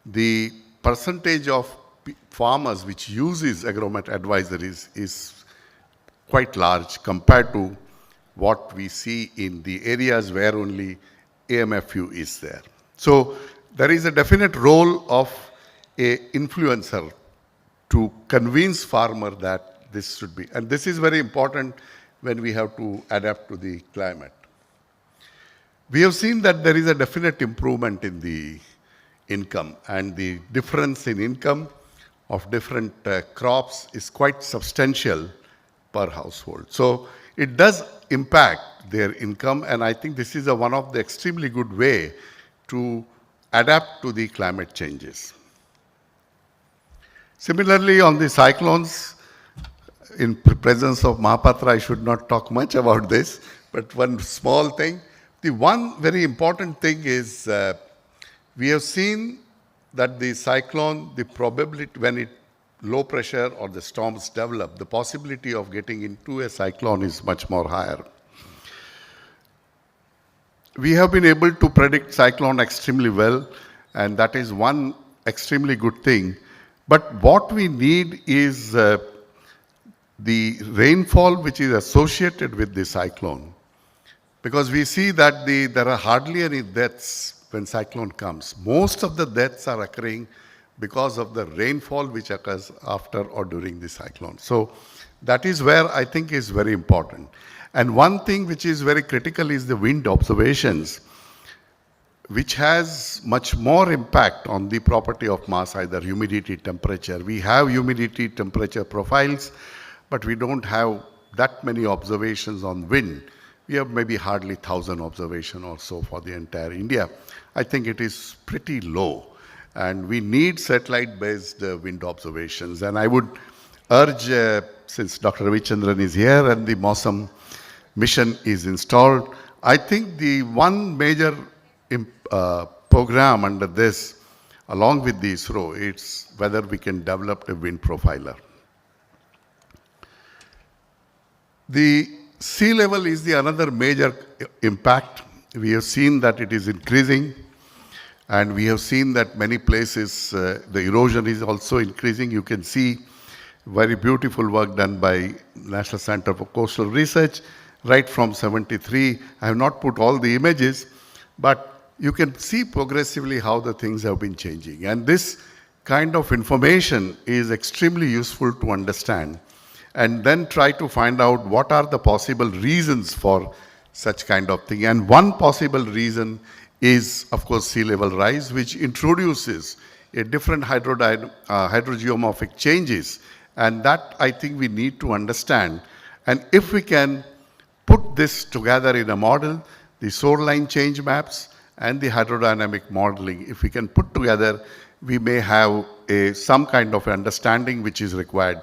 the percentage of farmers which uses agromet advisories is quite large compared to what we see in the areas where only AMFU is there. So there is a definite role of an influencer to convince farmer that this should be, and this is very important when we have to adapt to the climate. We have seen that there is a definite improvement in the income, and the difference in income of different crops is quite substantial per household. So it does impact their income, and I think this is one of the extremely good way to adapt to the climate changes. Similarly, on the cyclones, in presence of Mahapatra, I should not talk much about this, but one small thing. The one very important thing is we have seen that the cyclone, the probability when it low pressure or the storms develop, the possibility of getting into a cyclone is much more higher. We have been able to predict cyclone extremely well, and that is one extremely good thing. But what we need is the rainfall which is associated with the cyclone. Because we see that there are hardly any deaths when cyclone comes. Most of the deaths are occurring because of the rainfall which occurs after or during the cyclone. So that is where I think is very important. And one thing which is very critical is the wind observations, which has much more impact on the property of mass, either humidity, temperature. We have humidity, temperature profiles, but we don't have that many observations on wind. We have maybe hardly 1,000 observations or so for the entire India. I think it is pretty low, and we need satellite-based wind observations. And I would urge, since Dr. Ravichandran is here and the MOSM mission is installed, I think the one major program under this, along with the ISRO, it's whether we can develop a wind profiler. The sea level is the another major impact. We have seen that it is increasing, and we have seen that many places the erosion is also increasing. You can see very beautiful work done by National Center for Coastal Research right from 73. I have not put all the images, but you can see progressively how the things have been changing. And this kind of information is extremely useful to understand, and then try to find out what are the possible reasons for such kind of thing. And one possible reason is, of course, sea level rise, which introduces a different hydrogeomorphic changes. And that I think we need to understand. And if we can put this together in a model, the shoreline change maps and the hydrodynamic modeling, if we can put together, we may have some kind of understanding which is required.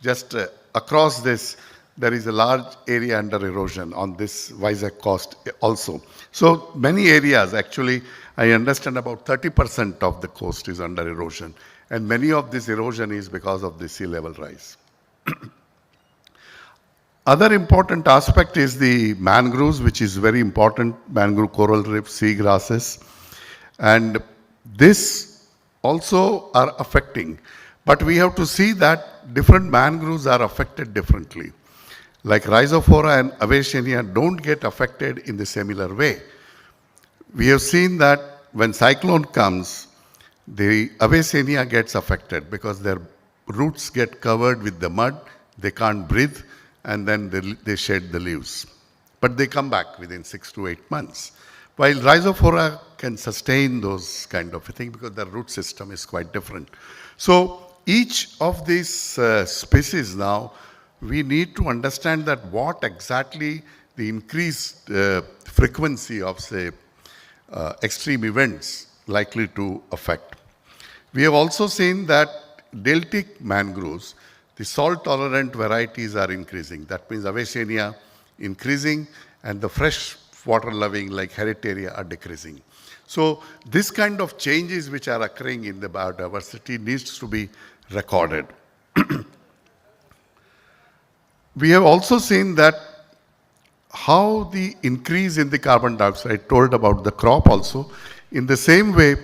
Just across this, there is a large area under erosion on this Vizag coast also. So many areas, actually, I understand about 30% of the coast is under erosion. And many of this erosion is because of the sea level rise. Other important aspect is the mangroves, which is very important, mangrove coral reefs, sea grasses. And this also are affecting. But we have to see that different mangroves are affected differently. Like Rhizophora and Oceania don't get affected in the similar way. We have seen that when cyclone comes, the Oceania gets affected because their roots get covered with the mud, they can't breathe, and then they shed the leaves. But they come back within 6 to 8 months. While Rhizophora can sustain those kind of things because their root system is quite different. So each of these species now, we need to understand that what exactly the increased frequency of, say, extreme events likely to affect. We have also seen that deltic mangroves, the salt-tolerant varieties are increasing. That means Oceania increasing, and the fresh water-loving like Heritaria are decreasing. So this kind of changes which are occurring in the biodiversity needs to be recorded. We have also seen that how the increase in the carbon dioxide, told about the crop also, in the same way,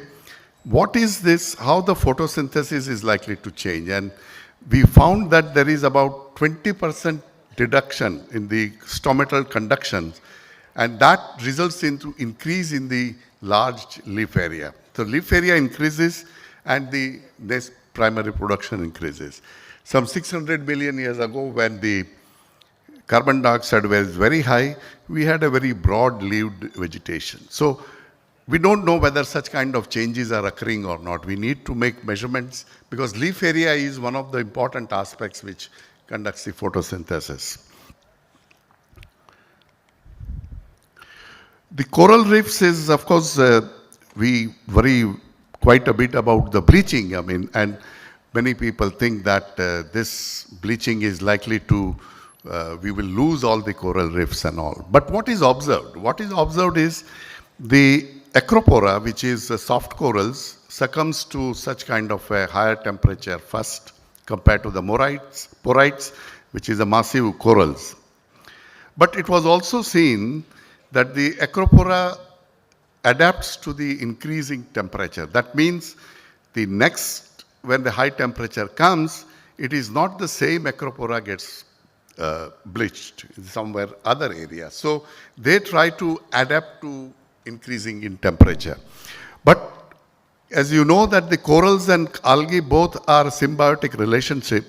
what is this, how the photosynthesis is likely to change. And we found that there is about 20% reduction in the stomatal conduction, and that results into increase in the large leaf area. So leaf area increases and the next primary production increases. Some 600 million years ago, when the carbon dioxide was very high, we had a very broad-leaved vegetation. So we don't know whether such kind of changes are occurring or not. We need to make measurements because leaf area is one of the important aspects which conducts the photosynthesis. The coral reefs is, of course, we worry quite a bit about the bleaching. I mean, and many people think that this bleaching is likely to, we will lose all the coral reefs and all. But what is observed? What is observed is the acropora, which is soft corals, succumbs to such kind of a higher temperature first compared to the porites, which is a massive corals. But it was also seen that the acropora adapts to the increasing temperature. That means the next, when the high temperature comes, it is not the same acropora gets bleached in somewhere other area. So they try to adapt to increasing in temperature. But as you know that the corals and algae both are symbiotic relationship.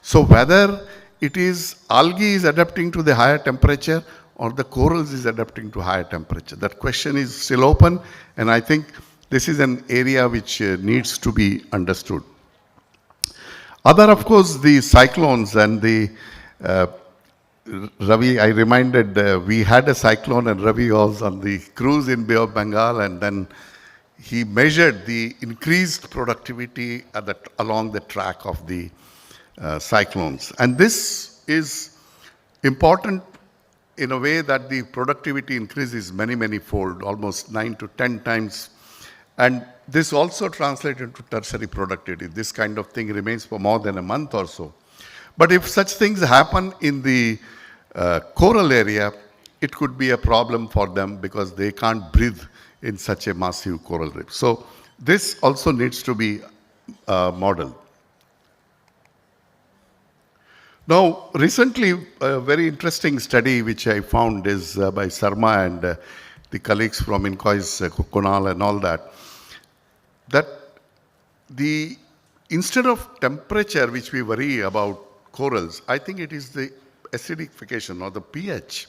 So whether it is algae is adapting to the higher temperature or the corals is adapting to higher temperature. That question is still open, and I think this is an area which needs to be understood. Other, of course, the cyclones and the Ravi, I reminded we had a cyclone and Ravi was on the cruise in Bay of Bengal, and then he measured the increased productivity along the track of the cyclones. And this is important in a way that the productivity increases many fold, almost 9 to 10 times. And this also translates into tertiary productivity. This kind of thing remains for more than a month or so. But if such things happen in the coral area, it could be a problem for them because they can't breathe in such a massive coral reef. So this also needs to be modeled. Now, recently, a very interesting study which I found is by Sarma and the colleagues from INCOIS, Kunal and all that instead of temperature which we worry about corals, I think it is the acidification or the pH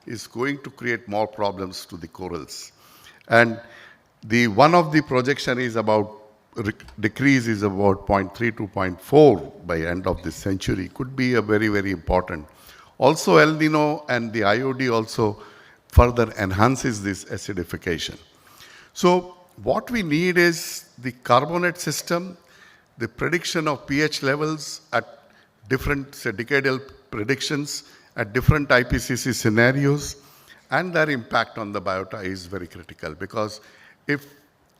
is going to create more problems to the corals. And one of the projection is about decrease is about 0.3 to 0.4 by end of this century. Could be a very important. Also El Nino and the IOD also further enhances this acidification. So what we need is the carbonate system, the prediction of pH levels at different, say, decadal predictions at different IPCC scenarios, and their impact on the biota is very critical, because if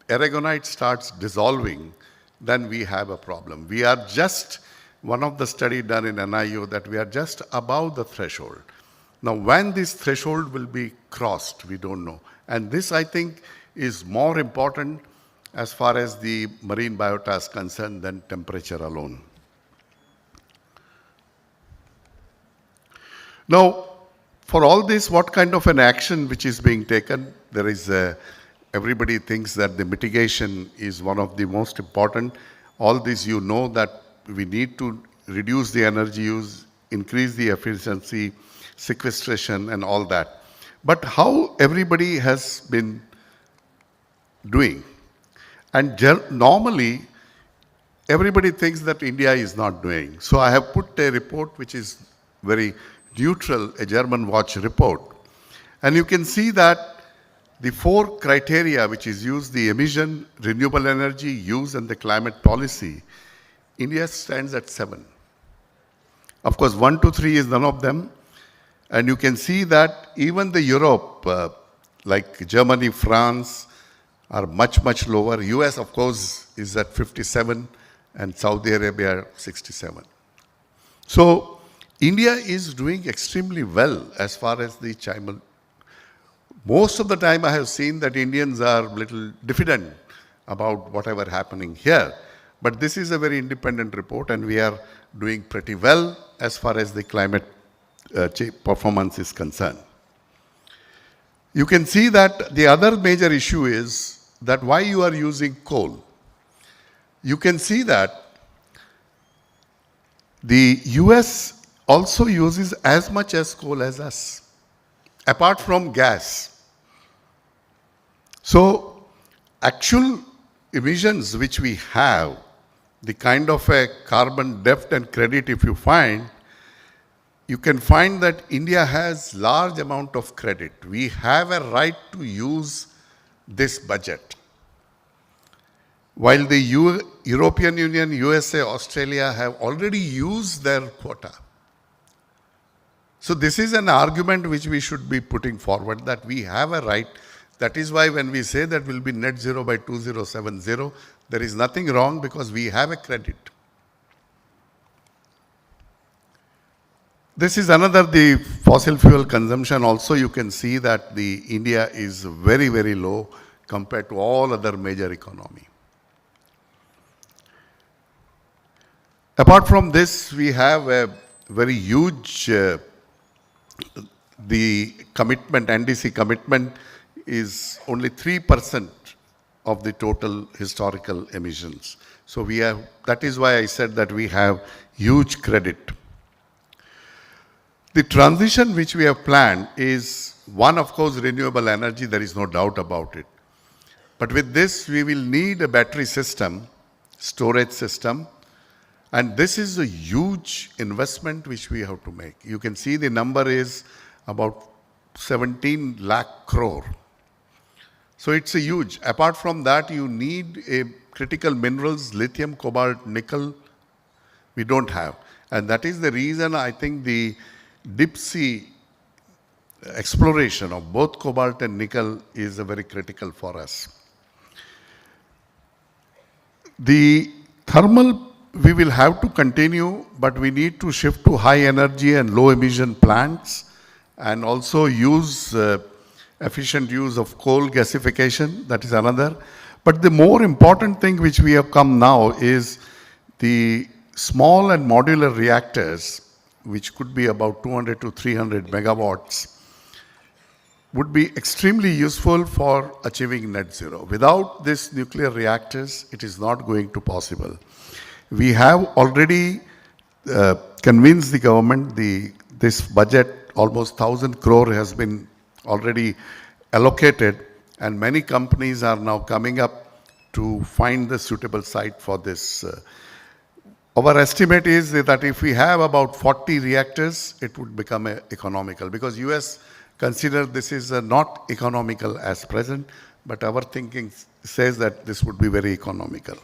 aragonite starts dissolving, then we have a problem. We are just, one of the study done in NIO, that we are just above the threshold. Now, when this threshold will be crossed, we don't know. And this, I think, is more important as far as the marine biota is concerned than temperature alone. Now, for all this, what kind of an action which is being taken? There is everybody thinks that the mitigation is one of the most important. All this, you know that we need to reduce the energy use, increase the efficiency, sequestration and all that. But how everybody has been doing? And normally, everybody thinks that India is not doing. So I have put a report which is very neutral, a German Watch report. And you can see that the 4 criteria which is used, the emission, renewable energy, use and the climate policy, India stands at 7. Of course, 1 to 3 is none of them. And you can see that even the Europe, like Germany, France, are much lower. US, of course, is at 57 and Saudi Arabia 67. So India is doing extremely well as far as the chimal. Most of the time I have seen that Indians are a little diffident about whatever happening here. But this is a very independent report and we are doing pretty well as far as the climate performance is concerned. You can see that the other major issue is that why you are using coal. You can see that the US also uses as much as coal as us, apart from gas. So actual emissions which we have, the kind of a carbon depth and credit if you find, you can find that India has large amount of credit. We have a right to use this budget. While the European Union, USA, Australia have already used their quota. So this is an argument which we should be putting forward, that we have a right. That is why when we say that we'll be net zero by 2070, there is nothing wrong because we have a credit. This is another, the fossil fuel consumption also. You can see that the India is very, very low compared to all other major economy. Apart from this, we have a very huge, the commitment, NDC commitment is only 3% of the total historical emissions. So we have, that is why I said that we have huge credit. The transition which we have planned is one, of course, renewable energy, there is no doubt about it. But with this, we will need a battery system, storage system, and this is a huge investment which we have to make. You can see the number is about 17 lakh crore. So it's a huge. Apart from that, you need a critical minerals, lithium, cobalt, nickel, we don't have. And that is the reason I think the deep sea exploration of both cobalt and nickel is very critical for us. The thermal we will have to continue, but we need to shift to high energy and low emission plants and also use efficient use of coal gasification. That is another. But the more important thing which we have come now is the small and modular reactors, which could be about 200 to 300 megawatts, would be extremely useful for achieving net zero. Without these nuclear reactors, it is not going to possible. We have already convinced the government, this budget, almost 1,000 crore has been already allocated, and many companies are now coming up to find the suitable site for this. Our estimate is that if we have about 40 reactors, it would become economical, because US consider this is not economical as present, but our thinking says that this would be very economical.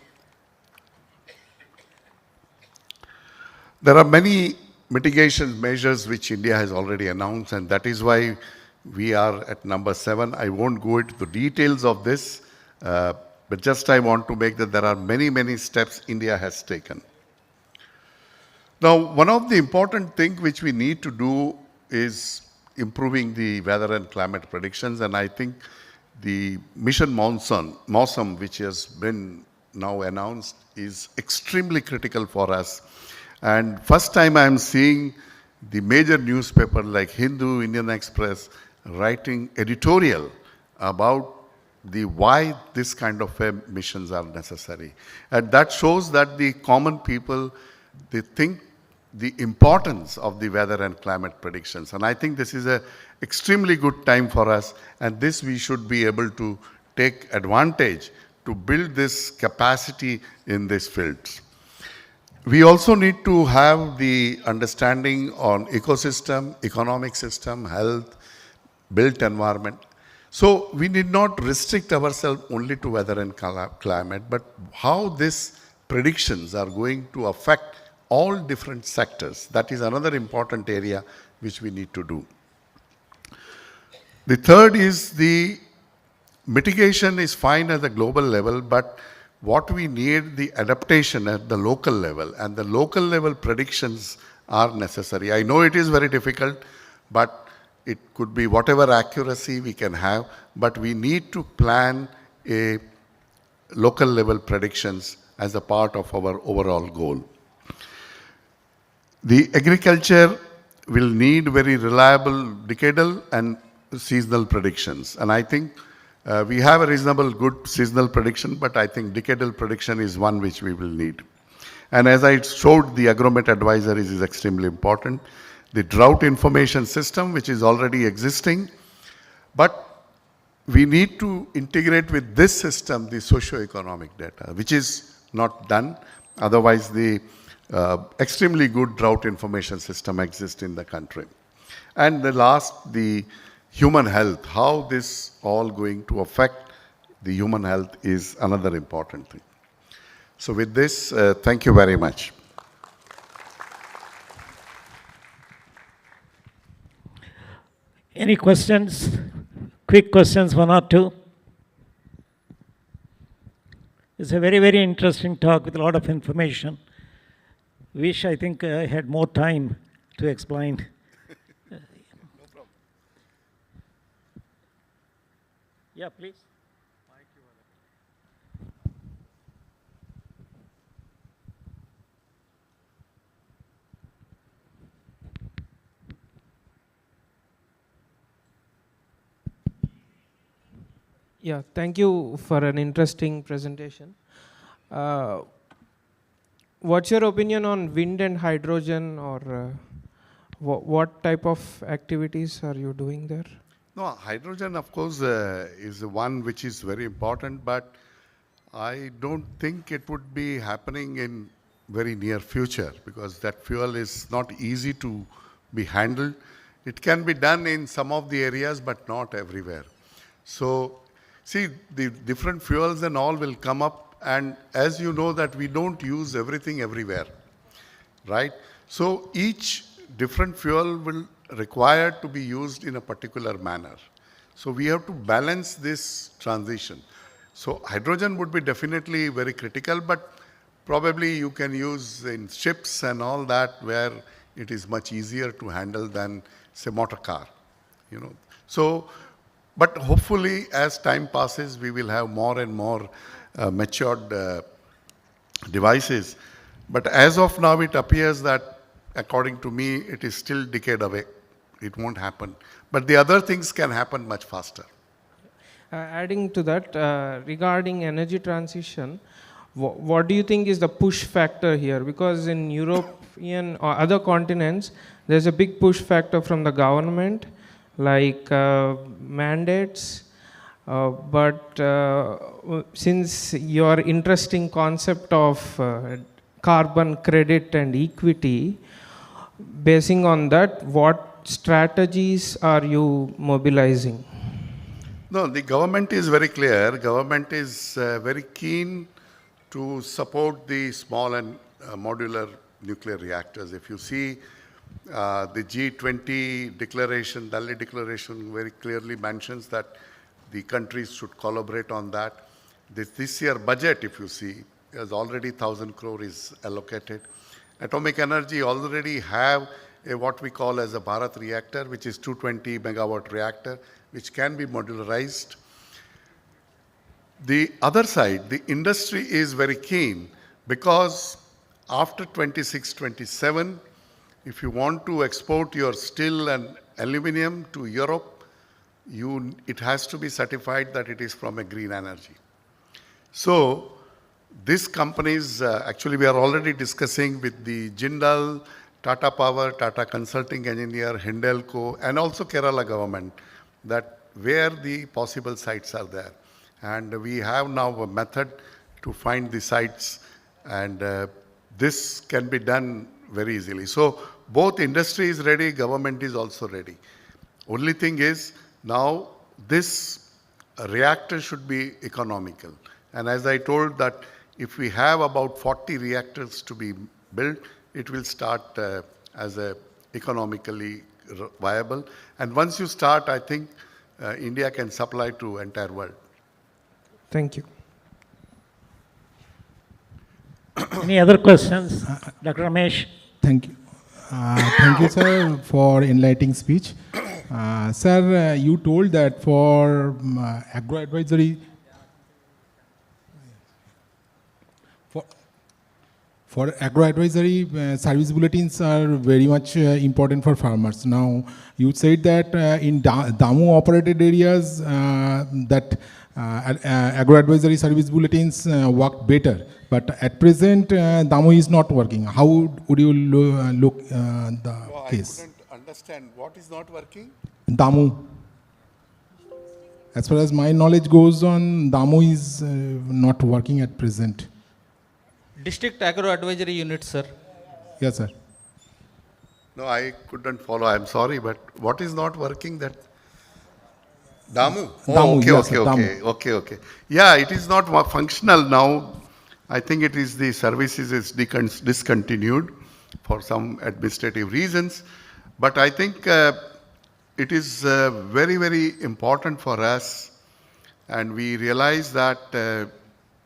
There are many mitigation measures which India has already announced, and that is why we are at number 7. I won't go into the details of this, but just I want to make that there are many, many steps India has taken. Now, one of the important things which we need to do is improving the weather and climate predictions, and I think the mission Mausam, which has been now announced, is extremely critical for us. And first time I am seeing the major newspaper like Hindu, Indian Express writing editorial about the why this kind of missions are necessary. And that shows that the common people, they think the importance of the weather and climate predictions. And I think this is an extremely good time for us, and this we should be able to take advantage to build this capacity in these fields. We also need to have the understanding on ecosystem, economic system, health, built environment. So we need not restrict ourselves only to weather and climate, but how these predictions are going to affect all different sectors. That is another important area which we need to do. The third is the mitigation is fine at the global level, but what we need, the adaptation at the local level, and the local level predictions are necessary. I know it is very difficult, but it could be whatever accuracy we can have, but we need to plan a local level predictions as a part of our overall goal. The agriculture will need very reliable decadal and seasonal predictions, and I think we have a reasonable good seasonal prediction, but I think decadal prediction is one which we will need. And as I showed, the agromet advisories is extremely important. The drought information system, which is already existing, but we need to integrate with this system the socio-economic data, which is not done. Otherwise, the extremely good drought information system exists in the country. And the last, the human health, how this all going to affect the human health is another important thing. So with this, thank you very much. Any questions? Quick questions, one or two. It's a very, very interesting talk with a lot of information. Wish, I think, I had more time to explain. No problem. Yeah, please. Yeah, thank you for an interesting presentation. What's your opinion on wind and hydrogen, or what type of activities are you doing there? No, hydrogen, of course, is the one which is very important, but I don't think it would be happening in very near future because that fuel is not easy to be handled. It can be done in some of the areas, but not everywhere. So, see, the different fuels and all will come up, and as you know that we don't use everything everywhere, right? So each different fuel will require to be used in a particular manner. So we have to balance this transition. So hydrogen would be definitely very critical, but probably you can use in ships and all that where it is much easier to handle than, say, motor car, you know. So, but hopefully as time passes, we will have more and more matured devices. But as of now, it appears that, according to me, it is still decade away. It won't happen. But the other things can happen much faster. Adding to that, regarding energy transition, what do you think is the push factor here? Because in European or other continents, there's a big push factor from the government, like mandates. But since your interesting concept of carbon credit and equity, basing on that, what strategies are you mobilizing? No, the government is very clear. Government is very keen to support the small and modular nuclear reactors. If you see the G20 declaration, Delhi declaration very clearly mentions that the countries should collaborate on that. This year budget, if you see, is already 1,000 crore is allocated. Atomic energy already have what we call as a Bharat reactor, which is 220 megawatt reactor, which can be modularized. The other side, the industry is very keen because after 26, 27, if you want to export your steel and aluminum to Europe, it has to be certified that it is from a green energy. So these companies, actually we are already discussing with the Jindal, Tata Power, Tata Consulting Engineer, Hindelco, and also Kerala government, that where the possible sites are there. And we have now a method to find the sites, and this can be done very easily. So both industry is ready, government is also ready. Only thing is, now this reactor should be economical. And as I told that if we have about 40 reactors to be built, it will start as a economically viable. And once you start, I think India can supply to entire world. Thank you. Any other questions? Dr. Ramesh? Thank you. Thank you, sir, for enlightening speech. Sir, you told that for agro-advisory, for agro-advisory, service bulletins are very much important for farmers. Now, you said that in Damu operated areas, that agro-advisory service bulletins work better. But at present, Damu is not working. How would you look the case? I couldn't understand. What is not working? Damu. As far as my knowledge goes on, Damu is not working at present. District Agro Advisory Unit, sir. Yes, sir. No, I couldn't follow. I'm sorry, but what is not working? That Damu? Oh, Damu, okay, yes, okay, sir, okay, Damu. okay, okay. Yeah, it is not functional now. I think it is the services is discontinued for some administrative reasons. But I think it is very, very important for us, and we realize that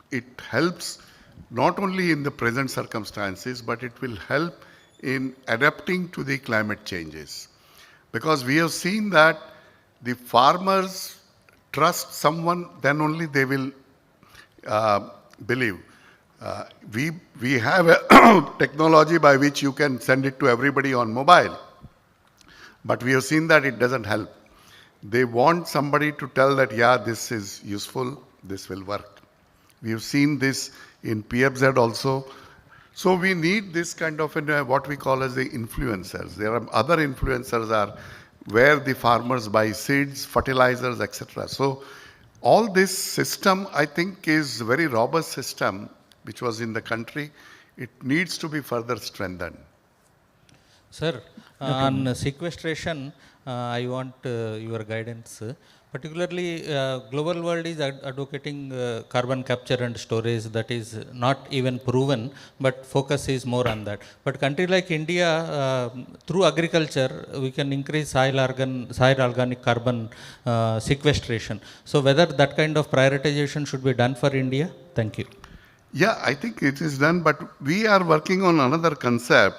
it helps not only in the present circumstances, but it will help in adapting to the climate changes. Because we have seen that the farmers trust someone, then only they will believe. We have a technology by which you can send it to everybody on mobile, but we have seen that it doesn't help. They want somebody to tell that, yeah, this is useful, this will work. We have seen this in PFZ also. So we need this kind of what we call as the influencers. There are other influencers are where the farmers buy seeds, fertilizers, etc. So all this system, I think, is a very robust system which was in the country. It needs to be further strengthened. Sir, on sequestration, I want your guidance. Particularly, global world is advocating carbon capture and storage that is not even proven, but focus is more on that. But country like India, through agriculture, we can increase soil organic carbon sequestration. So whether that kind of prioritization should be done for India? Thank you. Yeah, I think it is done, but we are working on another concept,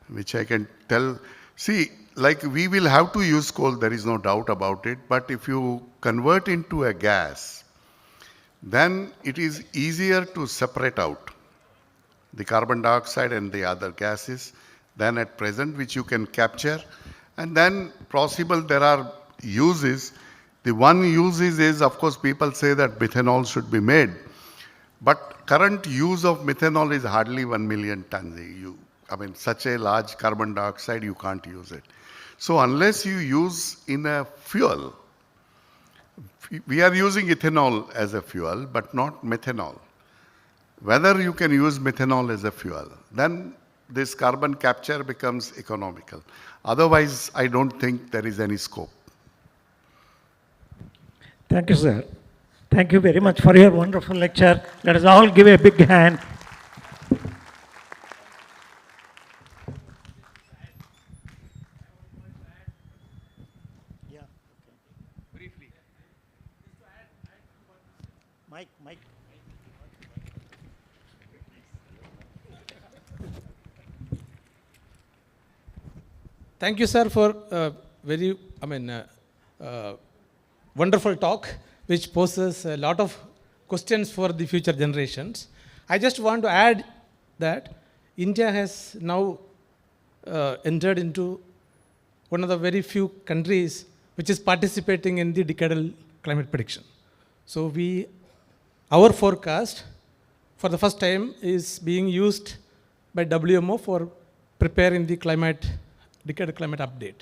which I can tell. See, like we will have to use coal, there is no doubt about it, but if you convert into a gas, then it is easier to separate out the carbon dioxide and the other gases than at present, which you can capture. And then possible there are uses. The one uses is, of course, people say that methanol should be made, but current use of methanol is hardly 1 million tons. I mean, such a large carbon dioxide, you can't use it. So unless you use in a fuel, we are using ethanol as a fuel, but not methanol. Whether you can use methanol as a fuel, then this carbon capture becomes economical. Otherwise, I don't think there is any scope. Thank you, sir. Thank you very much for your wonderful lecture. Let us all give a big hand. Mike. Thank you, sir, for a very, wonderful talk, which poses a lot of questions for the future generations. I just want to add that India has now entered into one of the very few countries which is participating in the decadal climate prediction. So our forecast for the first time is being used by WMO for preparing the decadal climate update.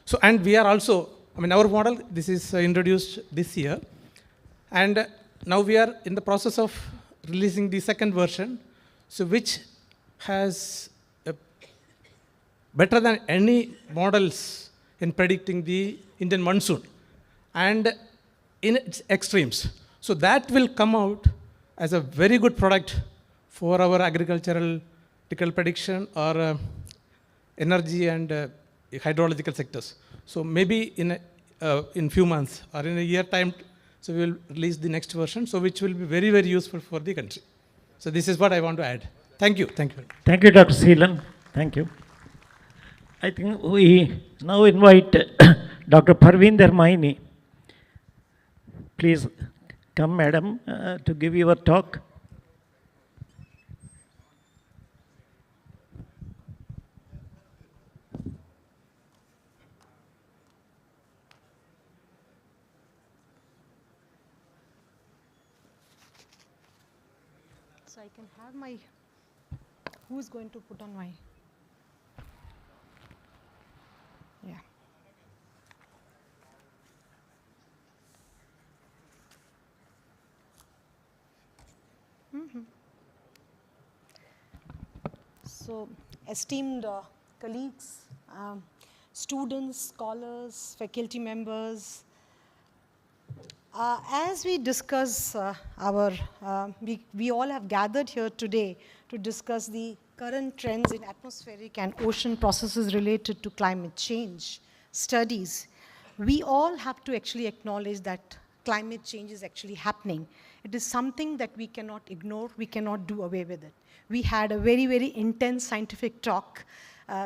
So, and we are also, our model, this is introduced this year, and now we are in the process of releasing the second version, so which has better than any models in predicting the Indian monsoon and in its extremes. So that will come out as a very good product for our agricultural decadal prediction or energy and hydrological sectors. So maybe in few months or in a year time, so we will release the next version, so which will be very, very useful for the country. So this is what I want to add. Thank you. Thank you. Thank you, Dr. Seelan. Thank you. I think we now invite Dr. Parvinder Maini. Please come, madam, to give your talk. So I can have my, who's going to put on my, yeah. So, esteemed colleagues, students, scholars, faculty members, As we discuss we all have gathered here today to discuss the current trends in atmospheric and ocean processes related to climate change studies. We all have to actually acknowledge that climate change is actually happening. It is something that we cannot ignore, we cannot do away with it. We had a very, very intense scientific talk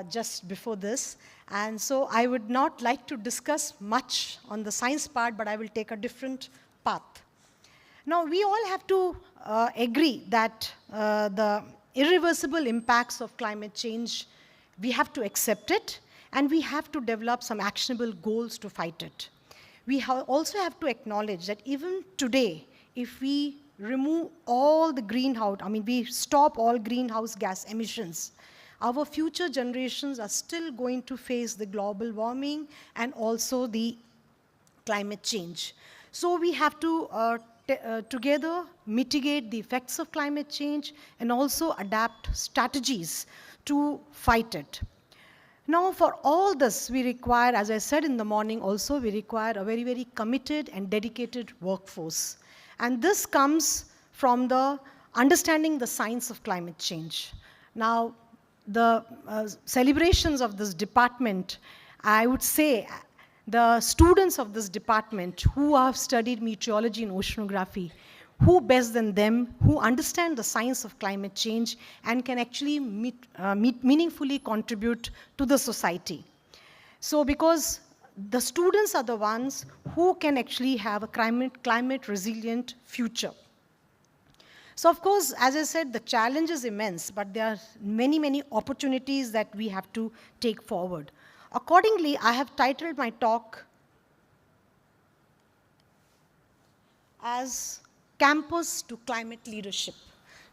just before this. And so I would not like to discuss much on the science part, but I will take a different path. Now, we all have to agree that the irreversible impacts of climate change, we have to accept it, and we have to develop some actionable goals to fight it. We also have to acknowledge that even today, if we remove all the we stop all greenhouse gas emissions, our future generations are still going to face the global warming and also the climate change. So we have to together mitigate the effects of climate change and also adapt strategies to fight it. Now, for all this, we require, as I said in the morning also, we require a very, very committed and dedicated workforce. And this comes from the understanding the science of climate change. Now, the celebrations of this department, I would say the students of this department who have studied meteorology and oceanography, who best than them, who understand the science of climate change and can actually meaningfully contribute to the society. So because the students are the ones who can actually have a climate resilient future. So of course, as I said, the challenge is immense, but there are many, many opportunities that we have to take forward. Accordingly, I have titled my talk as Campus to Climate Leadership,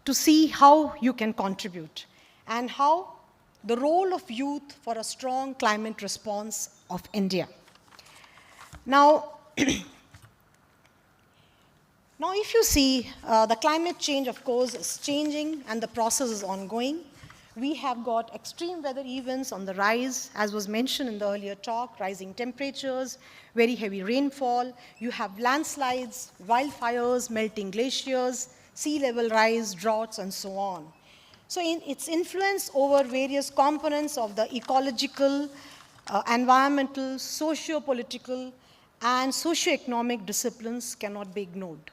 to see how you can contribute and how the role of youth for a strong climate response of India. Now, now if you see, the climate change, of course, is changing and the process is ongoing. We have got extreme weather events on the rise, as was mentioned in the earlier talk, rising temperatures, very heavy rainfall. You have landslides, wildfires, melting glaciers, sea level rise, droughts, and so on. So its influence over various components of the ecological, environmental, socio-political, and socio-economic disciplines cannot be ignored.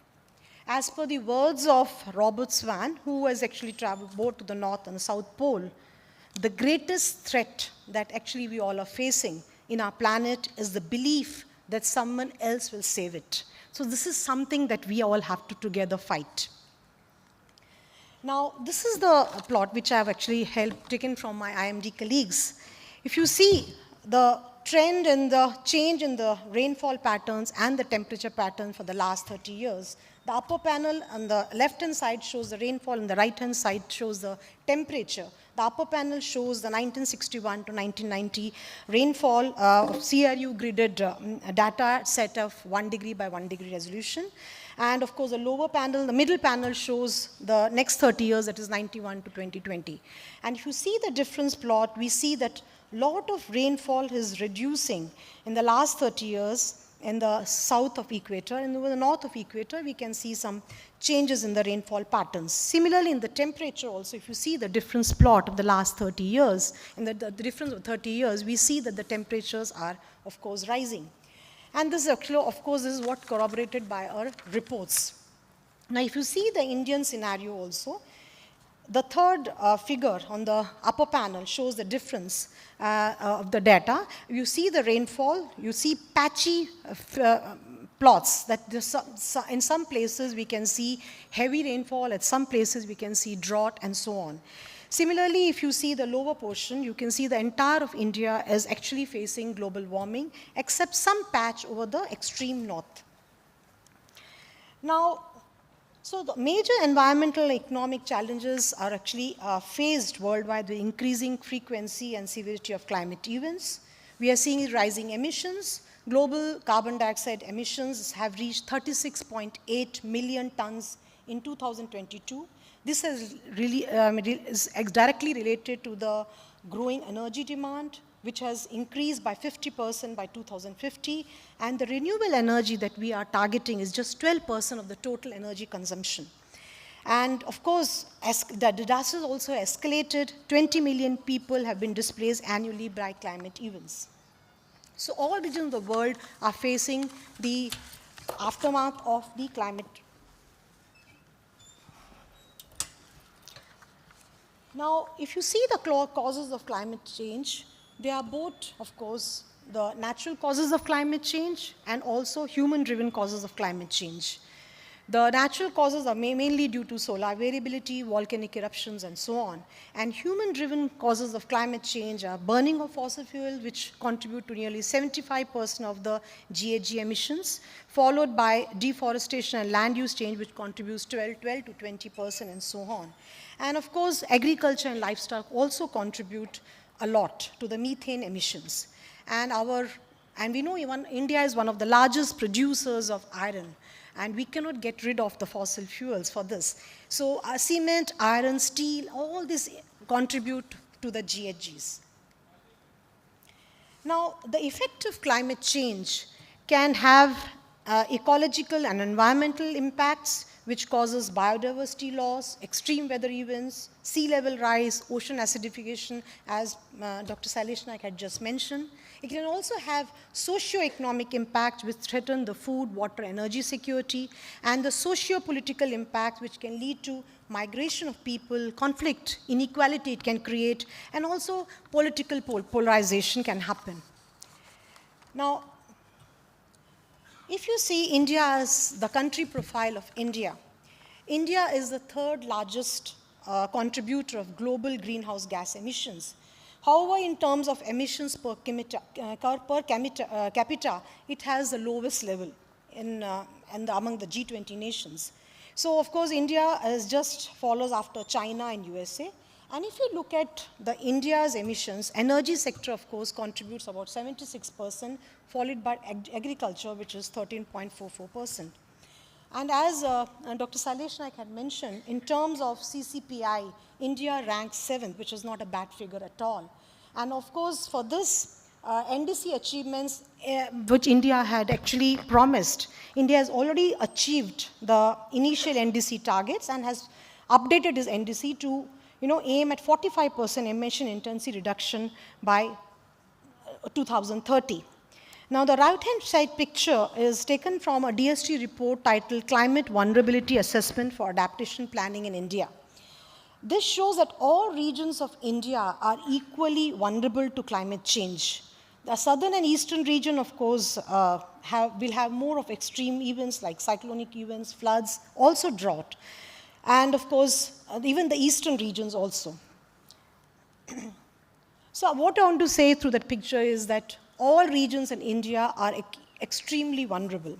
As per the words of Robert Swan, who has actually traveled both to the North and the South Pole, the greatest threat that actually we all are facing in our planet is the belief that someone else will save it. So this is something that we all have to together fight. Now, this is the plot which I have actually taken from my IMD colleagues. If you see the trend and the change in the rainfall patterns and the temperature pattern for the last 30 years, the upper panel on the left-hand side shows the rainfall and the right-hand side shows the temperature. The upper panel shows the 1961 to 1990 rainfall CRU gridded data set of 1 degree by 1 degree resolution. And of course, the lower panel, the middle panel shows the next 30 years, that is 91 to 2020. And if you see the difference plot, we see that lot of rainfall is reducing in the last 30 years in the south of equator, and over the north of equator, we can see some changes in the rainfall patterns. Similarly, in the temperature also, if you see the difference plot of the last 30 years, in the difference of 30 years, we see that the temperatures are, of course, rising. And this actually, of course, this is what corroborated by our reports. Now, if you see the Indian scenario also, the third figure on the upper panel shows the difference of the data. You see the rainfall, you see patchy plots that in some places we can see heavy rainfall, at some places we can see drought and so on. Similarly, if you see the lower portion, you can see the entire of India is actually facing global warming, except some patch over the extreme north. Now, so the major environmental and economic challenges are actually faced worldwide with increasing frequency and severity of climate events. We are seeing rising emissions. Global carbon dioxide emissions have reached 36.8 million tons in 2022. This is really is directly related to the growing energy demand, which has increased by 50% by 2050, and the renewable energy that we are targeting is just 12% of the total energy consumption. And of course, the disasters also escalated. 20 million people have been displaced annually by climate events. So all regions of the world are facing the aftermath of the climate. Now, if you see the causes of climate change, they are both, of course, the natural causes of climate change and also human-driven causes of climate change. The natural causes are mainly due to solar variability, volcanic eruptions, and so on. And human-driven causes of climate change are burning of fossil fuel, which contribute to nearly 75% of the GHG emissions, followed by deforestation and land use change, which contributes 12 to 20%, and so on. And of course, agriculture and livestock also contribute a lot to the methane emissions. And we know even India is one of the largest producers of iron, and we cannot get rid of the fossil fuels for this. So cement, iron, steel, all this contribute to the GHGs. Now, the effect of climate change can have ecological and environmental impacts, which causes biodiversity loss, extreme weather events, sea level rise, ocean acidification, as Dr. Sailesh Naik had just mentioned. It can also have socio-economic impact which threaten the food, water, energy security, and the socio-political impact which can lead to migration of people, conflict, inequality it can create, and also political polarization can happen. Now, if you see India as the country profile of India, India is the third largest contributor of global greenhouse gas emissions. However, in terms of emissions per capita, it has the lowest level among the G20 nations. So, of course, India just follows after China and USA. And if you look at the India's emissions, energy sector, of course, contributes about 76%, followed by agriculture, which is 13.44%. And as Dr. Sailesh Naik had mentioned, in terms of CCPI, India ranks 7th, which is not a bad figure at all. And of course, for this NDC achievements, which India had actually promised, India has already achieved the initial NDC targets and has updated its NDC to aim at 45% emission intensity reduction by 2030. Now, the right-hand side picture is taken from a DST report titled Climate Vulnerability Assessment for Adaptation Planning in India. This shows that all regions of India are equally vulnerable to climate change. The southern and eastern region, of course, will have more of extreme events like cyclonic events, floods, also drought. And of course, even the eastern regions also. So what I want to say through that picture is that all regions in India are extremely vulnerable.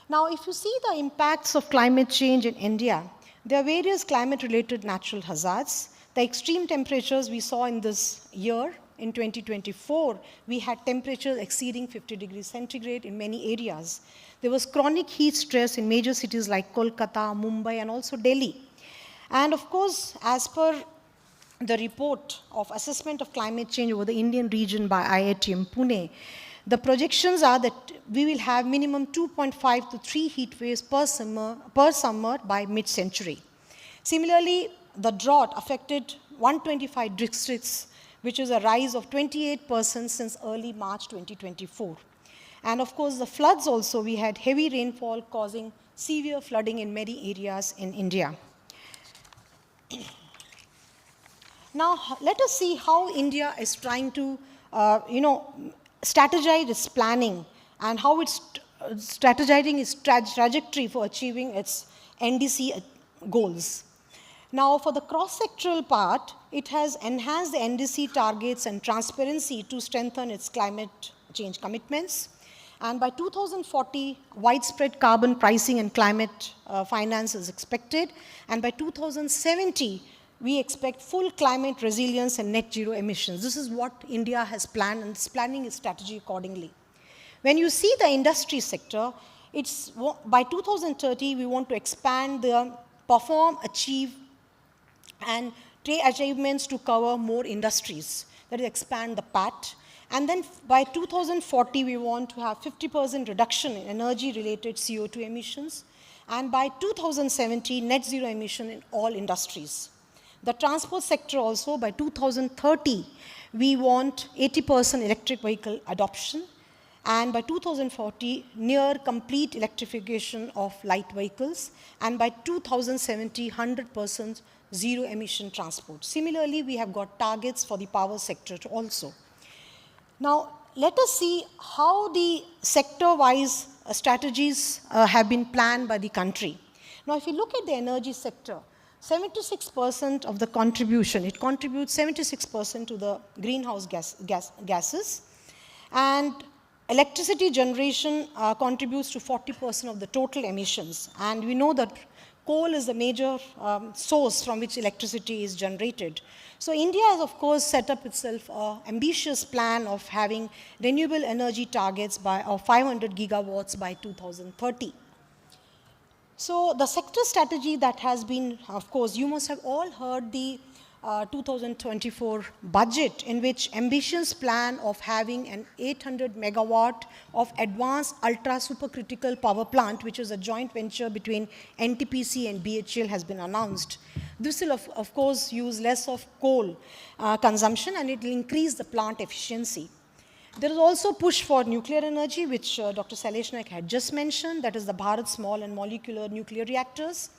Now, if you see the impacts of climate change in India, there are various climate-related natural hazards. The extreme temperatures we saw in this year, in 2024, we had temperatures exceeding 50 degrees centigrade in many areas. There was chronic heat stress in major cities like Kolkata, Mumbai, and also Delhi. And of course, as per the report of assessment of climate change over the Indian region by IITM Pune, the projections are that we will have minimum 2.5 to 3 heat waves per summer by mid-century. Similarly, the drought affected 125 districts, which is a rise of 28% since early March 2024. And of course, the floods also, we had heavy rainfall causing severe flooding in many areas in India. Now, let us see how India is trying to, strategize its planning and how it's strategizing its trajectory for achieving its NDC goals. Now, for the cross-sectoral part, it has enhanced the NDC targets and transparency to strengthen its climate change commitments. And by 2040, widespread carbon pricing and climate finance is expected. And by 2070, we expect full climate resilience and net zero emissions. This is what India has planned, and it's planning its strategy accordingly. When you see the industry sector, by 2030, we want to expand the perform, achieve, and take achievements to cover more industries. That is, expand the PAT. And then by 2040, we want to have 50% reduction in energy-related CO2 emissions, and by 2070, net zero emission in all industries. The transport sector also, by 2030, we want 80% electric vehicle adoption, and by 2040, near complete electrification of light vehicles, and by 2070, 100% zero emission transport. Similarly, we have got targets for the power sector also. Now, let us see how the sector-wise strategies have been planned by the country. Now, if you look at the energy sector, 76% of the contribution, it contributes 76% to the greenhouse gases, and electricity generation contributes to 40% of the total emissions. And we know that coal is the major source from which electricity is generated. So India has, of course, set up itself an ambitious plan of having renewable energy targets of 500 gigawatts by 2030. So the sector strategy that has been, of course, you must have all heard the 2024 budget, in which ambitious plan of having an 800 megawatt of advanced ultra supercritical power plant, which is a joint venture between NTPC and BHEL, has been announced. This will of course use less of coal consumption, and it will increase the plant efficiency. There is also push for nuclear energy, which Dr. Sailesh Naik had just mentioned, that is the Bharat Small and Molecular Nuclear Reactors.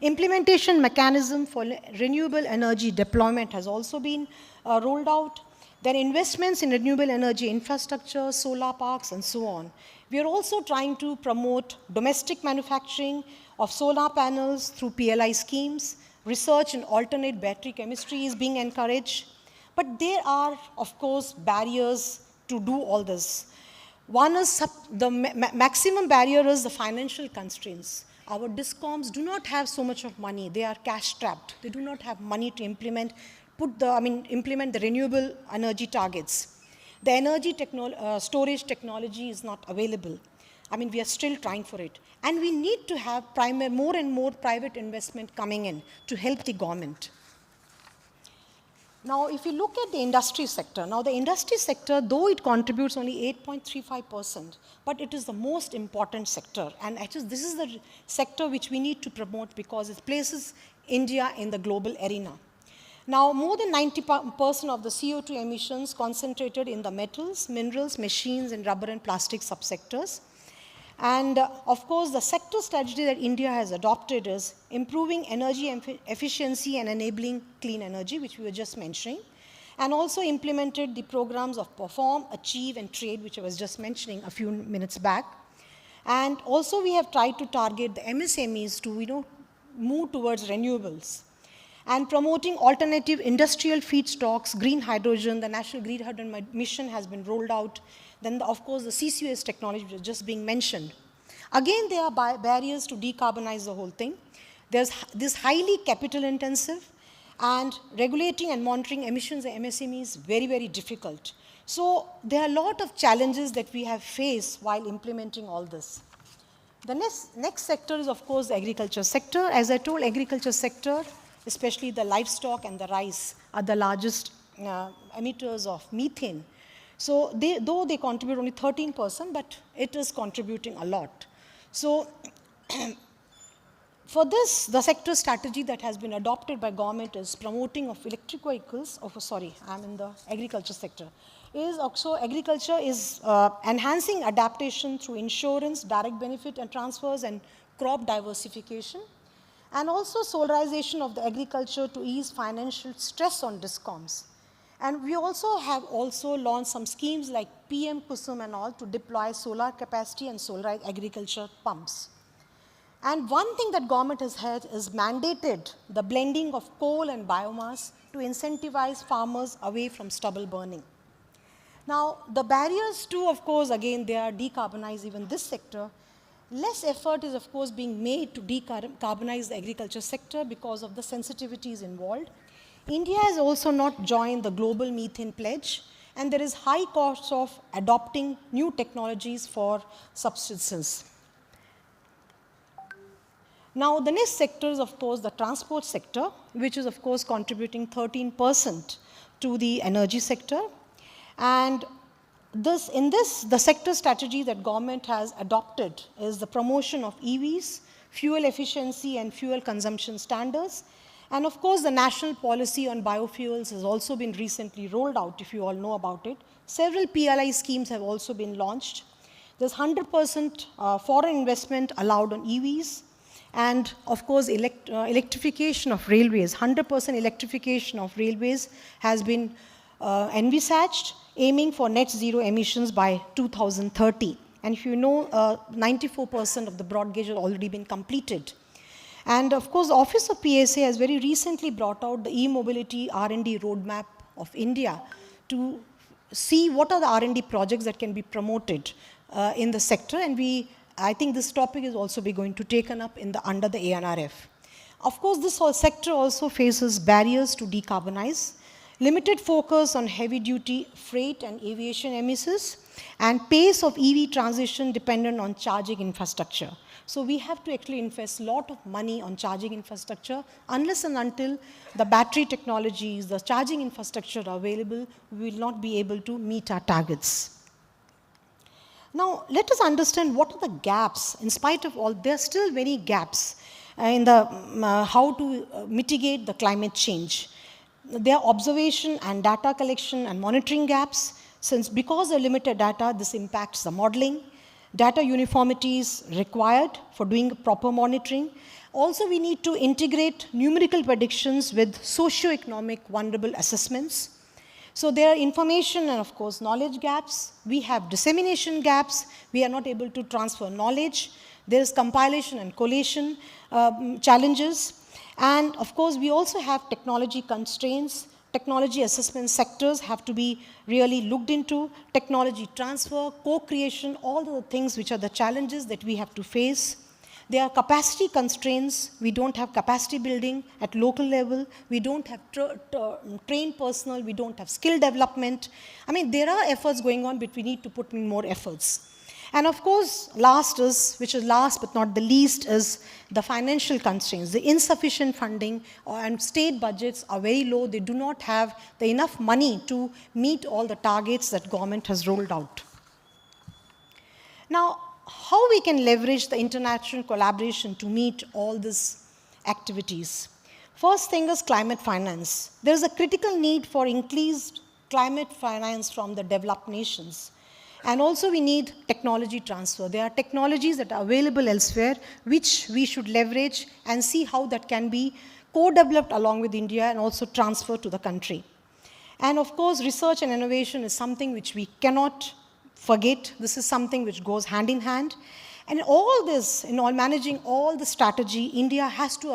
Implementation mechanism for renewable energy deployment has also been rolled out. Then investments in renewable energy infrastructure, solar parks, and so on. We are also trying to promote domestic manufacturing of solar panels through PLI schemes. Research in alternate battery chemistry is being encouraged. But there are, of course, barriers to do all this. One is the maximum barrier is the financial constraints. Our DISCOMs do not have so much of money. They are cash strapped. They do not have money to implement the renewable energy targets. The energy storage technology is not available. We are still trying for it. And we need to have more and more private investment coming in to help the government. Now, if you look at the industry sector, the industry sector, though it contributes only 8.35%, but it is the most important sector. And actually, this is the sector which we need to promote because it places India in the global arena. Now, more than 90% of the CO2 emissions concentrated in the metals, minerals, machines, and rubber and plastic subsectors. And of course, the sector strategy that India has adopted is improving energy efficiency and enabling clean energy, which we were just mentioning, and also implemented the programs of Perform, Achieve, and Trade, which I was just mentioning a few minutes back. And also, we have tried to target the MSMEs to move towards renewables. And promoting alternative industrial feedstocks, green hydrogen, the National Green Hydrogen Mission has been rolled out. Then, of course, the CCUS technology, which was just being mentioned. Again, there are barriers to decarbonize the whole thing. There's this highly capital intensive, and regulating and monitoring emissions in MSME is very, very difficult. So there are a lot of challenges that we have faced while implementing all this. The next sector is, of course, the agriculture sector. As I told, agriculture sector, especially the livestock and the rice, are the largest emitters of methane. So though they contribute only 13%, but it is contributing a lot. So for this, the sector strategy that has been adopted by government is promoting of electric vehicles. I'm in the agriculture sector. Agriculture is enhancing adaptation through insurance, direct benefit and transfers, and crop diversification. And also solarization of the agriculture to ease financial stress on DISCOMs. And we also have launched some schemes like PM Kusum and all to deploy solar capacity and solar agriculture pumps. And one thing that government has had is mandated the blending of coal and biomass to incentivize farmers away from stubble burning. Now, the barriers to, of course, again, they are decarbonize even this sector. Less effort is, of course, being made to decarbonize the agriculture sector because of the sensitivities involved. India has also not joined the global methane pledge, and there is high costs of adopting new technologies for substances. Now, the next sector is, of course, the transport sector, which is, of course, contributing 13% to the energy sector. And the sector strategy that government has adopted is the promotion of EVs, fuel efficiency and fuel consumption standards. And of course, the national policy on biofuels has also been recently rolled out, if you all know about it. Several PLI schemes have also been launched. There's 100% foreign investment allowed on EVs. And of course, electrification of railways, 100% electrification of railways has been envisaged, aiming for net zero emissions by 2030. And if you know, 94% of the broad gauge has already been completed. And of course, the Office of PSA has very recently brought out the e-mobility R&D roadmap of India to see what are the R&D projects that can be promoted in the sector. And I think this topic is also going to be taken up under the ANRF. Of course, this whole sector also faces barriers to decarbonize, limited focus on heavy-duty freight and aviation emissions, and pace of EV transition dependent on charging infrastructure. So we have to actually invest a lot of money on charging infrastructure. Unless and until the battery technologies, the charging infrastructure are available, we will not be able to meet our targets. Now, let us understand what are the gaps. In spite of all, there are still many gaps in the how to mitigate the climate change. There are observation and data collection and monitoring gaps. Because of limited data, this impacts the modeling. Data uniformity is required for doing proper monitoring. Also, we need to integrate numerical predictions with socio-economic vulnerable assessments. So there are information and of course knowledge gaps. We have dissemination gaps. We are not able to transfer knowledge. There is compilation and collation challenges. And of course, we also have technology constraints. Technology assessment sectors have to be really looked into. Technology transfer, co-creation, all the things which are the challenges that we have to face. There are capacity constraints. We don't have capacity building at local level. We don't have trained personnel. We don't have skill development. I mean, there are efforts going on, but we need to put in more efforts. And of course, which is last but not the least, is the financial constraints. The insufficient funding and state budgets are very low. They do not have enough money to meet all the targets that government has rolled out. Now, how we can leverage the international collaboration to meet all these activities? First thing is climate finance. There is a critical need for increased climate finance from the developed nations. And also we need technology transfer. There are technologies that are available elsewhere, which we should leverage and see how that can be co-developed along with India and also transferred to the country. And of course, research and innovation is something which we cannot forget. This is something which goes hand in hand. And all this, managing all the strategy, India has to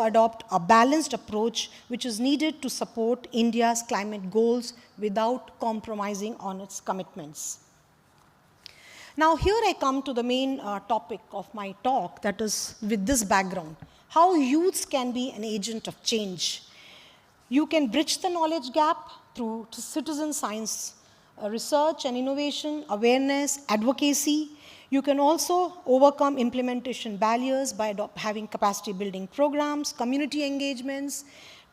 adopt a balanced approach which is needed to support India's climate goals without compromising on its commitments. Now here I come to the main topic of my talk, that is with this background, how youths can be an agent of change. You can bridge the knowledge gap through citizen science research and innovation, awareness, advocacy. You can also overcome implementation barriers by having capacity building programs, community engagements,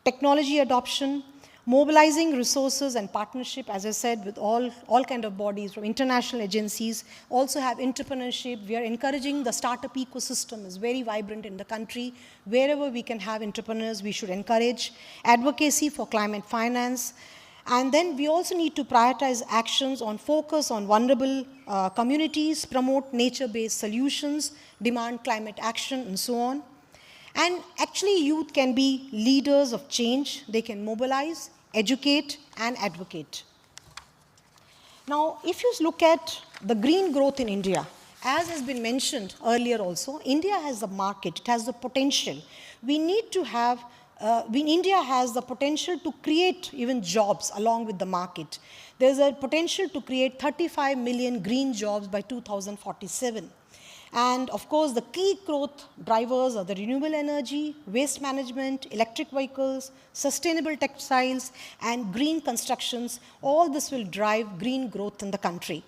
technology adoption, mobilizing resources and partnership, as I said, with all kind of bodies from international agencies. Also have entrepreneurship. We are encouraging the startup ecosystem is very vibrant in the country. Wherever we can have entrepreneurs, we should encourage. Advocacy for climate finance. And then we also need to prioritize actions on focus on vulnerable communities, promote nature-based solutions, demand climate action, and so on. And actually, youth can be leaders of change. They can mobilize, educate, and advocate. Now, if you look at the green growth in India, as has been mentioned earlier also, India has the market, it has the potential. We need to have India has the potential to create even jobs along with the market. There's a potential to create 35 million green jobs by 2047. And of course, the key growth drivers are the renewable energy, waste management, electric vehicles, sustainable textiles, and green constructions. All this will drive green growth in the country.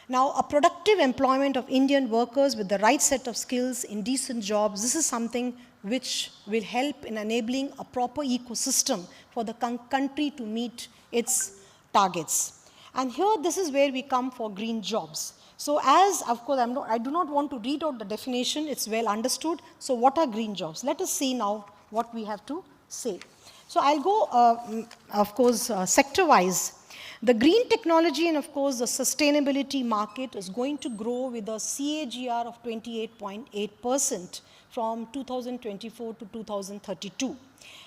Now, a productive employment of Indian workers with the right set of skills in decent jobs, this is something which will help in enabling a proper ecosystem for the country to meet its targets. And here, this is where we come for green jobs. So as, of course, I do not want to read out the definition, it's well understood. So what are green jobs? Let us see now what we have to say. So I'll go, of course, sector-wise. The green technology and, of course, the sustainability market is going to grow with a CAGR of 28.8% from 2024 to 2032.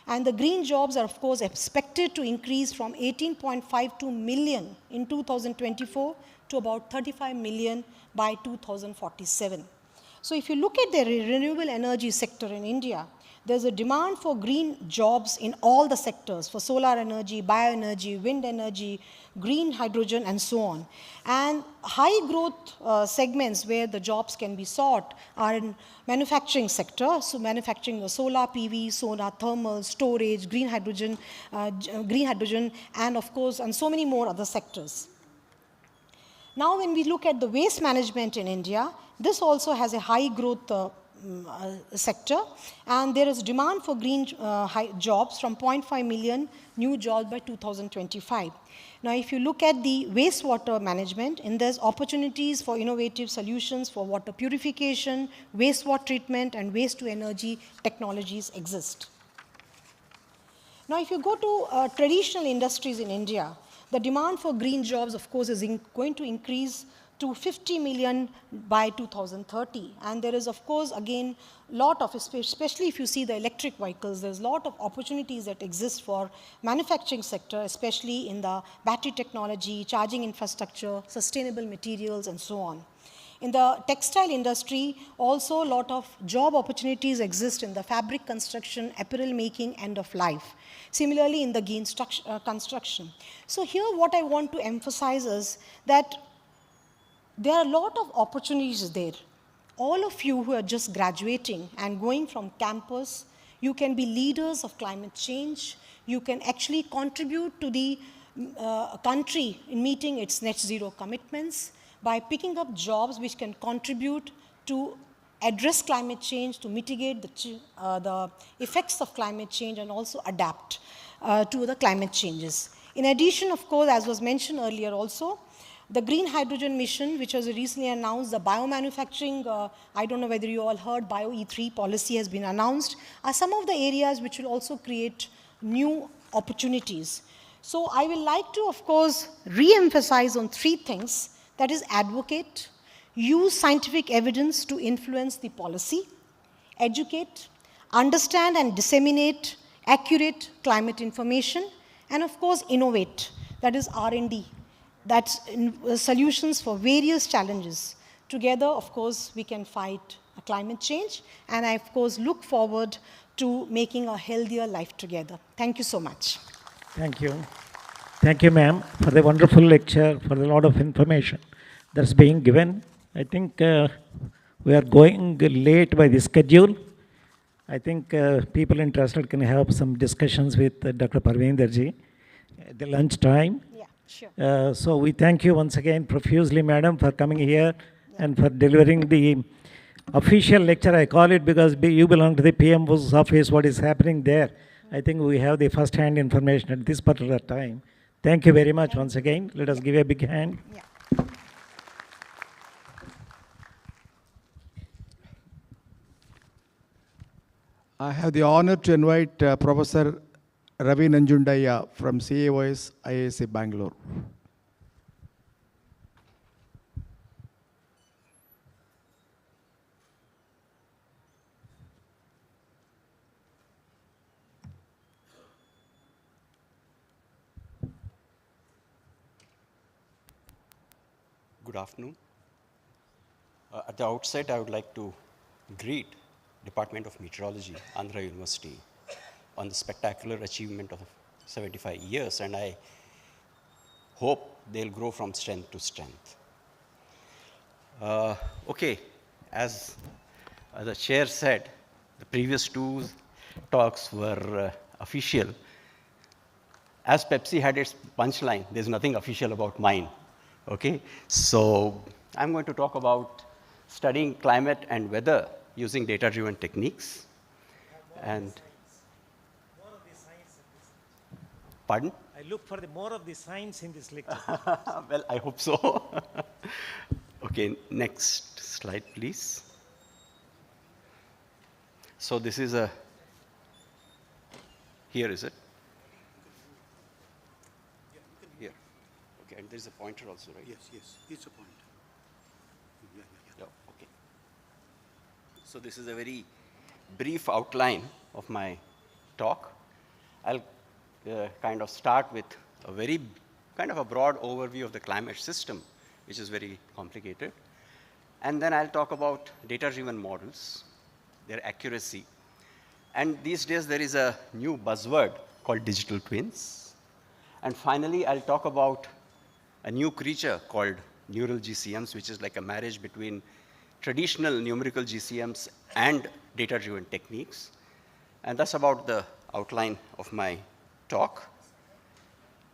And the green jobs are, of course, expected to increase from 18.52 million in 2024 to about 35 million by 2047. So if you look at the renewable energy sector in India, there's a demand for green jobs in all the sectors, for solar energy, bioenergy, wind energy, green hydrogen, and so on. And high growth segments where the jobs can be sought are in manufacturing sector, so manufacturing the solar PV, solar thermal, storage, green hydrogen, and of course, and so many more other sectors. Now when we look at the waste management in India, this also has a high growth sector, and there is demand for green jobs from 0.5 million new jobs by 2025. Now, if you look at the wastewater management, and there's opportunities for innovative solutions for water purification, wastewater treatment, and waste-to-energy technologies exist. Now, if you go to traditional industries in India, the demand for green jobs, of course, is going to increase to 50 million by 2030. And there is, of course, again, lot of, especially if you see the electric vehicles, there's a lot of opportunities that exist for manufacturing sector, especially in the battery technology, charging infrastructure, sustainable materials, and so on. In the textile industry, also a lot of job opportunities exist in the fabric construction, apparel making, end of life. Similarly, in the green construction. So here what I want to emphasize is that there are a lot of opportunities there. All of you who are just graduating and going from campus, you can be leaders of climate change. You can actually contribute to the country in meeting its net zero commitments by picking up jobs which can contribute to address climate change, to mitigate the effects of climate change, and also adapt to the climate changes. In addition, of course, as was mentioned earlier also, the green hydrogen mission, which was recently announced, the biomanufacturing, I don't know whether you all heard, BioE3 policy has been announced, are some of the areas which will also create new opportunities. So I will like to, of course, re-emphasize on three things, that is advocate, use scientific evidence to influence the policy, educate, understand and disseminate accurate climate information, and of course innovate, that is R&D. That's solutions for various challenges. Together, of course, we can fight climate change, and I, of course, look forward to making a healthier life together. Thank you so much. Thank you. Thank you, ma'am, for the wonderful lecture, for the lot of information that's being given. I think we are going late by the schedule. I think people interested can have some discussions with Dr. Parvinder ji at the lunch time. Sure. So we thank you once again profusely, madam, for coming here and for delivering the official lecture, I call it, because you belong to the PMO's office, what is happening there. I think we have the first-hand information at this particular time. Thank you very much once again. Let us give a big hand. Yeah. I have the honor to invite Professor Ravi Nanjundaya from CAOS IISc Bangalore. Good afternoon. At the outset, I would like to greet Department of Meteorology, Andhra University, on the spectacular achievement of 75 years, and I hope they'll grow from strength to strength. Okay, as the chair said, the previous two talks were official. As Pepsi had its punchline, there's nothing official about mine. Okay, so I'm going to talk about studying climate and weather using data-driven techniques. And pardon? I look for the more of the science in this lecture. Well, I hope so. Okay, next slide, please. So this is a, here is it? Here. Okay, and there's a pointer also, right? Yes, it's a pointer. Yeah, okay. So this is a very brief outline of my talk. I'll kind of start with a very kind of a broad overview of the climate system, which is very complicated. And then I'll talk about data-driven models, their accuracy. And these days there is a new buzzword called digital twins. And finally, I'll talk about a new creature called neural GCMs, which is like a marriage between traditional numerical GCMs and data-driven techniques. And that's about the outline of my talk.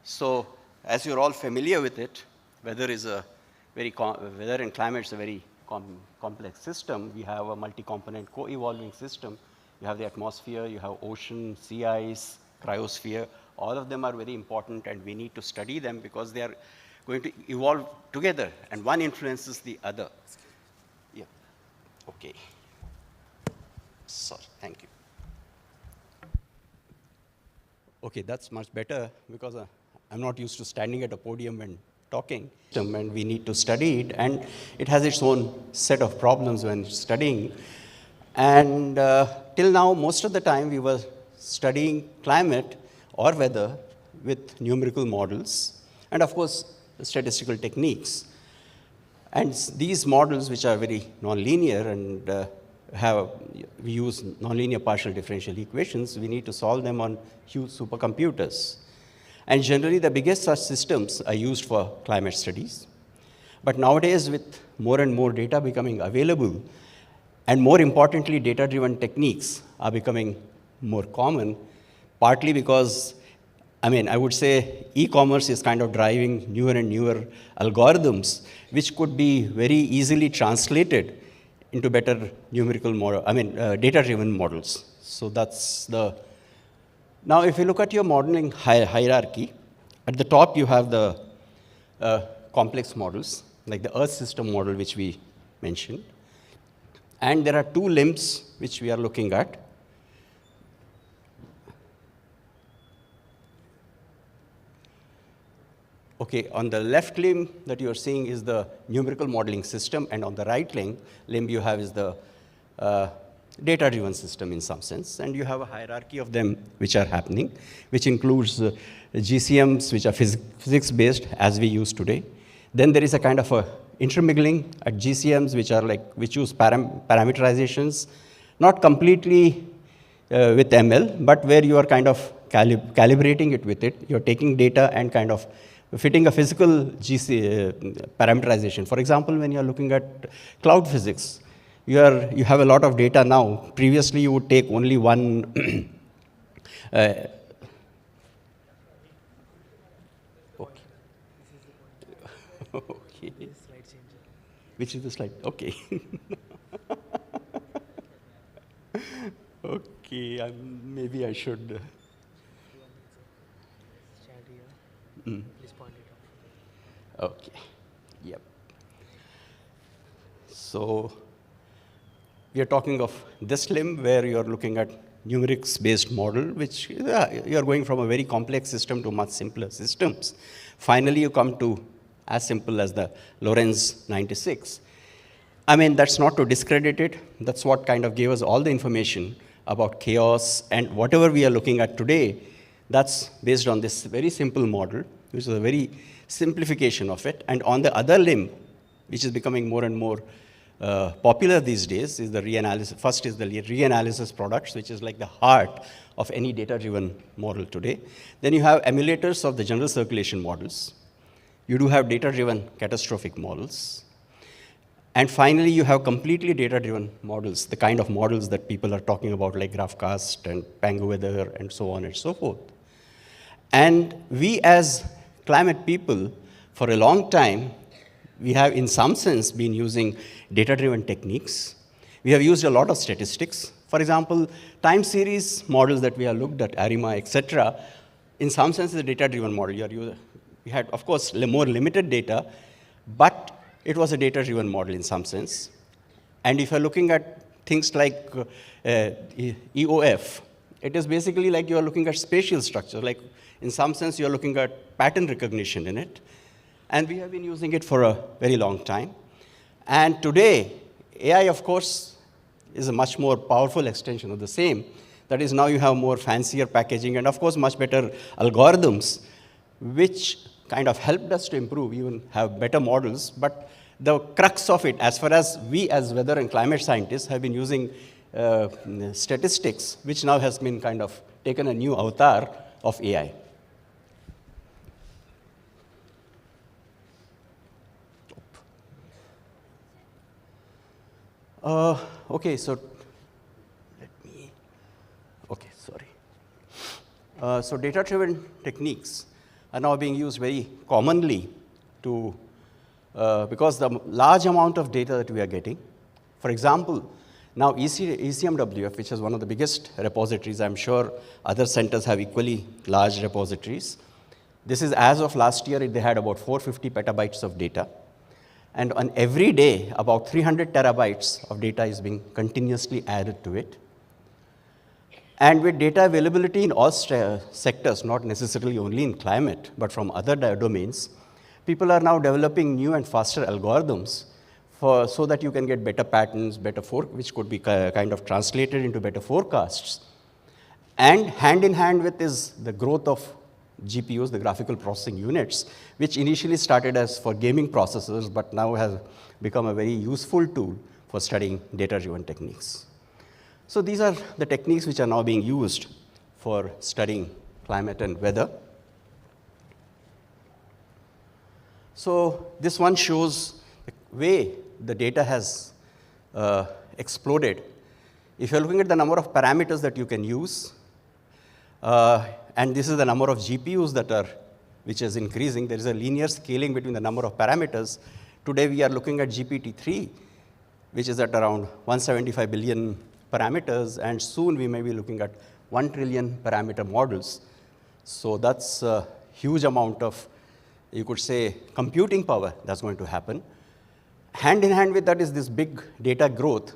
So as you're all familiar with it, weather and climate is a very complex system. We have a multi-component co-evolving system. You have the atmosphere, you have ocean, sea ice, cryosphere. All of them are very important, and we need to study them because they are going to evolve together, and one influences the other. Yeah. Okay. Sorry. Thank you. Okay, that's much better because I'm not used to standing at a podium and talking, and we need to study it, and it has its own set of problems when studying. And till now, most of the time, we were studying climate or weather with numerical models, and of course, statistical techniques. And these models, which are very nonlinear and we use nonlinear partial differential equations, we need to solve them on huge supercomputers. And generally, the biggest such systems are used for climate studies. But nowadays, with more and more data becoming available, and more importantly, data-driven techniques are becoming more common, partly because, I would say e-commerce is kind of driving newer and newer algorithms, which could be very easily translated into better numerical model, data-driven models. So that's the. Now, if you look at your modeling hierarchy, at the top you have the complex models, like the Earth system model, which we mentioned. And there are two limbs which we are looking at. Okay, on the left limb that you are seeing is the numerical modeling system, and on the right limb you have is the data-driven system in some sense, and you have a hierarchy of them which are happening, which includes GCMs which are physics-based as we use today. Then there is a kind of a intermingling at GCMs which use parameterizations, not completely with ML, but where you are kind of calibrating it with it. You're taking data and kind of fitting a physical parameterization. For example, when you're looking at cloud physics, you have a lot of data now. Previously, you would take only one okay. Okay. Which is the slide? Okay. Okay, maybe I should. Please point it out. Okay. Yep. So we are talking of this limb where you are looking at numerics-based model, which you are going from a very complex system to much simpler systems. Finally, you come to as simple as the Lorenz 96. That's not to discredit it. That's what kind of gave us all the information about chaos, and whatever we are looking at today, that's based on this very simple model, which is a very simplification of it. And on the other limb, which is becoming more and more popular these days, is the reanalysis. First is the reanalysis products, which is like the heart of any data-driven model today. Then you have emulators of the general circulation models. You do have data-driven catastrophic models. And finally, you have completely data-driven models, the kind of models that people are talking about, like GraphCast and Pango Weather and so on and so forth. And we as climate people, for a long time, we have in some sense been using data-driven techniques. We have used a lot of statistics. For example, time series models that we have looked at, ARIMA, etc., in some sense, it's a data-driven model. We had, of course, more limited data, but it was a data-driven model in some sense. And if you're looking at things like EOF, it is basically like you're looking at spatial structure. Like, in some sense, you're looking at pattern recognition in it. And we have been using it for a very long time. And today, AI, of course, is a much more powerful extension of the same. That is, now you have more fancier packaging and, of course, much better algorithms, which kind of helped us to improve, even have better models. But the crux of it, as far as we as weather and climate scientists have been using statistics, which now has been kind of taken a new avatar of AI. Okay, so so data-driven techniques are now being used very commonly to, because the large amount of data that we are getting. For example, now ECMWF, which is one of the biggest repositories, I'm sure other centers have equally large repositories. This is as of last year, they had about 450 petabytes of data. And on every day, about 300 terabytes of data is being continuously added to it. And with data availability in all sectors, not necessarily only in climate, but from other domains, people are now developing new and faster algorithms so that you can get better patterns, which could be kind of translated into better forecasts. And hand in hand with is the growth of GPUs, the graphical processing units, which initially started as for gaming processors, but now has become a very useful tool for studying data-driven techniques. So these are the techniques which are now being used for studying climate and weather. So this one shows the way the data has exploded. If you're looking at the number of parameters that you can use, and this is the number of GPUs which is increasing. There is a linear scaling between the number of parameters. Today we are looking at GPT-3, which is at around 175 billion parameters, and soon we may be looking at 1 trillion parameter models. So that's a huge amount of, you could say, computing power that's going to happen. Hand in hand with that is this big data growth,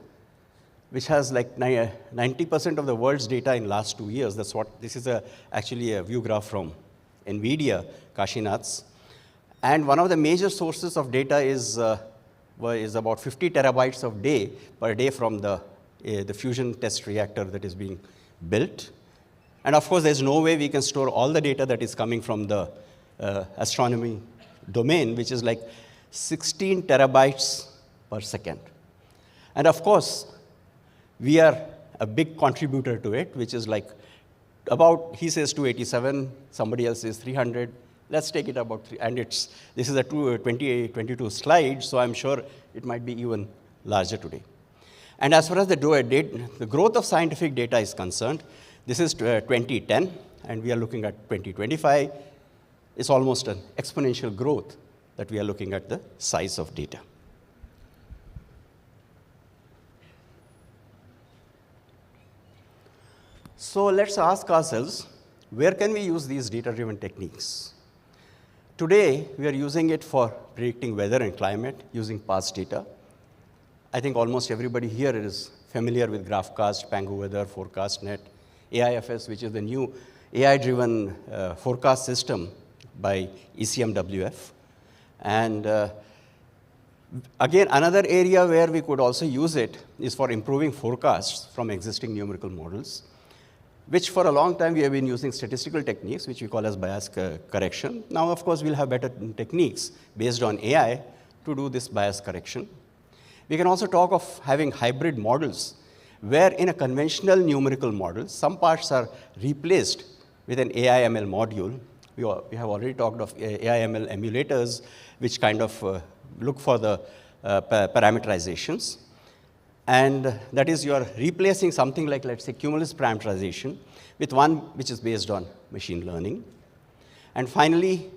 which has like 90% of the world's data in last 2 years. That's what, this is actually a view graph from NVIDIA, Kashinath's. And one of the major sources of data is about 50 terabytes per day from the fusion test reactor that is being built. And of course, there's no way we can store all the data that is coming from the astronomy domain, which is like 16 terabytes per second. And of course, we are a big contributor to it, which is like about, he says 287, somebody else says 300. Let's take it about 3, and this is a 2022 slide, so I'm sure it might be even larger today. And as far as the growth of scientific data is concerned, this is 2010, and we are looking at 2025. It's almost an exponential growth that we are looking at the size of data. So let's ask ourselves, where can we use these data-driven techniques? Today, we are using it for predicting weather and climate using past data. I think almost everybody here is familiar with GraphCast, Pangu Weather, ForecastNet, AIFS, which is the new AI-driven forecast system by ECMWF. And again, another area where we could also use it is for improving forecasts from existing numerical models, which for a long time we have been using statistical techniques, which we call as bias correction. Now, of course, we'll have better techniques based on AI to do this bias correction. We can also talk of having hybrid models, where in a conventional numerical model, some parts are replaced with an AI-ML module. We have already talked of AI-ML emulators, which kind of look for the parameterizations. And that is, you are replacing something like, let's say, cumulus parameterization with one which is based on machine learning. And finally,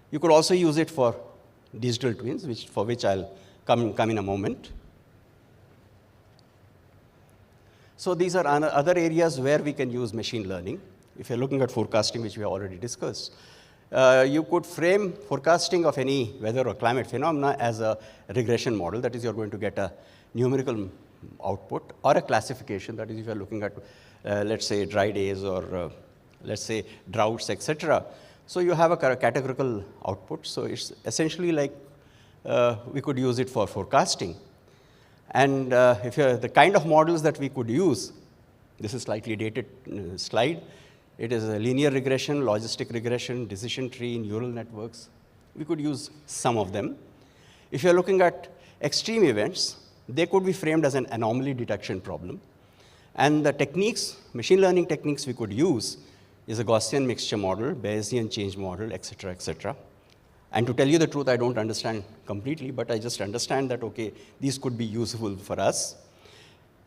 you could also use it for digital twins, for which I'll come in a moment. So these are other areas where we can use machine learning. if you're looking at forecasting, which we have already discussed, you could frame forecasting of any weather or climate phenomena as a regression model. That is, you're going to get a numerical output or a classification. That is, if you're looking at, let's say, dry days or, let's say, droughts, etc. So you have a categorical output. So it's essentially like we could use it for forecasting. And if you're the kind of models that we could use, this is slightly dated slide. It is a linear regression, logistic regression, decision tree, neural networks. We could use some of them. If you're looking at extreme events, they could be framed as an anomaly detection problem. And the techniques, machine learning techniques we could use is a Gaussian mixture model, Bayesian change model, etc., etc. And to tell you the truth, I don't understand completely, but I just understand that, okay, these could be useful for us.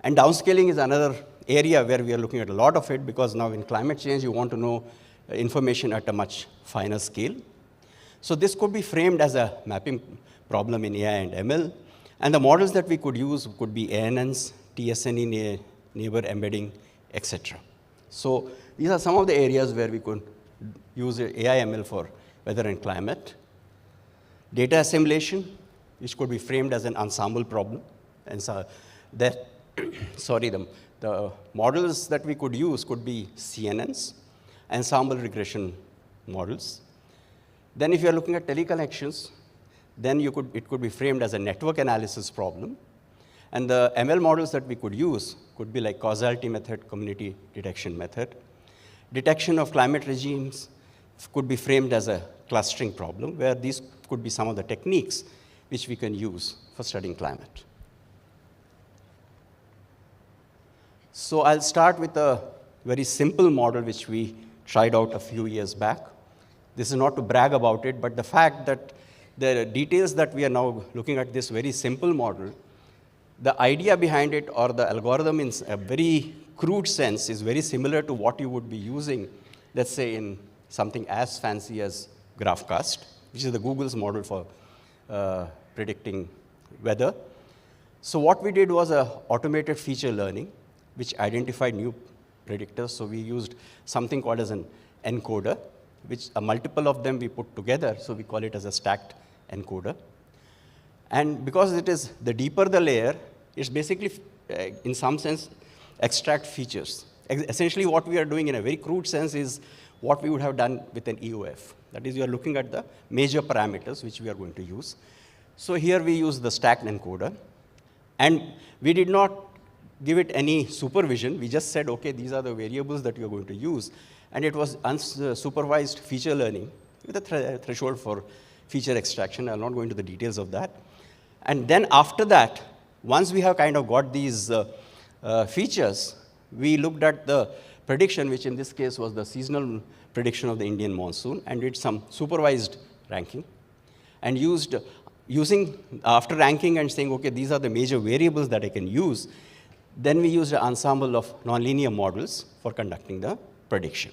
And downscaling is another area where we are looking at a lot of it, because now in climate change, you want to know information at a much finer scale. So this could be framed as a mapping problem in AI and ML. And the models that we could use could be ANNs, TSNE, neighbor embedding, etc. So these are some of the areas where we could use AI ML for weather and climate. Data assimilation, which could be framed as an ensemble problem. And so that, sorry, the models that we could use could be CNNs, ensemble regression models. Then if you're looking at teleconnections, then it could be framed as a network analysis problem. And the ML models that we could use could be like causality method, community detection method. Detection of climate regimes could be framed as a clustering problem, where these could be some of the techniques which we can use for studying climate. So I'll start with a very simple model which we tried out a few years back. This is not to brag about it, but the fact that the details that we are now looking at this very simple model, the idea behind it or the algorithm in a very crude sense is very similar to what you would be using, let's say, in something as fancy as GraphCast, which is the Google's model for predicting weather. So what we did was a automated feature learning, which identified new predictors. So we used something called as an encoder, which a multiple of them we put together, so we call it as a stacked encoder. And because it is the deeper the layer, it's basically, in some sense, extract features. Essentially, what we are doing in a very crude sense is what we would have done with an EOF. That is, you are looking at the major parameters which we are going to use. So here we use the stacked encoder. And we did not give it any supervision. We just said, okay, these are the variables that you're going to use. And it was unsupervised feature learning with a threshold for feature extraction. I'll not go into the details of that. And then after that, once we have kind of got these features, we looked at the prediction, which in this case was the seasonal prediction of the Indian monsoon, and did some supervised ranking, and using after ranking and saying, okay, these are the major variables that I can use, then we used an ensemble of nonlinear models for conducting the prediction.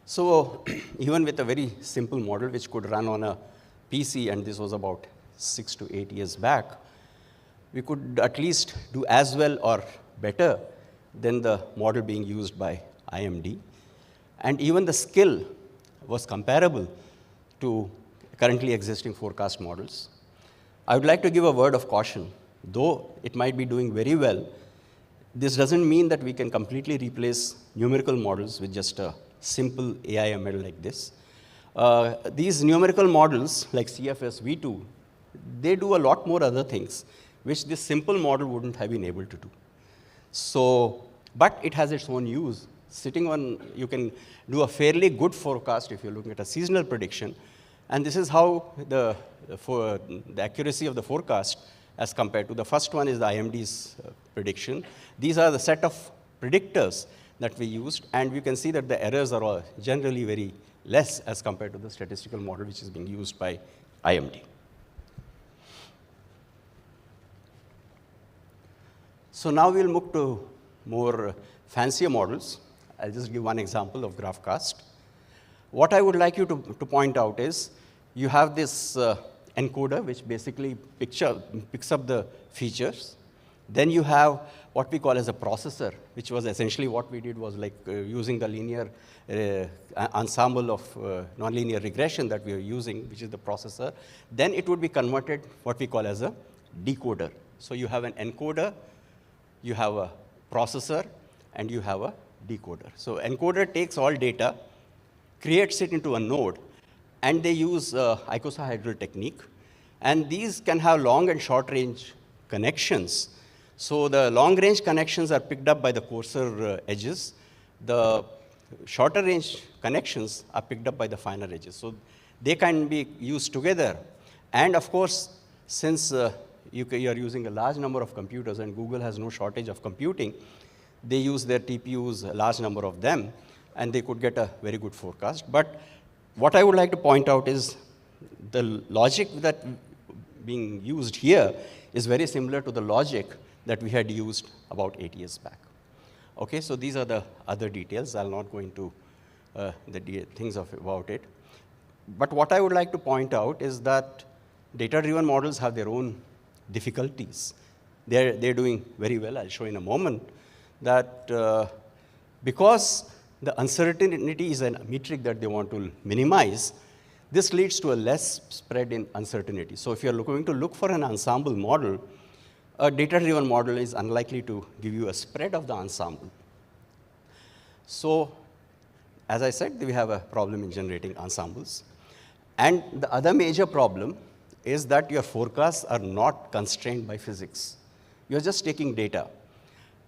So even with a very simple model, which could run on a PC, and this was about 6 to 8 years back, we could at least do as well or better than the model being used by IMD. And even the skill was comparable to currently existing forecast models. I would like to give a word of caution. Though it might be doing very well, this doesn't mean that we can completely replace numerical models with just a simple AI ML like this. These numerical models, like CFS V2, they do a lot more other things, which this simple model wouldn't have been able to do. So, but it has its own use. Sitting on, you can do a fairly good forecast if you're looking at a seasonal prediction. And this is how the accuracy of the forecast as compared to the first one is the IMD's prediction. These are the set of predictors that we used, and you can see that the errors are all generally very less as compared to the statistical model which is being used by IMD. So now we'll move to more fancier models. I'll just give one example of GraphCast. What I would like you to point out is you have this encoder which basically picks up the features. Then you have what we call as a processor, which was essentially what we did was like using the linear ensemble of nonlinear regression that we are using, which is the processor. Then it would be converted what we call as a decoder. So you have an encoder, you have a processor, and you have a decoder. So encoder takes all data, creates it into a node, and they use icosahedral technique. And these can have long and short range connections. So the long range connections are picked up by the coarser edges. The shorter range connections are picked up by the finer edges. So they can be used together. And of course, since you are using a large number of computers and Google has no shortage of computing, they use their TPUs, a large number of them, and they could get a very good forecast. But what I would like to point out is the logic that being used here is very similar to the logic that we had used about 8 years back. Okay, so these are the other details. I'll not go into the things about it. But what I would like to point out is that data-driven models have their own difficulties. They're doing very well. I'll show in a moment that because the uncertainty is a metric that they want to minimize, this leads to a less spread in uncertainty. So if you're going to look for an ensemble model, a data-driven model is unlikely to give you a spread of the ensemble. So as I said, we have a problem in generating ensembles. And the other major problem is that your forecasts are not constrained by physics. You're just taking data.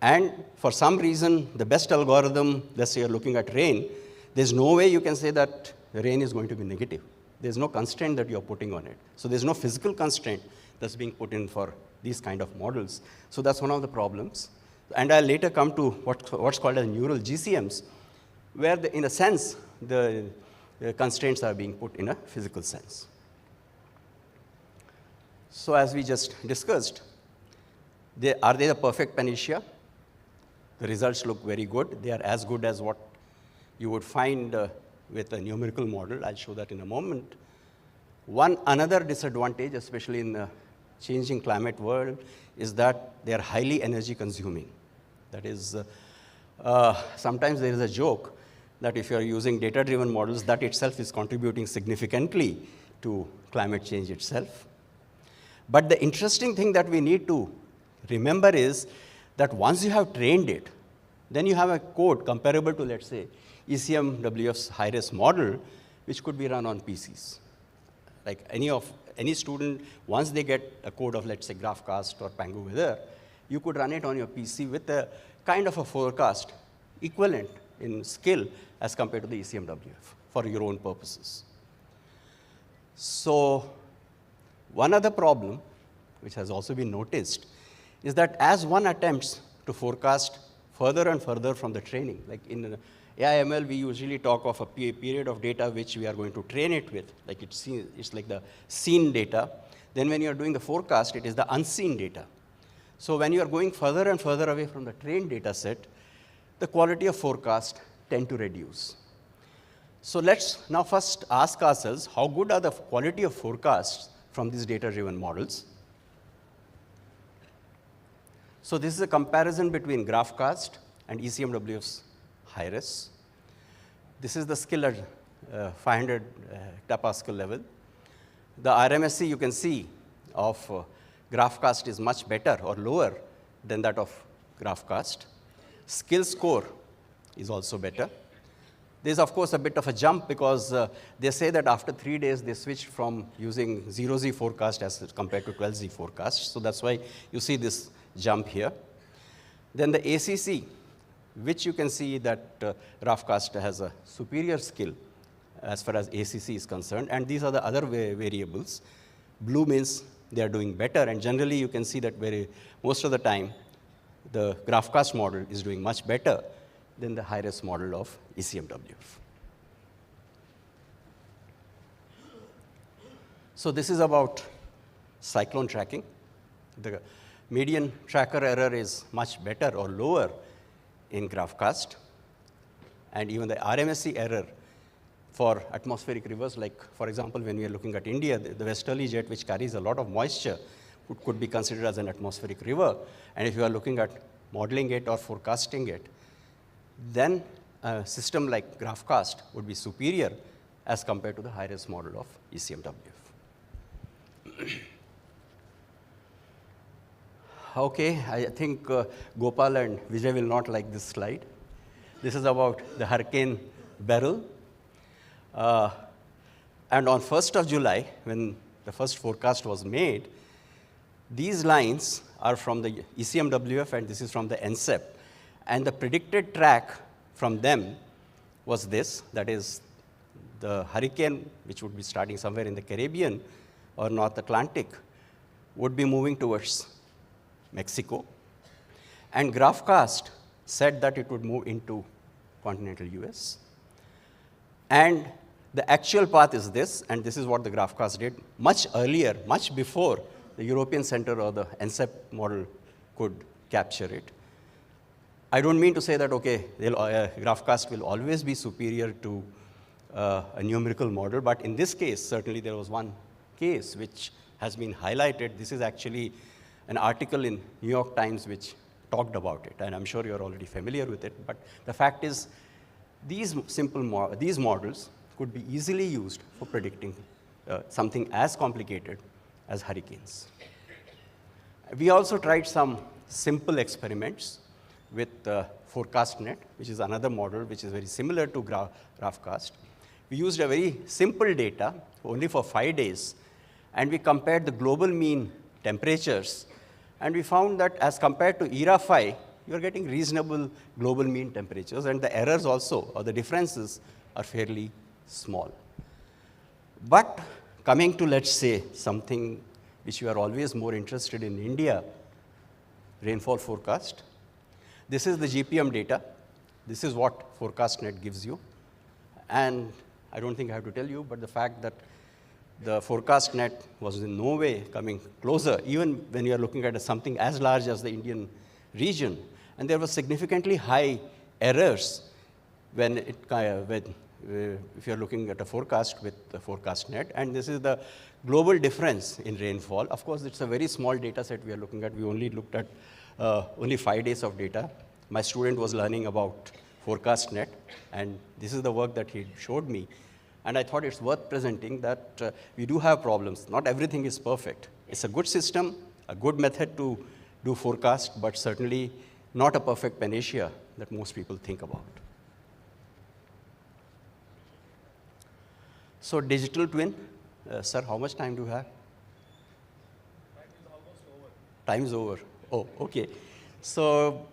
And for some reason, the best algorithm, let's say you're looking at rain, there's no way you can say that the rain is going to be negative. There's no constraint that you're putting on it. So there's no physical constraint that's being put in for these kind of models. So that's one of the problems. And I'll later come to what's called as neural GCMs, where in a sense, the constraints are being put in a physical sense. So as we just discussed, are they the perfect panacea? The results look very good. They are as good as what you would find with a numerical model. I'll show that in a moment. Another disadvantage, especially in the changing climate world, is that they are highly energy consuming. That is, sometimes there is a joke that if you're using data-driven models, that itself is contributing significantly to climate change itself. But the interesting thing that we need to remember is that once you have trained it, then you have a code comparable to, let's say, ECMWF's high-res model, which could be run on PCs. Like any student, once they get a code of, let's say, GraphCast or Pango Weather, you could run it on your PC with a kind of a forecast equivalent in skill as compared to the ECMWF for your own purposes. So one other problem, which has also been noticed, is that as one attempts to forecast further and further from the training, like in AIML, we usually talk of a period of data which we are going to train it with, like it's like the seen data. Then when you're doing the forecast, it is the unseen data. So when you're going further and further away from the trained data set, the quality of forecast tend to reduce. So let's now first ask ourselves, how good are the quality of forecasts from these data-driven models? So this is a comparison between GraphCast and ECMWF's high-res. This is the skill at 500 hectopascal level. The RMSE you can see of GraphCast is much better or lower than that of GraphCast. Skill score is also better. There's of course a bit of a jump because they say that after 3 days they switched from using 0Z forecast as compared to 12Z forecast. So that's why you see this jump here. Then the ACC, which you can see that GraphCast has a superior skill as far as ACC is concerned. And these are the other variables. Blue means they are doing better. And generally, you can see that most of the time, the GraphCast model is doing much better than the high-res model of ECMWF. So this is about cyclone tracking. The median tracker error is much better or lower in GraphCast. And even the RMSE error for atmospheric rivers, like, for example, when we are looking at India, the westerly jet, which carries a lot of moisture, could be considered as an atmospheric river. And if you are looking at modeling it or forecasting it, then a system like GraphCast would be superior as compared to the high-res model of ECMWF. Okay, I think Gopal and Vijay will not like this slide. This is about the Hurricane Beryl. And on 1st of July, when the first forecast was made, these lines are from the ECMWF and this is from the NCEP. And the predicted track from them was this, that is the hurricane, which would be starting somewhere in the Caribbean or North Atlantic, would be moving towards Mexico. And GraphCast said that it would move into continental US. And the actual path is this, and this is what the GraphCast did much earlier, much before the European Center or the NCEP model could capture it. I don't mean to say that, okay, GraphCast will always be superior to a numerical model, but in this case, certainly there was one case which has been highlighted. This is actually an article in New York Times which talked about it, and I'm sure you're already familiar with it, but the fact is these models could be easily used for predicting something as complicated as hurricanes. We also tried some simple experiments with ForecastNet, which is another model which is very similar to GraphCast. We used a very simple data, only for 5 days, and we compared the global mean temperatures, and we found that as compared to ERA 5, you're getting reasonable global mean temperatures, and the errors also, or the differences, are fairly small. But coming to, let's say, something which you are always more interested in India, rainfall forecast. This is the GPM data. This is what ForecastNet gives you. And I don't think I have to tell you, but the fact that the ForecastNet was in no way coming closer, even when you are looking at something as large as the Indian region. And there were significantly high errors when if you're looking at a forecast with the ForecastNet, and this is the global difference in rainfall. Of course, it's a very small data set we are looking at. We only looked at only 5 days of data. My student was learning about ForecastNet, and this is the work that he showed me. And I thought it's worth presenting that we do have problems. Not everything is perfect. It's a good system, a good method to do forecast, but certainly not a perfect panacea that most people think about. So digital twin, sir, how much time do you have? Time is over. Oh, okay. So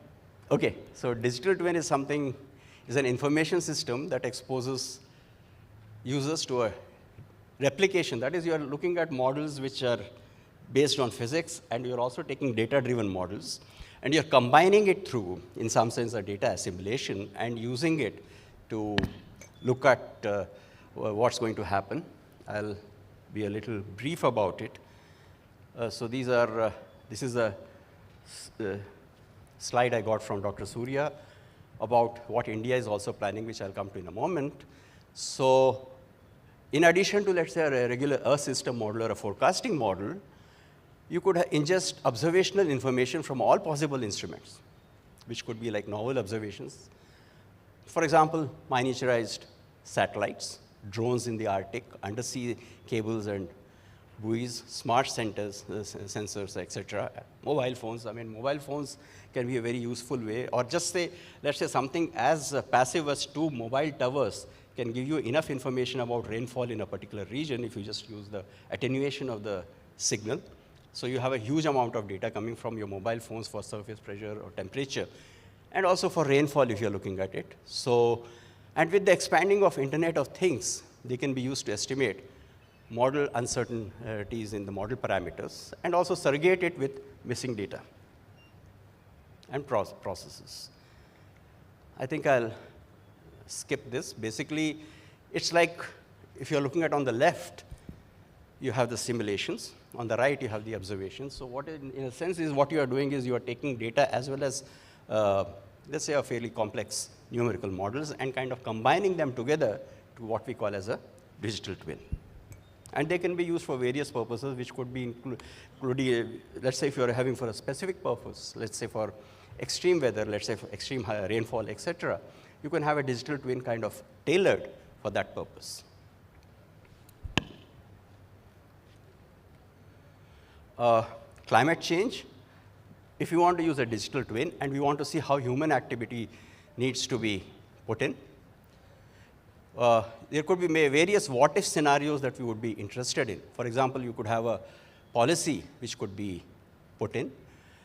digital twin is an information system that exposes users to a replication. That is, you are looking at models which are based on physics, and you're also taking data-driven models, and you're combining it through, in some sense, a data assimilation, and using it to look at what's going to happen. I'll be a little brief about it. So this is a slide I got from Dr. Surya about what India is also planning, which I'll come to in a moment. So in addition to, let's say, a regular Earth system model or a forecasting model, you could ingest observational information from all possible instruments, which could be like novel observations. For example, miniaturized satellites, drones in the Arctic, undersea cables and buoys, smart sensors, etc. Mobile phones. I mean, mobile phones can be a very useful way. Or just say, let's say something as passive as 2 mobile towers can give you enough information about rainfall in a particular region if you just use the attenuation of the signal. So you have a huge amount of data coming from your mobile phones for surface pressure or temperature, and also for rainfall if you're looking at it. So, and with the expanding of Internet of Things, they can be used to estimate model uncertainties in the model parameters, and also surrogate it with missing data and processes. I think I'll skip this. Basically, it's like if you're looking at on the left, you have the simulations. On the right, you have the observations. So what in a sense is what you are doing is you are taking data as well as, let's say, a fairly complex numerical models and kind of combining them together to what we call as a digital twin. And they can be used for various purposes, which could be including, let's say if you're having for a specific purpose, let's say for extreme weather, let's say for extreme high rainfall, etc., you can have a digital twin kind of tailored for that purpose. Climate change, if you want to use a digital twin and we want to see how human activity needs to be put in, there could be various what-if scenarios that we would be interested in. For example, you could have a policy which could be put in,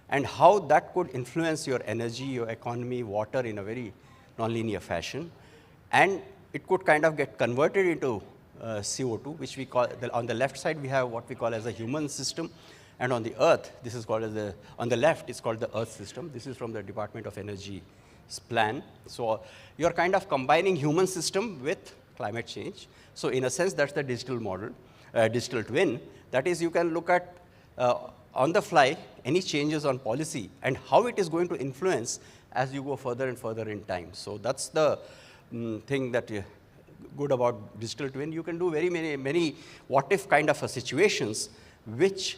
and how that could influence your energy, your economy, water in a very nonlinear fashion. And it could kind of get converted into CO2, which we call, on the left side, we have what we call as a human system. And on the earth, this is called as on the left, it's called the earth system. This is from the Department of Energy's plan. So you're kind of combining human system with climate change. So in a sense, that's the digital model, digital twin. That is, you can look at on the fly any changes on policy and how it is going to influence as you go further and further in time. So that's the thing that good about digital twin. You can do very many what-if kind of situations, which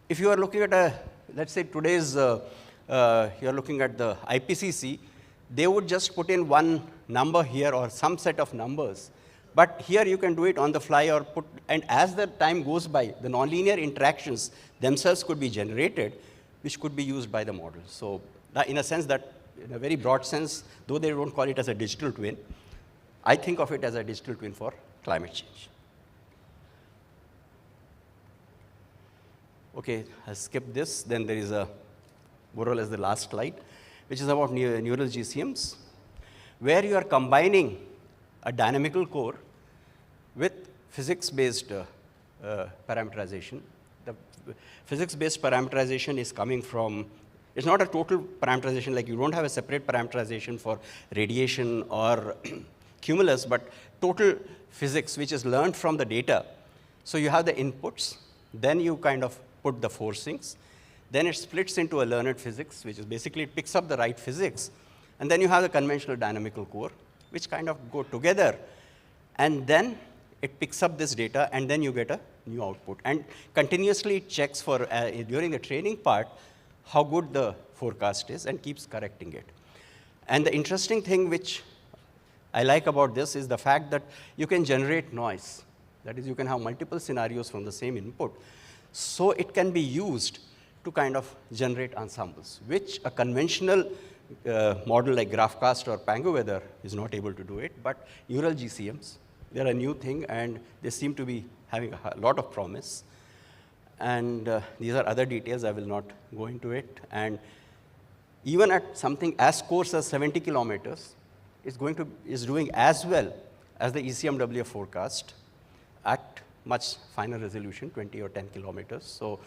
if you are looking at let's say today's, you're looking at the IPCC, they would just put in one number here or some set of numbers. But here you can do it on the fly or and as the time goes by, the nonlinear interactions themselves could be generated, which could be used by the model. So in a sense that, in a very broad sense, though they don't call it as a digital twin, I think of it as a digital twin for climate change. Okay, I'll skip this. Then there is more or less the last slide, which is about neural GCMs, where you are combining a dynamical core with physics-based parameterization. The physics-based parameterization is coming from, it's not a total parameterization, like you don't have a separate parameterization for radiation or cumulus, but total physics, which is learned from the data. So you have the inputs, then you kind of put the forcings, then it splits into a learned physics, which is basically it picks up the right physics, and then you have the conventional dynamical core, which kind of go together, and then it picks up this data, and then you get a new output. And continuously it checks for, during the training part, how good the forecast is and keeps correcting it. And the interesting thing which I like about this is the fact that you can generate noise. That is, you can have multiple scenarios from the same input. So it can be used to kind of generate ensembles, which a conventional model like GraphCast or Pango Weather is not able to do it, but neural GCMs, they're a new thing, and they seem to be having a lot of promise. And these are other details, I will not go into it. And even at something as coarse as 70 kilometers, is doing as well as the ECMWF forecast at much finer resolution, 20 or 10 kilometers. So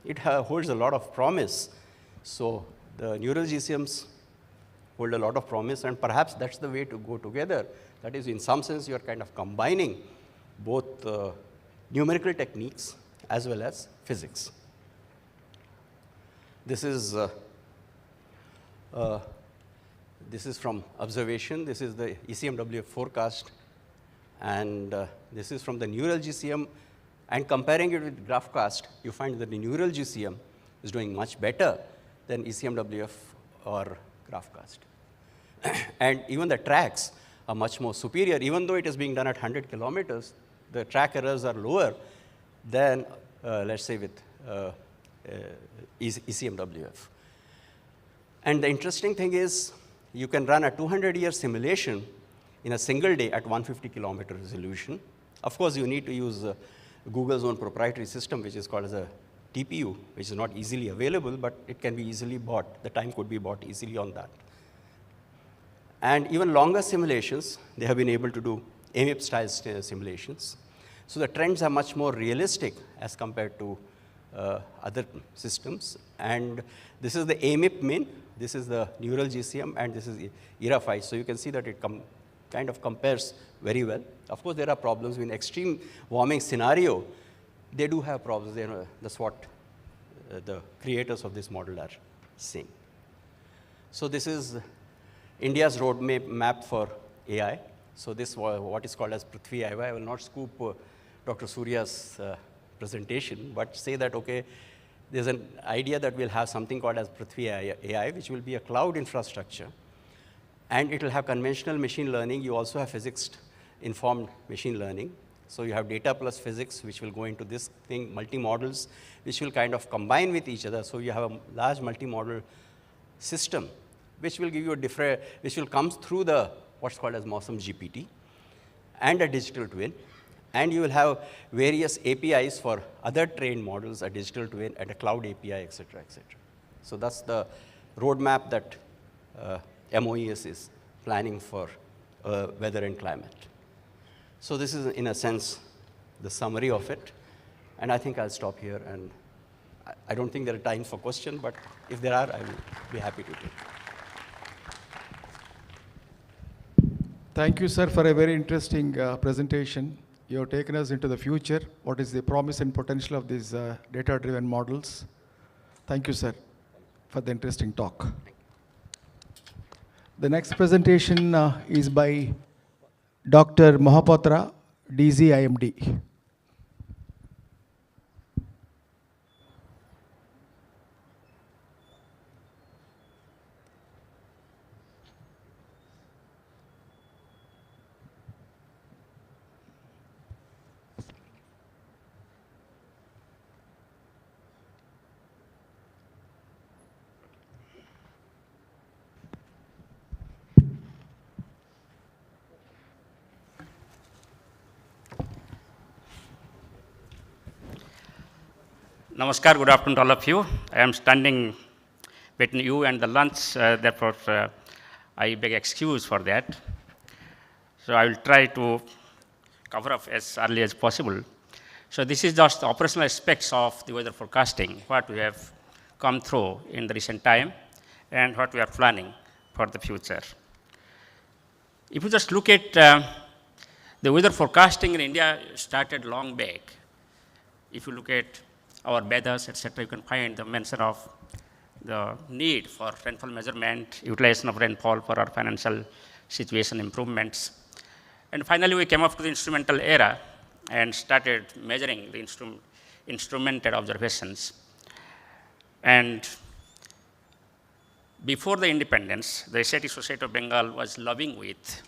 it holds a lot of promise. So the neural GCMs hold a lot of promise, and perhaps that's the way to go together. That is, in some sense, you're kind of combining both numerical techniques as well as physics. This is from observation. This is the ECMWF forecast, and this is from the neural GCM. And comparing it with GraphCast, you find that the neural GCM is doing much better than ECMWF or GraphCast. And even the tracks are much more superior. Even though it is being done at 100 kilometers, the track errors are lower than, let's say, with ECMWF. And the interesting thing is, you can run a 200-year simulation in a single day at 150-kilometer resolution. Of course, you need to use Google's own proprietary system, which is called as a TPU, which is not easily available, but it can be easily bought. The time could be bought easily on that. And even longer simulations, they have been able to do AMIP-style simulations. So the trends are much more realistic as compared to other systems. And this is the AMIP min, this is the neural GCM, and this is ERA5. So you can see that it kind of compares very well. Of course, there are problems in extreme warming scenario. They do have problems. That's what the creators of this model are saying. So this is India's roadmap for AI. So this is what is called as Prithvi AI. I will not scoop Dr. Surya's presentation, but say that, okay, there's an idea that we'll have something called as Prithvi AI, which will be a cloud infrastructure, and it will have conventional machine learning. You also have physics-informed machine learning. So you have data plus physics, which will go into this thing, multi-models, which will kind of combine with each other. So you have a large multi-model system, which will give you a different, which will come through the what's called as Mosam GPT and a digital twin. And you will have various APIs for other trained models, a digital twin and a cloud API, et cetera, et cetera. So that's the roadmap that MOES is planning for weather and climate. So this is, in a sense, the summary of it. And I think I'll stop here. And I don't think there are times for questions, but if there are, I will be happy to take. Thank you, sir, for a very interesting presentation. You have taken us into the future. What is the promise and potential of these data-driven models? Thank you, sir, for the interesting talk. The next presentation is by Dr. Mahapatra, DZ IMD. Namaskar, good afternoon to all of you. I am standing between you and the lunch, therefore I beg excuse for that. So I will try to cover up as early as possible. So this is just the operational aspects of the weather forecasting, what we have come through in the recent time and what we are planning for the future. If you just look at the weather forecasting in India started long back. If you look at our weathers, etc., you can find the mention of the need for rainfall measurement, utilization of rainfall for our financial situation improvements. And finally, we came up to the instrumental era and started measuring the instrumented observations. And before the independence, the Asiatic Society of Bengal was lobbying with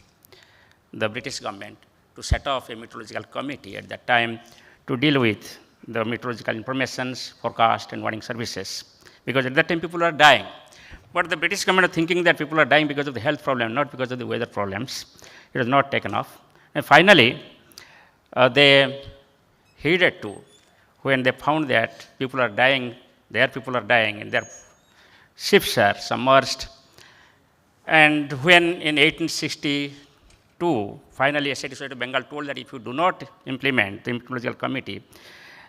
the British government to set off a meteorological committee at that time to deal with the meteorological informations, forecast, and warning services. Because at that time, people are dying. But the British government are thinking that people are dying because of the health problem, not because of the weather problems. It was not taken off. And finally, they heeded to when they found that people are dying, their people are dying, and their ships are submerged. And when in 1862, finally, Asiatic Society of Bengal told that if you do not implement the meteorological committee,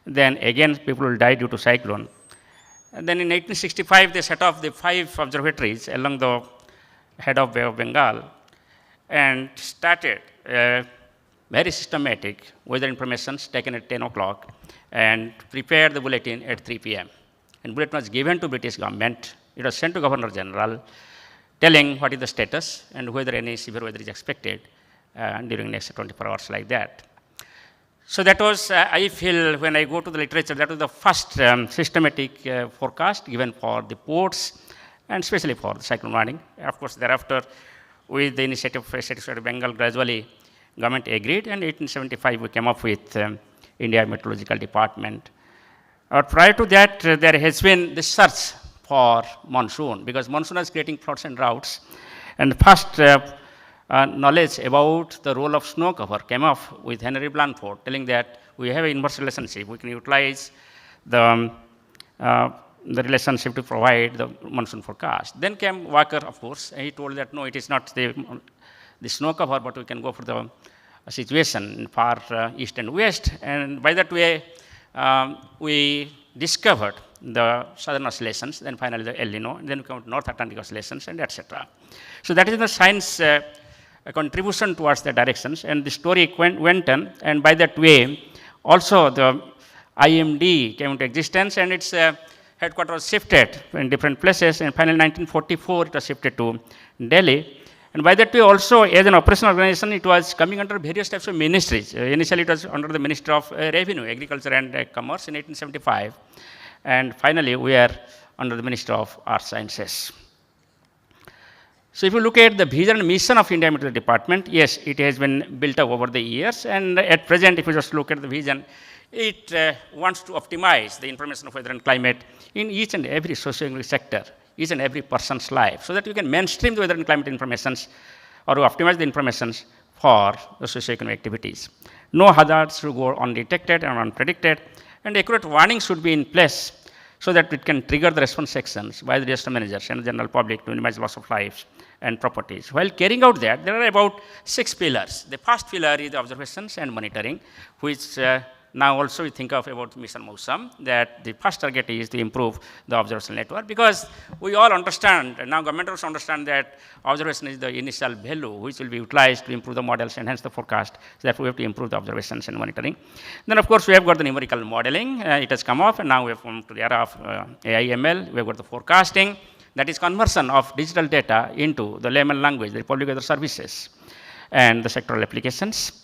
then again people will die due to cyclone. And then in 1865, they set off the 5 observatories along the head of Bay of Bengal and started very systematic weather information taken at 10 o'clock and prepared the bulletin at 3 p.m. And bulletin was given to British government. It was sent to Governor General telling what is the status and whether any severe weather is expected during next 24 hours like that. So that was, I feel, when I go to the literature, that was the first systematic forecast given for the ports and especially for the cyclone warning. Of course, thereafter, with the initiative of Asiatic Society of Bengal, gradually government agreed, and in 1875 we came up with India Meteorological Department. Prior to that, there has been this search for monsoon, because monsoon is creating floods and droughts. And first knowledge about the role of snow cover came up with Henry Blandford, telling that we have an inverse relationship. We can utilize the relationship to provide the monsoon forecast. Then came Walker, of course, and he told that no, it is not the snow cover, but we can go for the situation in far east and west. And by that way, we discovered the southern oscillations, then finally the El Nino, then we come to North Atlantic oscillations, and etc. So that is the science contribution towards the directions, and the story went on, and by that way, also the IMD came into existence, and its headquarters was shifted in different places, and finally in 1944 it was shifted to Delhi, And by that way also, as an operational organization, it was coming under various types of ministries. Initially, it was under the Ministry of Revenue, Agriculture and Commerce in 1875. And finally, we are under the Ministry of Arts Sciences. So if you look at the vision and mission of India Meteorology Department, yes, it has been built up over the years. And at present, if you just look at the vision, it wants to optimize the information of weather and climate in each and every socio-economic sector, each and every person's life, so that you can mainstream the weather and climate informations or optimize the informations for the socio-economic activities. No hazards should go undetected and unpredicted, and accurate warnings should be in place so that it can trigger the response actions by the disaster managers and the general public to minimize loss of lives and properties. While carrying out that, there are about 6 pillars. The first pillar is the observations and monitoring, which now also we think of about Mission Mausam, that the first target is to improve the observational network, because we all understand, and now government also understand that observation is the initial value which will be utilized to improve the models, enhance the forecast. So therefore, we have to improve the observations and monitoring. Then of course, we have got the numerical modeling. It has come off, and now we have come to the era of AI ML. We have got the forecasting, that is conversion of digital data into the layman language, the public weather services, and the sectoral applications,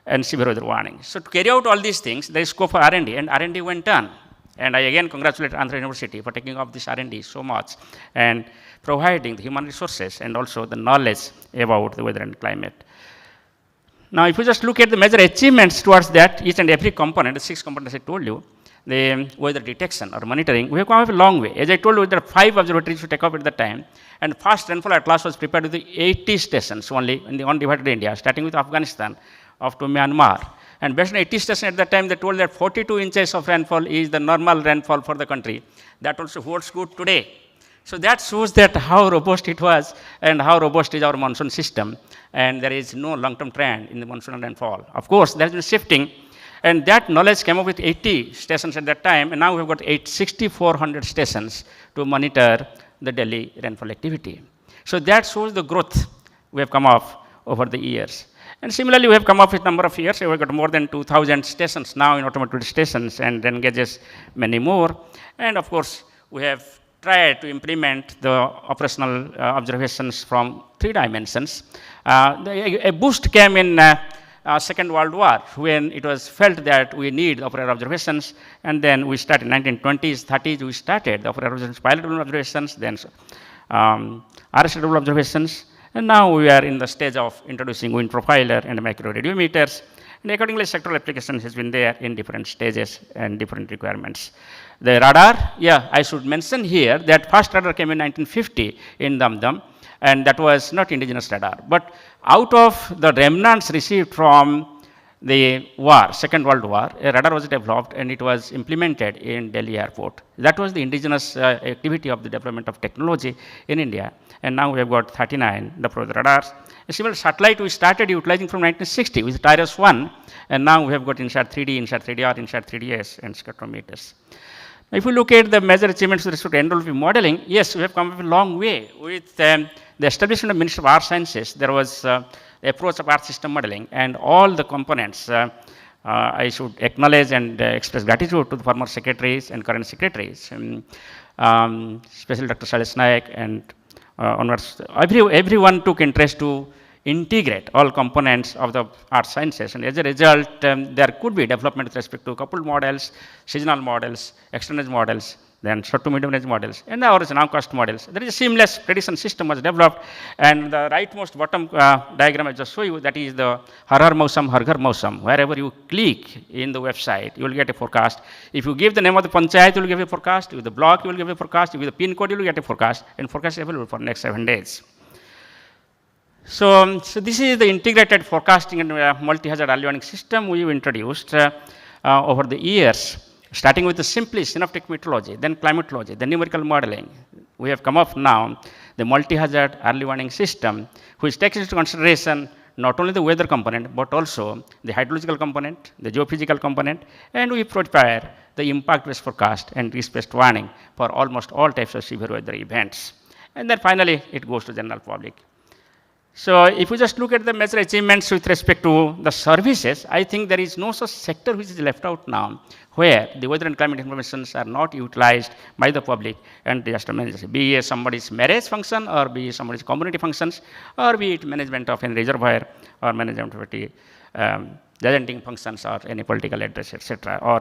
and severe weather warning. So to carry out all these things, there is scope for R&D, and R&D went on. And I again congratulate Andhra University for taking up this R&D so much and providing the human resources and also the knowledge about the weather and climate. Now, if you just look at the major achievements towards that, each and every component, the 6 components I told you, the weather detection or monitoring, we have come a long way. As I told you, there are 5 observatories to take up at the time, and fast rainfall atlas was prepared with the 80 stations only in the undivided India, starting with Afghanistan up to Myanmar. And based on 80 stations at that time, they told that 42 inches of rainfall is the normal rainfall for the country. That also holds good today. So that shows that how robust it was and how robust is our monsoon system. And there is no long-term trend in the monsoon rainfall. Of course, there has been shifting. And that knowledge came up with 80 stations at that time. And now we've got 6,400 stations to monitor the daily rainfall activity. So that shows the growth we have come up over the years. And similarly, we have come up with a number of years. We have got more than 2,000 stations now in automated stations, and engages many more. And of course, we have tried to implement the operational observations from 3 dimensions. A boost came in Second World War, when it was felt that we need operator observations, and then we started in 1920s, 30s, we started the operator observations, pilotable observations, then RSW observations. And now we are in the stage of introducing wind profiler and micro radiometers. And accordingly, sectoral applications has been there in different stages and different requirements. The radar, yeah, I should mention here that first radar came in 1950 in Dam, and that was not indigenous radar. But out of the remnants received from the war, Second World War, a radar was developed and it was implemented in Delhi airport. That was the indigenous activity of the development of technology in India. And now we have got 39 deployed radars. A similar satellite we started utilizing from 1960 with TIRUS-1, and now we have got INSAT 3D, INSAT 3DR, INSAT 3DS, and spectrometers. If you look at the major achievements with respect to endolymphic modeling, yes, we have come a long way. With the establishment of Ministry of Earth Sciences, there was the approach of Earth system modeling, and all the components, I should acknowledge and express gratitude to the former secretaries and current secretaries, especially Dr. Shailesh Naik and onwards. Everyone took interest to integrate all components of the Earth Sciences, and as a result, there could be development with respect to coupled models, seasonal models, extended models, then short to medium range models, and now cost models. There is a seamless prediction system was developed, and the rightmost bottom diagram I just show you, that is the Har Har Mausam, Har Ghar Mausam. Wherever you click in the website, you will get a forecast. If you give the name of the panchayat, you will give a forecast. With the block, you will give a forecast. With the pin code, you will get a forecast, and forecast is available for next 7 days. So this is the integrated forecasting and multi-hazard early warning system we introduced over the years, starting with the simply synoptic meteorology, then climatology, then numerical modeling. We have come up now the multi-hazard early warning system, which takes into consideration not only the weather component, but also the hydrological component, the geophysical component, and we prepare the impact-based forecast and risk-based warning for almost all types of severe weather events. And then finally, it goes to general public. So if you just look at the major achievements with respect to the services, I think there is no such sector which is left out now where the weather and climate informations are not utilized by the public and disaster managers, be it somebody's marriage function or be it somebody's community functions or be it management of a reservoir or management of the gazetting functions or any political address, etc., or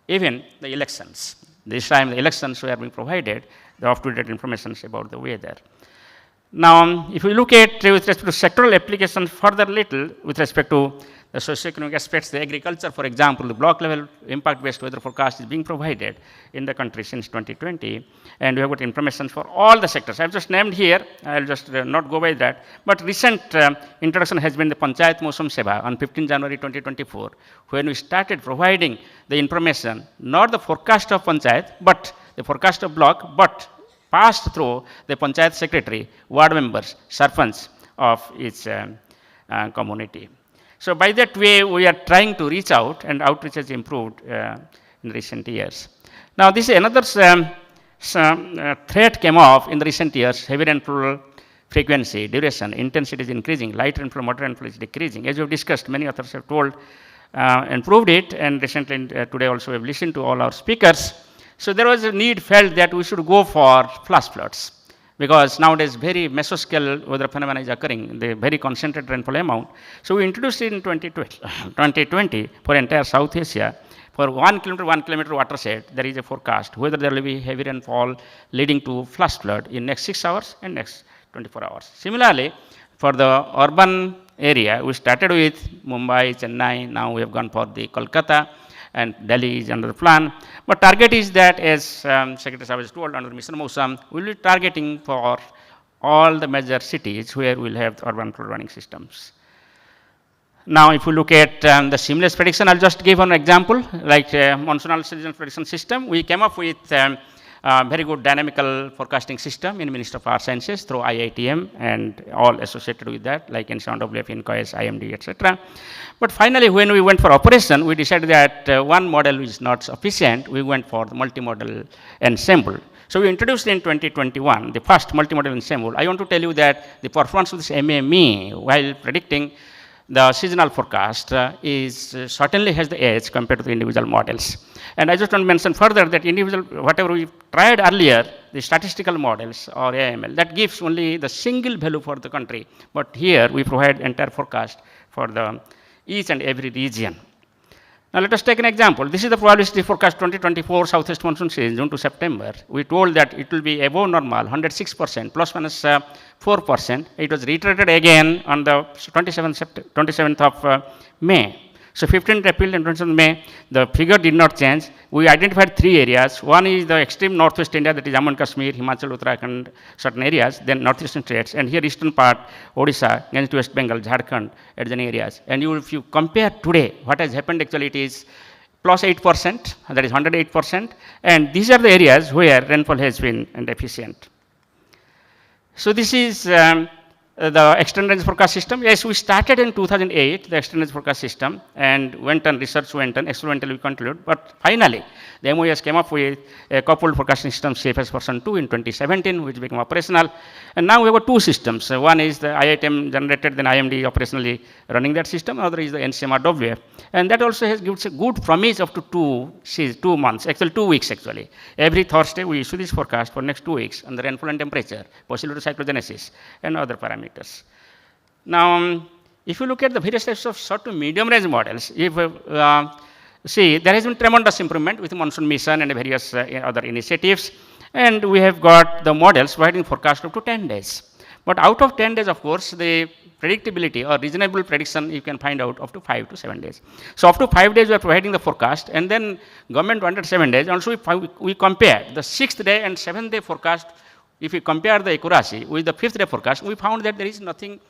even the elections. This time the elections were being provided the up-to-date information about the weather. Now, if we look at with respect to sectoral applications further little with respect to the socioeconomic aspects, the agriculture, for example, the block level impact-based weather forecast is being provided in the country since 2020, and we have got information for all the sectors. I've just named here, I'll just not go by that, but recent introduction has been the Panchayat Mausam Seva on 15 January 2024, when we started providing the information, not the forecast of Panchayat, but the forecast of block, but passed through the Panchayat Secretary, ward members, sarpanch of its community. So by that way, we are trying to reach out, and outreach has improved in recent years. Now, this is another threat came off in the recent years. Heavy rainfall frequency, duration, intensity is increasing, light rainfall, moderate rainfall is decreasing. As we have discussed, many authors have told and proved it, and recently today also we have listened to all our speakers. So there was a need felt that we should go for flash floods, because nowadays very mesoscale weather phenomena is occurring, the very concentrated rainfall amount. So we introduced it in 2020 for entire South Asia. For 1 kilometer watershed, there is a forecast whether there will be heavy rainfall leading to flash flood in next 6 hours and next 24 hours. Similarly, for the urban area, we started with Mumbai, Chennai, now we have gone for the Kolkata, and Delhi is under the plan. But target is that, as Secretary Saab has told under Mission Mausam, we will be targeting for all the major cities where we will have urban flood warning systems. Now, if we look at the seamless prediction, I'll just give an example, like monsoonal season prediction system. We came up with very good dynamical forecasting system in Ministry of Earth Sciences through IITM and all associated with that, like NCWF, INCOIS, IMD, etc. But finally, when we went for operation, we decided that one model is not sufficient. We went for the multimodal ensemble. So we introduced in 2021 the first multimodal ensemble. I want to tell you that the performance of this MME while predicting the seasonal forecast certainly has the edge compared to the individual models. And I just want to mention further that whatever we tried earlier, the statistical models or AML, that gives only the single value for the country. But here we provide entire forecast for each and every region. Now let us take an example. This is the probabilistic forecast 2024 Southwest monsoon season, June to September. We told that it will be above normal, 106%, plus minus 4%. It was reiterated again on the 27th of May. So 15th April and 27th May, the figure did not change. We identified 3 areas. One is the extreme northwest India, that is Jammu and Kashmir, Himachal, Uttarakhand, certain areas, then northeastern states, and here eastern part, Odisha, against to West Bengal, Jharkhand, adjacent areas. And if you compare today, what has happened actually, it is plus 8%, that is 108%, and these are the areas where rainfall has been deficient. So this is the extended range forecast system. Yes, we started in 2008, the extended range forecast system, and went on, research went on, experimentally we concluded. But finally, the MOS came up with a coupled forecasting system, CFS version 2 in 2017, which became operational. And now we have 2 systems. One is the IITM generated, then IMD operationally running that system. Another is the NCMRWF. And that also gives a good promise up to 2 months, actually 2 weeks actually. Every Thursday we issue this forecast for next 2 weeks on the rainfall and temperature, possibility of cyclogenesis, and other parameters. Now, if you look at the various types of short to medium range models, if see, there has been tremendous improvement with monsoon mission and various other initiatives, and we have got the models providing forecast up to 10 days. But out of 10 days, of course, the predictability or reasonable prediction you can find out up to 5 to 7 days. So up to 5 days we are providing the forecast, and then government wanted 7 days. Also we compare the 6th day and 7th day forecast. If we compare the accuracy with the 5th day forecast, we found that there is nothing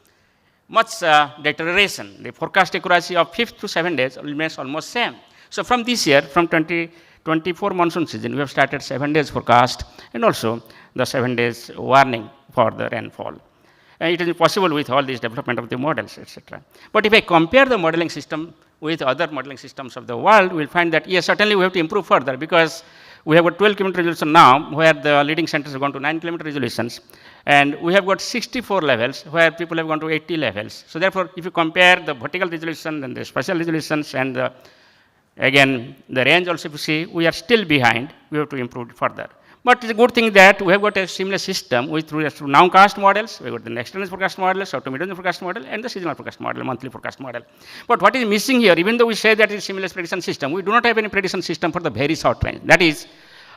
much deterioration. The forecast accuracy of 5th to 7 days remains almost same. So from this year, from 2024 monsoon season, we have started 7 days forecast and also the 7 days warning for the rainfall. And it is possible with all this development of the models, etc. But if I compare the modeling system with other modeling systems of the world, we'll find that, yes, certainly we have to improve further, because We have got 12 kilometer resolution now, where the leading centers have gone to 9 kilometer resolutions. And we have got 64 levels, where people have gone to 80 levels. So therefore, if you compare the vertical resolution and the spatial resolutions and again, the range also, if you see, we are still behind. We have to improve it further. But it's a good thing that we have got a seamless system with through nowcast models. We have got the next generation forecast model, short to medium forecast model, and the seasonal forecast model, monthly forecast model. But what is missing here, even though we say that it's a seamless prediction system, we do not have any prediction system for the very short range. That is,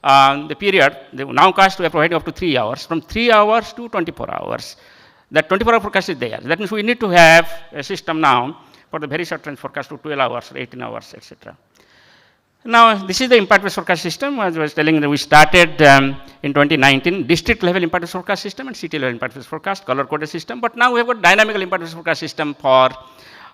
the period, the nowcast we are providing up to 3 hours, from 3 hours to 24 hours. That 24-hour forecast is there. That means we need to have a system now for the very short range forecast to 12 hours, 18 hours, etc. Now, this is the impact-based forecast system. As I was telling you, we started in 2019, district-level impact-based forecast system and city-level impact-based forecast, color-coded system. But now we have got dynamical impact-based forecast system for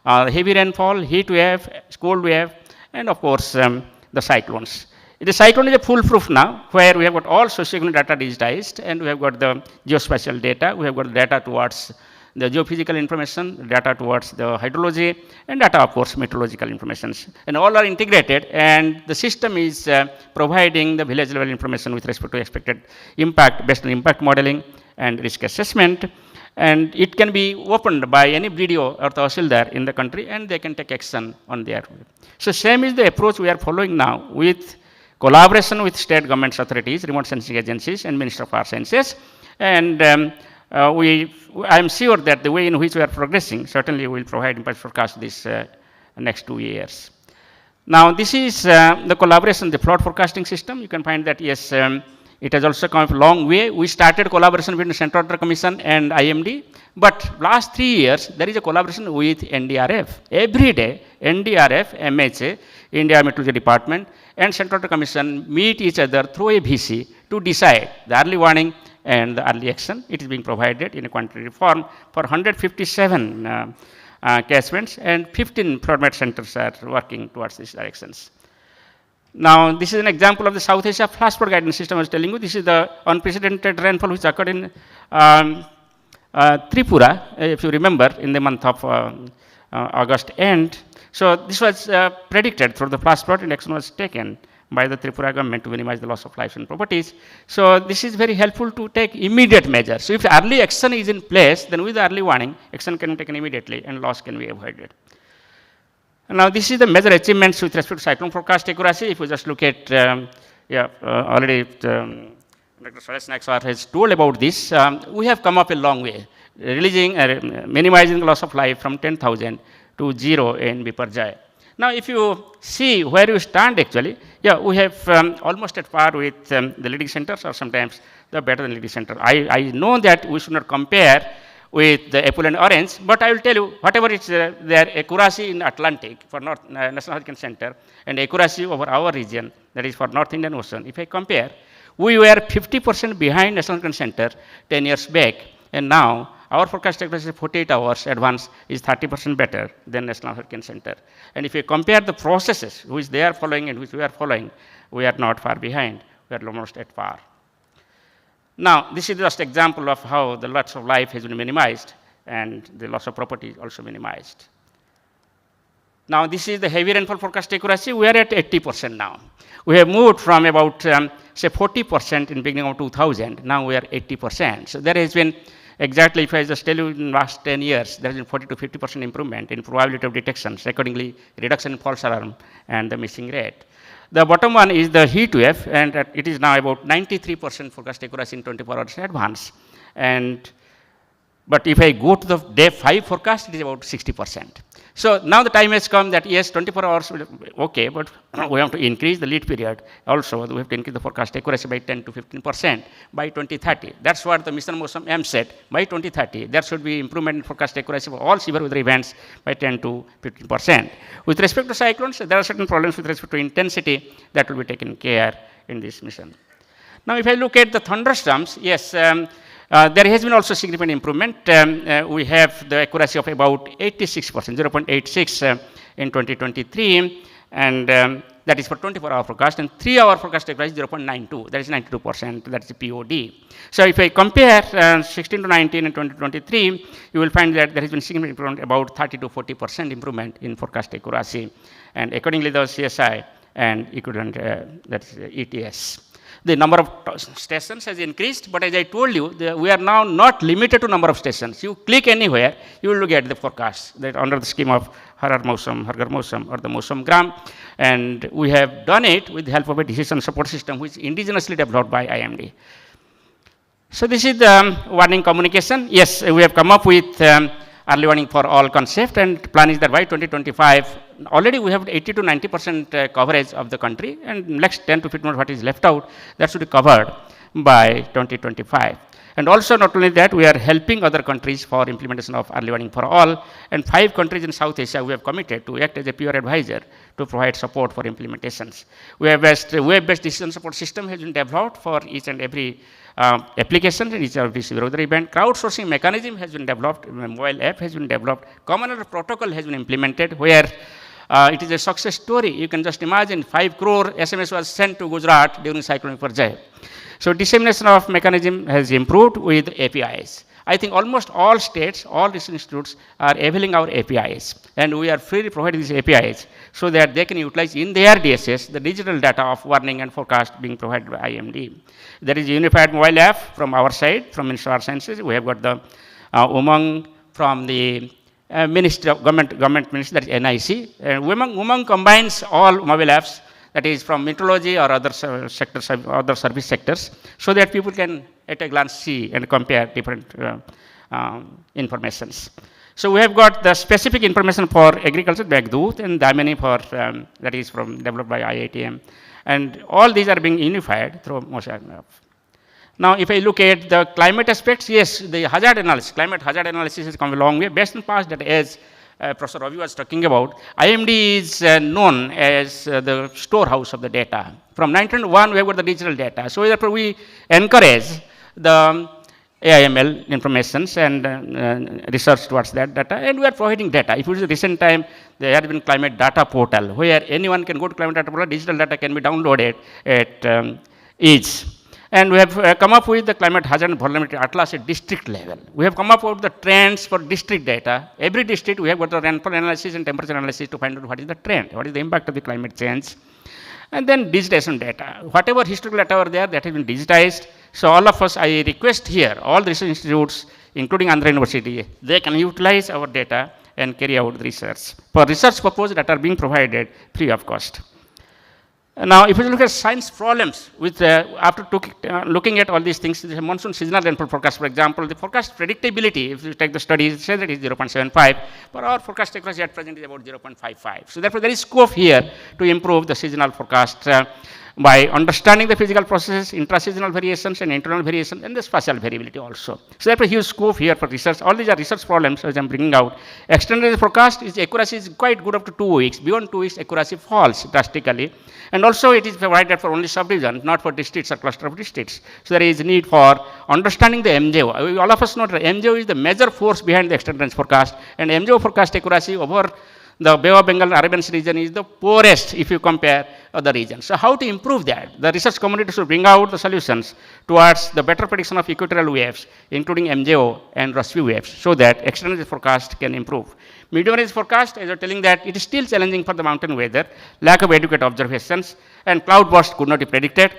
heavy rainfall, heat wave, cold wave, and of course, the cyclones. The cyclone is a foolproof now, where we have got all socioeconomic data digitized, and we have got the geospatial data. We have got data towards the geophysical information, data towards the hydrology, and data, of course, meteorological information. And all are integrated, and the system is providing the village level information with respect to expected impact based on impact modeling and risk assessment. And it can be opened by any BDO or Tahsildar in the country, and they can take action on their. So same is the approach we are following now with collaboration with state government authorities, remote sensing agencies, and Minister of Earth Sciences. And I am sure that the way in which we are progressing, certainly we will provide impact forecast this next 2 years. Now, this is the collaboration, the flood forecasting system. You can find that, yes, it has also come a long way. We started collaboration between the Central Water Commission and IMD, but last 3 years, there is a collaboration with NDRF. Every day, NDRF, MHA, India Meteorology Department, and Central Water Commission meet each other through a VC to decide the early warning and the early action. It is being provided in a quantitative form for 157 catchments, and 15 format centers are working towards these directions. Now, this is an example of the South Asia flash flood guidance system I was telling you. This is the unprecedented rainfall which occurred in Tripura, if you remember, in the month of August end. So this was predicted through the flash flood, and action was taken by the Tripura government to minimize the loss of lives and properties. So this is very helpful to take immediate measures. So if early action is in place, then with the early warning, action can be taken immediately and loss can be avoided. And now this is the major achievements with respect to cyclone forecast accuracy. If we just look at, already Dr. Ceremonial has told about this. We have come up a long way, releasing, minimizing the loss of life from 10,000 to 0 in Biparjaya. Now, if you see where you stand actually, we have almost at par with the leading centers, or sometimes the better than leading center. I know that we should not compare with the Apple and Orange, but I will tell you, whatever is their accuracy in Atlantic for National Hurricane Center and accuracy over our region, that is for North Indian Ocean, if I compare, we were 50% behind National Hurricane Center 10 years back, and now our forecast accuracy 48 hours advance is 30% better than National Hurricane Center. And if you compare the processes which they are following and which we are following, we are not far behind. We are almost at par. Now, this is just an example of how the loss of life has been minimized and the loss of property is also minimized. Now, this is the heavy rainfall forecast accuracy. We are at 80% now. We have moved from about, say, 40% in beginning of 2000. Now we are 80%. So there has been, exactly, if I just tell you in the last 10 years, there has been 40 to 50% improvement in probability of detections, accordingly, reduction in false alarm and the missing rate. The bottom one is the heat wave, and it is now about 93% forecast accuracy in 24 hours in advance. But if I go to the day 5 forecast, it is about 60%. So now the time has come that yes, 24 hours, okay, but we have to increase the lead period. Also, we have to increase the forecast accuracy by 10 to 15% by 2030. That's what the Mission Mosam M said. By 2030, there should be improvement in forecast accuracy for all severe weather events by 10 to 15%. With respect to cyclones, there are certain problems with respect to intensity that will be taken care in this mission. Now, if I look at the thunderstorms, yes, there has been also significant improvement. We have the accuracy of about 86%, 0.86 in 2023, and that is for 24-hour forecast, and 3-hour forecast accuracy 0.92, that is 92%, that is POD. So if I compare 16 to 19 in 2023, you will find that there has been significant improvement, about 30 to 40% improvement in forecast accuracy, and accordingly the CSI and equivalent, that's ETS. The number of stations has increased, but as I told you, we are now not limited to number of stations. You click anywhere, you will get the forecast that under the scheme of Har Mausam, Har Ghar Mausam, or the Mausamgram, and we have done it with the help of a decision support system which is indigenously developed by IMD. So this is the warning communication. Yes, we have come up with early warning for all concept, and plan is that by 2025, already we have 80 to 90% coverage of the country, and next 10 to 15% what is left out, that should be covered by 2025. And also not only that, we are helping other countries for implementation of early warning for all, and 5 countries in South Asia we have committed to act as a peer advisor to provide support for implementations. We have web-based decision support system has been developed for each and every application in each of this Virodhari band. Crowdsourcing mechanism has been developed, mobile app has been developed, common error protocol has been implemented, where it is a success story. You can just imagine 5 crore SMS was sent to Gujarat during Cyclone Perjay. So dissemination of mechanism has improved with APIs. I think almost all states, all research institutes are availing our APIs, and we are freely providing these APIs so that they can utilize in their DSS the digital data of warning and forecast being provided by IMD. There is a unified mobile app from our side, from Ministry of Earth Sciences. We have got the Umang from the Ministry of Government Ministry, that is NIC. And Umang combines all mobile apps, that is from meteorology or other sectors, other service sectors, so that people can at a glance see and compare different informations. So we have got the specific information for agriculture, Bagdoot, and Damini for, that is from developed by IITM. And all these are being unified through Oceanography. Now, if I look at the climate aspects, yes, the hazard analysis, climate hazard analysis has come a long way. Based on past data, as Professor Ravi was talking about, IMD is known as the storehouse of the data. From 1901, we have got the digital data. So therefore, we encourage the AIML informations and research towards that data, and we are providing data. If it is a recent time, there has been climate data portal, where anyone can go to climate data portal, digital data can be downloaded at ease. And we have come up with the climate hazard and vulnerability atlas at district level. We have come up with the trends for district data. Every district, we have got the rainfall analysis and temperature analysis to find out what is the trend, what is the impact of the climate change. And then digitization data. Whatever historical data are there, that has been digitized. So all of us, I request here, all the research institutes, including Andhra University, they can utilize our data and carry out the research. For research purposes that are being provided free of cost. Now, if you look at science problems, with after looking at all these things, the monsoon seasonal rainfall forecast, for example, the forecast predictability, if you take the studies, it says that it is 0.75, but our forecast accuracy at present is about 0.55. So therefore, there is scope here to improve the seasonal forecast by understanding the physical processes, intra-seasonal variations and internal variations, and the spatial variability also. So therefore, huge scope here for research. All these are research problems as I'm bringing out. Extended forecast, its accuracy is quite good up to 2 weeks. Beyond 2 weeks, accuracy falls drastically. And also, it is provided for only subdivision, not for districts or cluster of districts. So there is a need for understanding the MJO. All of us know that MJO is the major force behind the extended range forecast, and MJO forecast accuracy over the Bay of Bengal Arabian Sea region is the poorest if you compare other regions. So how to improve that? The research community should bring out the solutions towards the better prediction of equatorial waves, including MJO and Rossby waves, so that extended range forecast can improve. Medium range forecast, as you're telling that, it is still challenging for the mountain weather, lack of adequate observations, and cloud burst could not be predicted.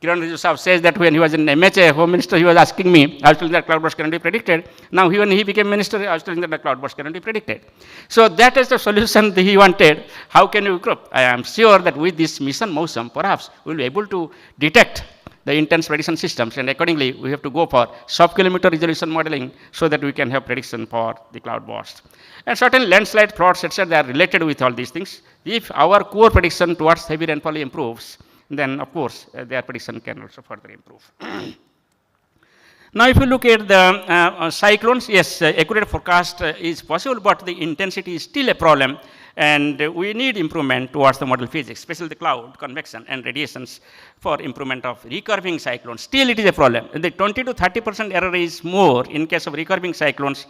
Kiran Rijiju Saab says that when he was in MHA, Home Minister, he was asking me, I was telling that cloud burst cannot be predicted. Now, when he became Minister, I was telling that the cloud burst cannot be predicted. So that is the solution that he wanted. How can you group? I am sure that with this mission Mausam, perhaps we will be able to detect the intense prediction systems, and accordingly, we have to go for sub-kilometer resolution modeling so that we can have prediction for the cloud burst. And certain landslide floods, etc., they are related with all these things. If our core prediction towards heavy rainfall improves, then of course, their prediction can also further improve. Now, if you look at the cyclones, yes, accurate forecast is possible, but the intensity is still a problem, and we need improvement towards the model physics, especially the cloud, convection, and radiations for improvement of recurving cyclones. Still, it is a problem. The 20 to 30% error is more in case of recurving cyclones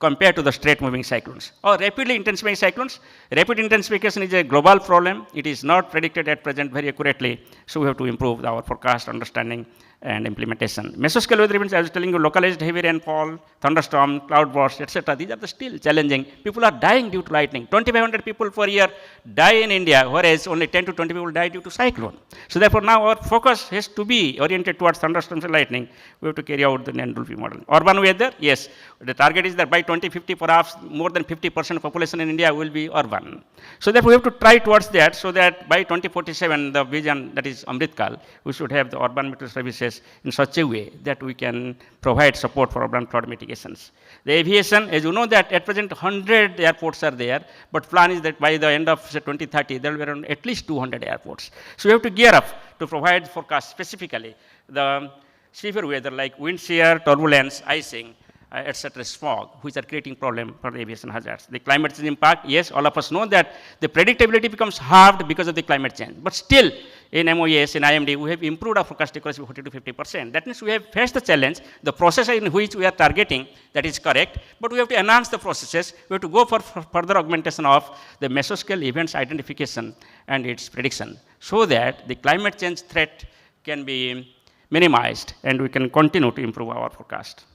compared to the straight moving cyclones. Or rapidly intensifying cyclones, rapid intensification is a global problem. It is not predicted at present very accurately, so we have to improve our forecast understanding and implementation. Mesoscale weather events, I was telling you, localized heavy rainfall, thunderstorm, cloudburst, etc. These are still challenging. People are dying due to lightning. 2,500 people per year die in India, whereas only 10 to 20 people die due to cyclone. So therefore, now our focus has to be oriented towards thunderstorms and lightning. We have to carry out the Nandulfi model. Urban weather, yes. The target is that by 2050, perhaps more than 50% of population in India will be urban. So therefore, we have to try towards that, so that by 2047, the vision that is Amrit Kal, we should have the urban meteor services in such a way that we can provide support for urban flood mitigations. The aviation, as you know that at present 100 airports are there, but plan is that by the end of say, 2030, there will be around at least 200 airports. So we have to gear up to provide forecast specifically the severe weather like wind shear, turbulence, icing, etc., smog, which are creating problem for the aviation hazards. The climate change impact, yes, all of us know that the predictability becomes halved because of the climate change. But still, in MOES, in IMD, we have improved our forecast accuracy by 40 to 50%. That means we have faced the challenge. The process in which we are targeting, that is correct, but we have to enhance the processes. We have to go for further augmentation of the mesoscale events identification and its prediction, so that the climate change threat can be minimized and we can continue to improve our forecast.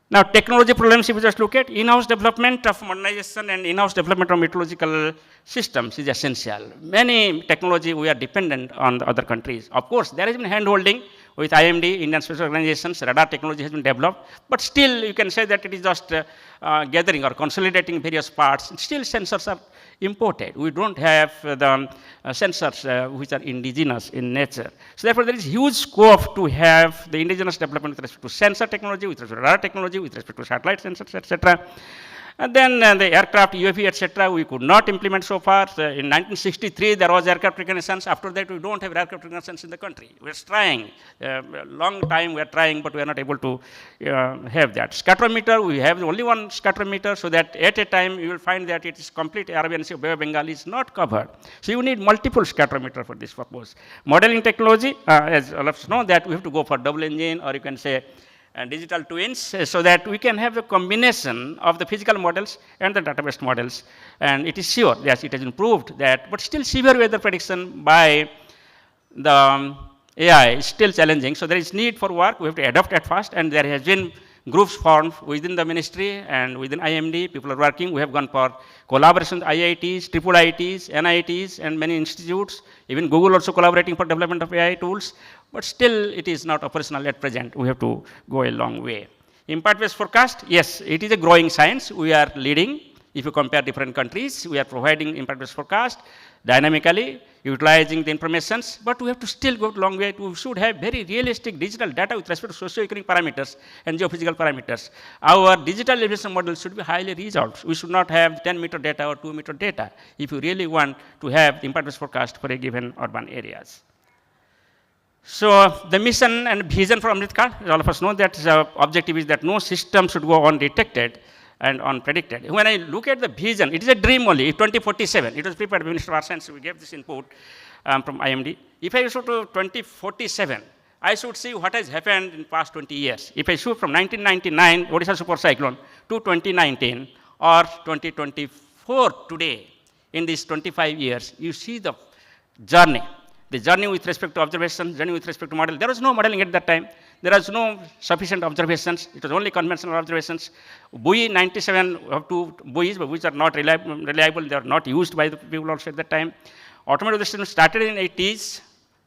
Now, technology problems, if we just look at in-house development of modernization and in-house development of meteorological systems is essential. Many technology we are dependent on the other countries. Of course, there has been hand-holding with IMD, Indian Space Organizations, radar technology has been developed, but still you can say that it is just gathering or consolidating various parts. Still sensors are imported. We don't have the sensors which are indigenous in nature. So therefore, there is huge scope to have the indigenous development with respect to sensor technology, with respect to radar technology, with respect to satellite sensors, etc. And then the aircraft, UAV, etc., we could not implement so far. In 1963, there was aircraft reconnaissance. After that, we don't have aircraft reconnaissance in the country. We're trying. Long time we are trying, but we are not able to have that. Scatterometer, we have only one scatterometer, so that at a time you will find that it is complete Arabian Sea, Bay of Bengal is not covered. So you need multiple scatterometer for this purpose. Modeling technology, as all of us know, that we have to go for double engine, or you can say digital twins, so that we can have a combination of the physical models and the database models. And it is sure, yes, it has been proved that, but still severe weather prediction by the AI is still challenging. So there is need for work. We have to adapt at first, and there has been groups formed within the ministry and within IMD. People are working. We have gone for collaboration with IITs, triple IITs, NITs, and many institutes. Even Google also collaborating for development of AI tools. But still, it is not operational at present. We have to go a long way. Impact-based forecast, yes, it is a growing science. We are leading. If you compare different countries, we are providing impact-based forecast dynamically, utilizing the informations, but we have to still go a long way. We should have very realistic digital data with respect to socio-economic parameters and geophysical parameters. Our digital elevation model should be highly resolved. We should not have 10-meter data or 2-meter data if you really want to have the impact-based forecast for a given urban areas. So the mission and vision for Amrit Kal, all of us know that the objective is that no system should go undetected and unpredicted. When I look at the vision, it is a dream only, 2047. It was prepared by Minister of Science. We gave this input from IMD. If I shoot to 2047, I should see what has happened in past 20 years. If I shoot from 1999, Odisha super cyclone, to 2019 or 2024 today, in these 25 years, you see the journey. The journey with respect to observation, journey with respect to model. There was no modeling at that time. There was no sufficient observations. It was only conventional observations. Buoy 97 have two buoys, but which are not reliable. They are not used by the people also at that time. Automated system started in 80s,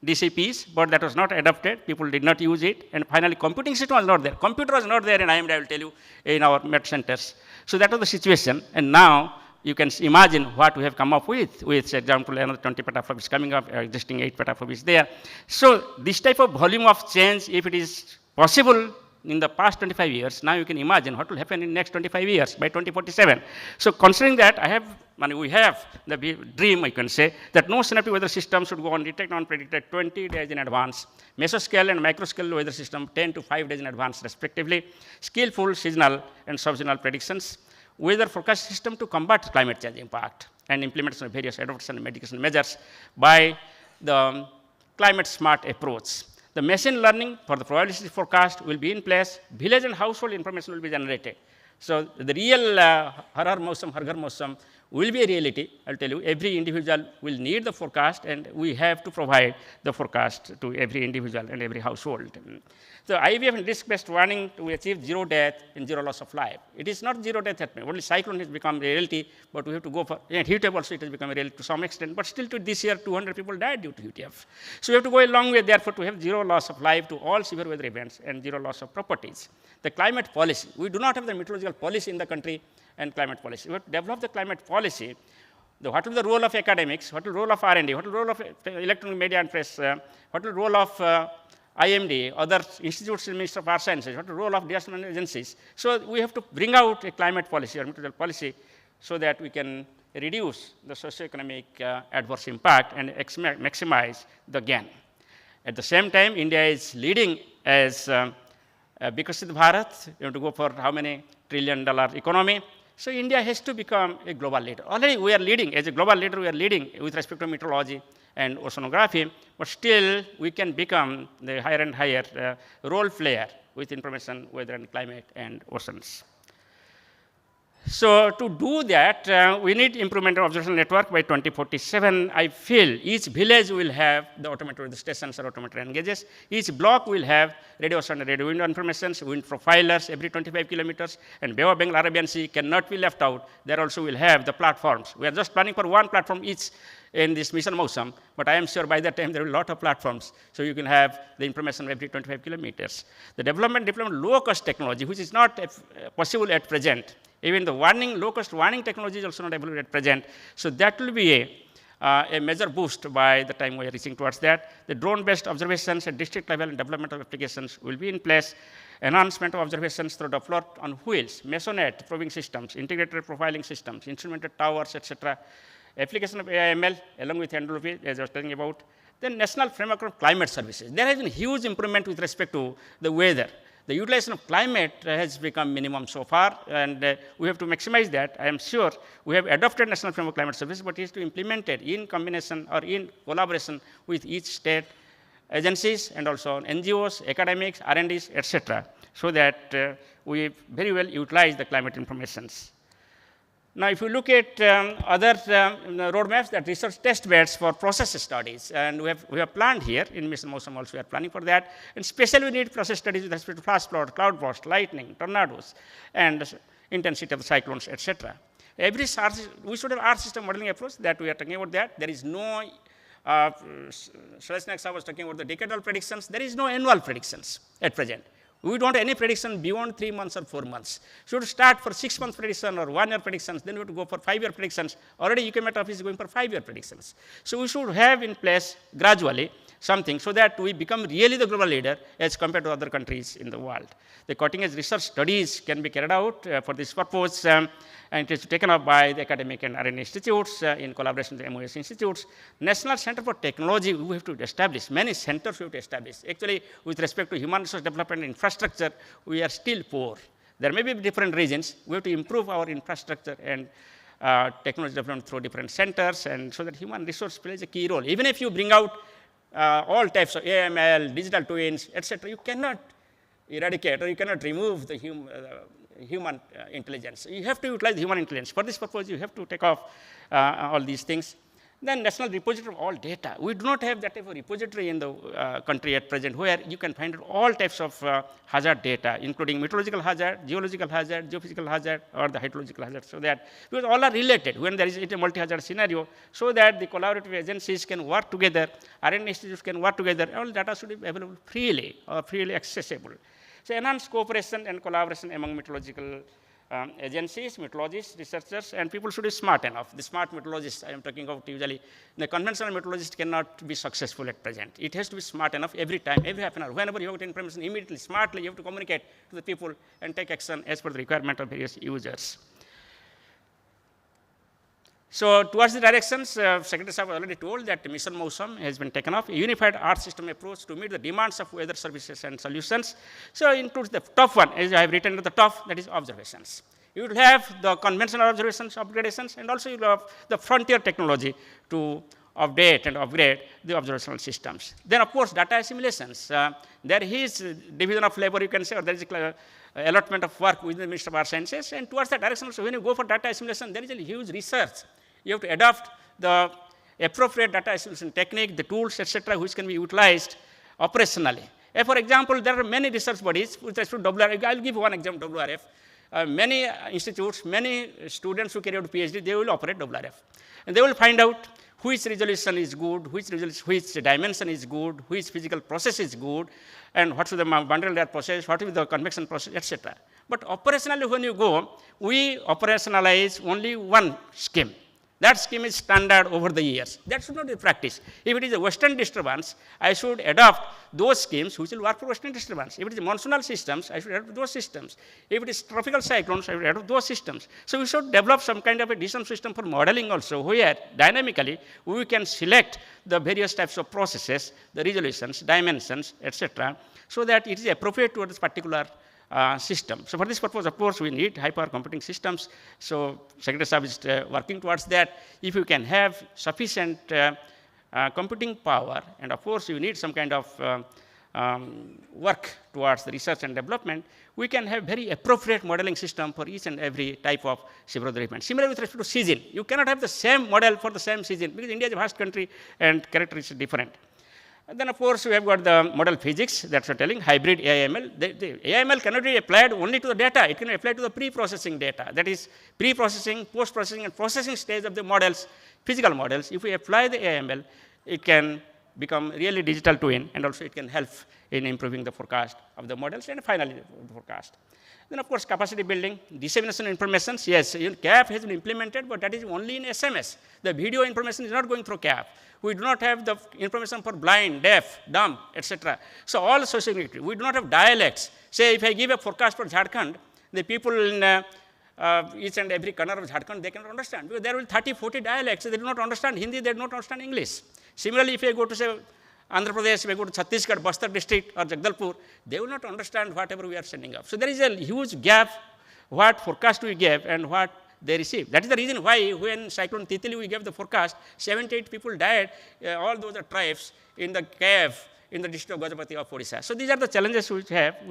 DCPs, but that was not adopted. People did not use it. And finally, computing system was not there. Computer was not there in IMD, I will tell you, in our med centers. So that was the situation. And now, you can imagine what we have come up with, for example, another 20 petaflops coming up, existing 8 petaflops there. So this type of volume of change, if it is possible in the past 25 years, now you can imagine what will happen in the next 25 years, by 2047. So considering that, we have the dream, I can say, that no synaptic weather system should go undetected, unpredicted 20 days in advance. Mesoscale and microscale weather system 10 to 5 days in advance, respectively. Skillful seasonal and subseasonal predictions. Weather forecast system to combat climate change impact and implementation of various adaptation and mitigation measures by the climate smart approach. The machine learning for the probability forecast will be in place. Village and household information will be generated. So the real har har mausam, har ghar mausam will be a reality. I'll tell you, every individual will need the forecast, and we have to provide the forecast to every individual and every household. So IVF and risk-based warning to achieve zero death and zero loss of life. It is not zero death happening. Only cyclone has become a reality, but we have to go for, and heat wave also it has become a reality to some extent, but still to this year 200 people died due to heat wave. So we have to go a long way therefore to have zero loss of life to all severe weather events and zero loss of properties. The climate policy, we do not have the meteorological policy in the country and climate policy. We have to develop the climate policy. What will be the role of academics, what will the role of R&D, what will the role of electronic media and press, what will the role of IMD, other institutes in the Ministry of Arts and Sciences, what the role of disaster management agencies. So we have to bring out a climate policy or meteorological policy so that we can reduce the socioeconomic adverse impact and maximize the gain. At the same time, India is leading as Bikasit Bharat. We have to go for how many $1 trillion economy. So India has to become a global leader. Already we are leading, as a global leader, we are leading with respect to meteorology and oceanography, but still we can become the higher and higher role player with information, weather and climate and oceans. So to do that, we need improvement of observation network by 2047. I feel each village will have the automated weather stations or automated rain gauges. Each block will have radio ocean and radio window information, wind profilers every 25 kilometers, and Bay of Bengal, Arabian Sea cannot be left out. There also will have the platforms. We are just planning for one platform each in this mission Mausam, but I am sure by that time there will be a lot of platforms, so you can have the information every 25 kilometers. The development low-cost technology, which is not possible at present. Even the low-cost warning technology is also not available at present. So that will be a major boost by the time we are reaching towards that. The drone-based observations at district level and development of applications will be in place. Enhancement of observations through Doppler on wheels, Mesonet probing systems, integrated profiling systems, instrumented towers, etc. Application of AI/ML along with entropy, as I was talking about. Then national framework of climate services. There has been huge improvement with respect to the weather. The utilization of climate has become minimum so far, and we have to maximize that. I am sure we have adopted National Framework Climate Service, but it is to implement it in combination or in collaboration with each state agencies and also NGOs, academics, R&Ds, etc., so that we very well utilize the climate informations. Now, if you look at other roadmaps, that research test beds for process studies, and we have planned here in Mission Mausam also we are planning for that, and especially we need process studies with respect to flash flood, cloud burst, lightning, tornadoes, and intensity of the cyclones, etc. We should have Earth system modeling approach that we are talking about that. There is no, Selesnak was talking about the decadal predictions. There is no annual predictions at present. We don't have any prediction beyond 3 months or 4 months. Should start for 6 months prediction or 1 year predictions, then we have to go for 5 year predictions. Already UKMet office is going for 5 year predictions. So we should have in place gradually something so that we become really the global leader as compared to other countries in the world. The cutting edge research studies can be carried out for this purpose, and it is taken up by the academic and R&D institutes in collaboration with the MOS institutes. National Center for Technology we have to establish. Many centers we have to establish. Actually, with respect to human resource development and infrastructure, we are still poor. There may be different reasons. We have to improve our infrastructure and technology development through different centers, and so that human resource plays a key role. Even if you bring out all types of AML, digital twins, etc., you cannot eradicate or you cannot remove the human intelligence. You have to utilize the human intelligence. For this purpose, you have to take off all these things. Then national repository of all data. We do not have that type of repository in the country at present where you can find all types of hazard data, including meteorological hazard, geological hazard, geophysical hazard, or the hydrological hazard, so that, because all are related when there is a multi-hazard scenario, so that the collaborative agencies can work together, R&D institutes can work together, all data should be available freely or freely accessible. So enhanced cooperation and collaboration among meteorological agencies, meteorologists, researchers, and people should be smart enough. The smart meteorologists I am talking about usually, the conventional meteorologist cannot be successful at present. It has to be smart enough every time, every half an hour. Whenever you have information, immediately, smartly, you have to communicate to the people and take action as per the requirement of various users. So towards the directions, Secretary Sahib already told that Mission Mausam has been taken off, a unified Earth system approach to meet the demands of weather services and solutions. So it includes the top one, as I have written at the top, that is observations. You will have the conventional observations, upgradations, and also you will have the frontier technology to update and upgrade the observational systems. Then, of course, data assimilations. There is division of labor, you can say, or there is allotment of work within the Ministry of Earth Sciences. And towards that direction, so when you go for data assimilation, there is a huge research. You have to adopt the appropriate data assimilation technique, the tools, etc., which can be utilized operationally. For example, there are many research bodies with respect to WRF. I will give one example, WRF. Many institutes, many students who carry out PhD, they will operate WRF. And they will find out which resolution is good, which dimension is good, which physical process is good, and what should the bundle layer process, what is the convection process, etc. But operationally, when you go, we operationalize only one scheme. That scheme is standard over the years. That should not be practice. If it is a western disturbance, I should adopt those schemes which will work for western disturbance. If it is monsoonal systems, I should adopt those systems. If it is tropical cyclones, I should adopt those systems. So we should develop some kind of a decent system for modeling also, where dynamically we can select the various types of processes, the resolutions, dimensions, etc., so that it is appropriate to this particular system. So for this purpose, of course, we need high power computing systems. So Secretary Saab is working towards that. If you can have sufficient computing power, and of course you need some kind of work towards the research and development, we can have very appropriate modeling system for each and every type of several event. Similarly, with respect to season, you cannot have the same model for the same season, because India is a vast country and character is different. And then, of course, we have got the model physics that we're telling, hybrid AIML. The AIML cannot be applied only to the data. It can be applied to the pre-processing data. That is, pre-processing, post-processing, and processing stage of the models, physical models. If we apply the AIML, it can become really digital twin, and also it can help in improving the forecast of the models, and finally, the forecast. Then, of course, capacity building, dissemination information. Yes, CAF has been implemented, but that is only in SMS. The video information is not going through CAF. We do not have the information for blind, deaf, dumb, etc. So all socioeconomic, we do not have dialects. Say, if I give a forecast for Jharkhand, the people in each and every corner of Jharkhand, they cannot understand, because there will be 30, 40 dialects. They do not understand Hindi, they do not understand English. Similarly, if I go to, say, Andhra Pradesh, if I go to Chhattisgarh, Bastar district, or Jagdalpur, they will not understand whatever we are sending up. So there is a huge gap, what forecast we gave and what they receive. That is the reason why when Cyclone Titili we gave the forecast, 78 people died, all those are tribes in the cave in the district of Gajapati of Odisha. So these are the challenges we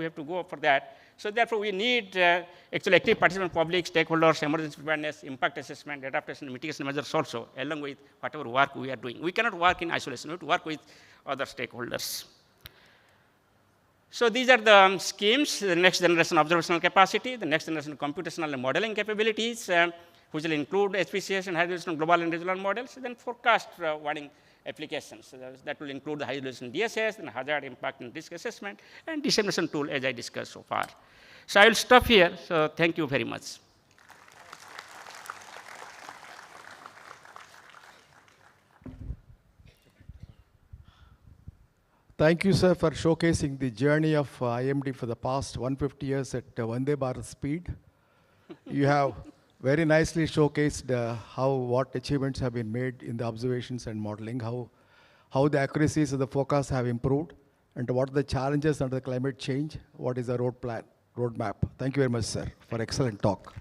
have to go for that. So therefore, we need actually active participant public, stakeholders, emergency preparedness, impact assessment, adaptation, and mitigation measures also, along with whatever work we are doing. We cannot work in isolation, we have to work with other stakeholders. So these are the schemes, the next generation observational capacity, the next generation computational and modeling capabilities, which will include HPCS and high-resolution global and regional models, then forecast warning applications. That will include the high-resolution DSS and hazard impact and risk assessment and dissemination tool, as I discussed so far. So I will stop here. So thank you very much. Thank you, sir, for showcasing the journey of IMD for the past 150 years at Vande Bharat speed. You have very nicely showcased what achievements have been made in the observations and modeling, how the accuracies of the forecasts have improved, and what are the challenges under the climate change, what is the roadmap. Thank you very much, sir, for excellent talk.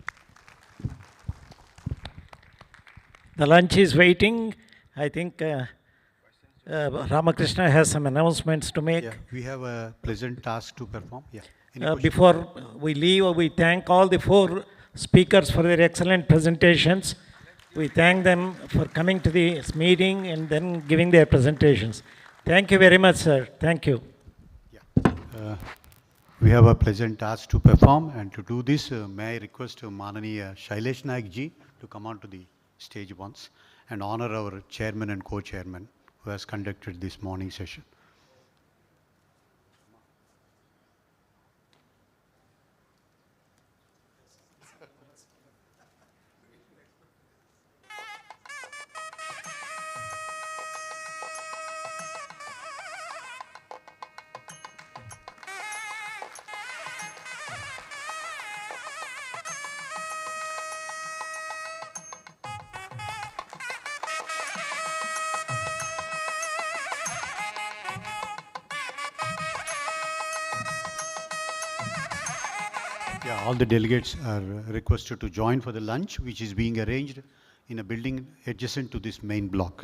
The lunch is waiting. I think Ramakrishna has some announcements to make. Yeah, we have a pleasant task to perform. Yeah. Before we leave, we thank all the 4 speakers for their excellent presentations. We thank them for coming to this meeting and then giving their presentations. Thank you very much, sir. Thank you. Yeah. We have a pleasant task to perform, and to do this, may I request Mananiya Shailesh Naik ji to come on to the stage once and honor our chairman and co-chairman who has conducted this morning session. Yeah, all the delegates are requested to join for the lunch, which is being arranged in a building adjacent to this main block.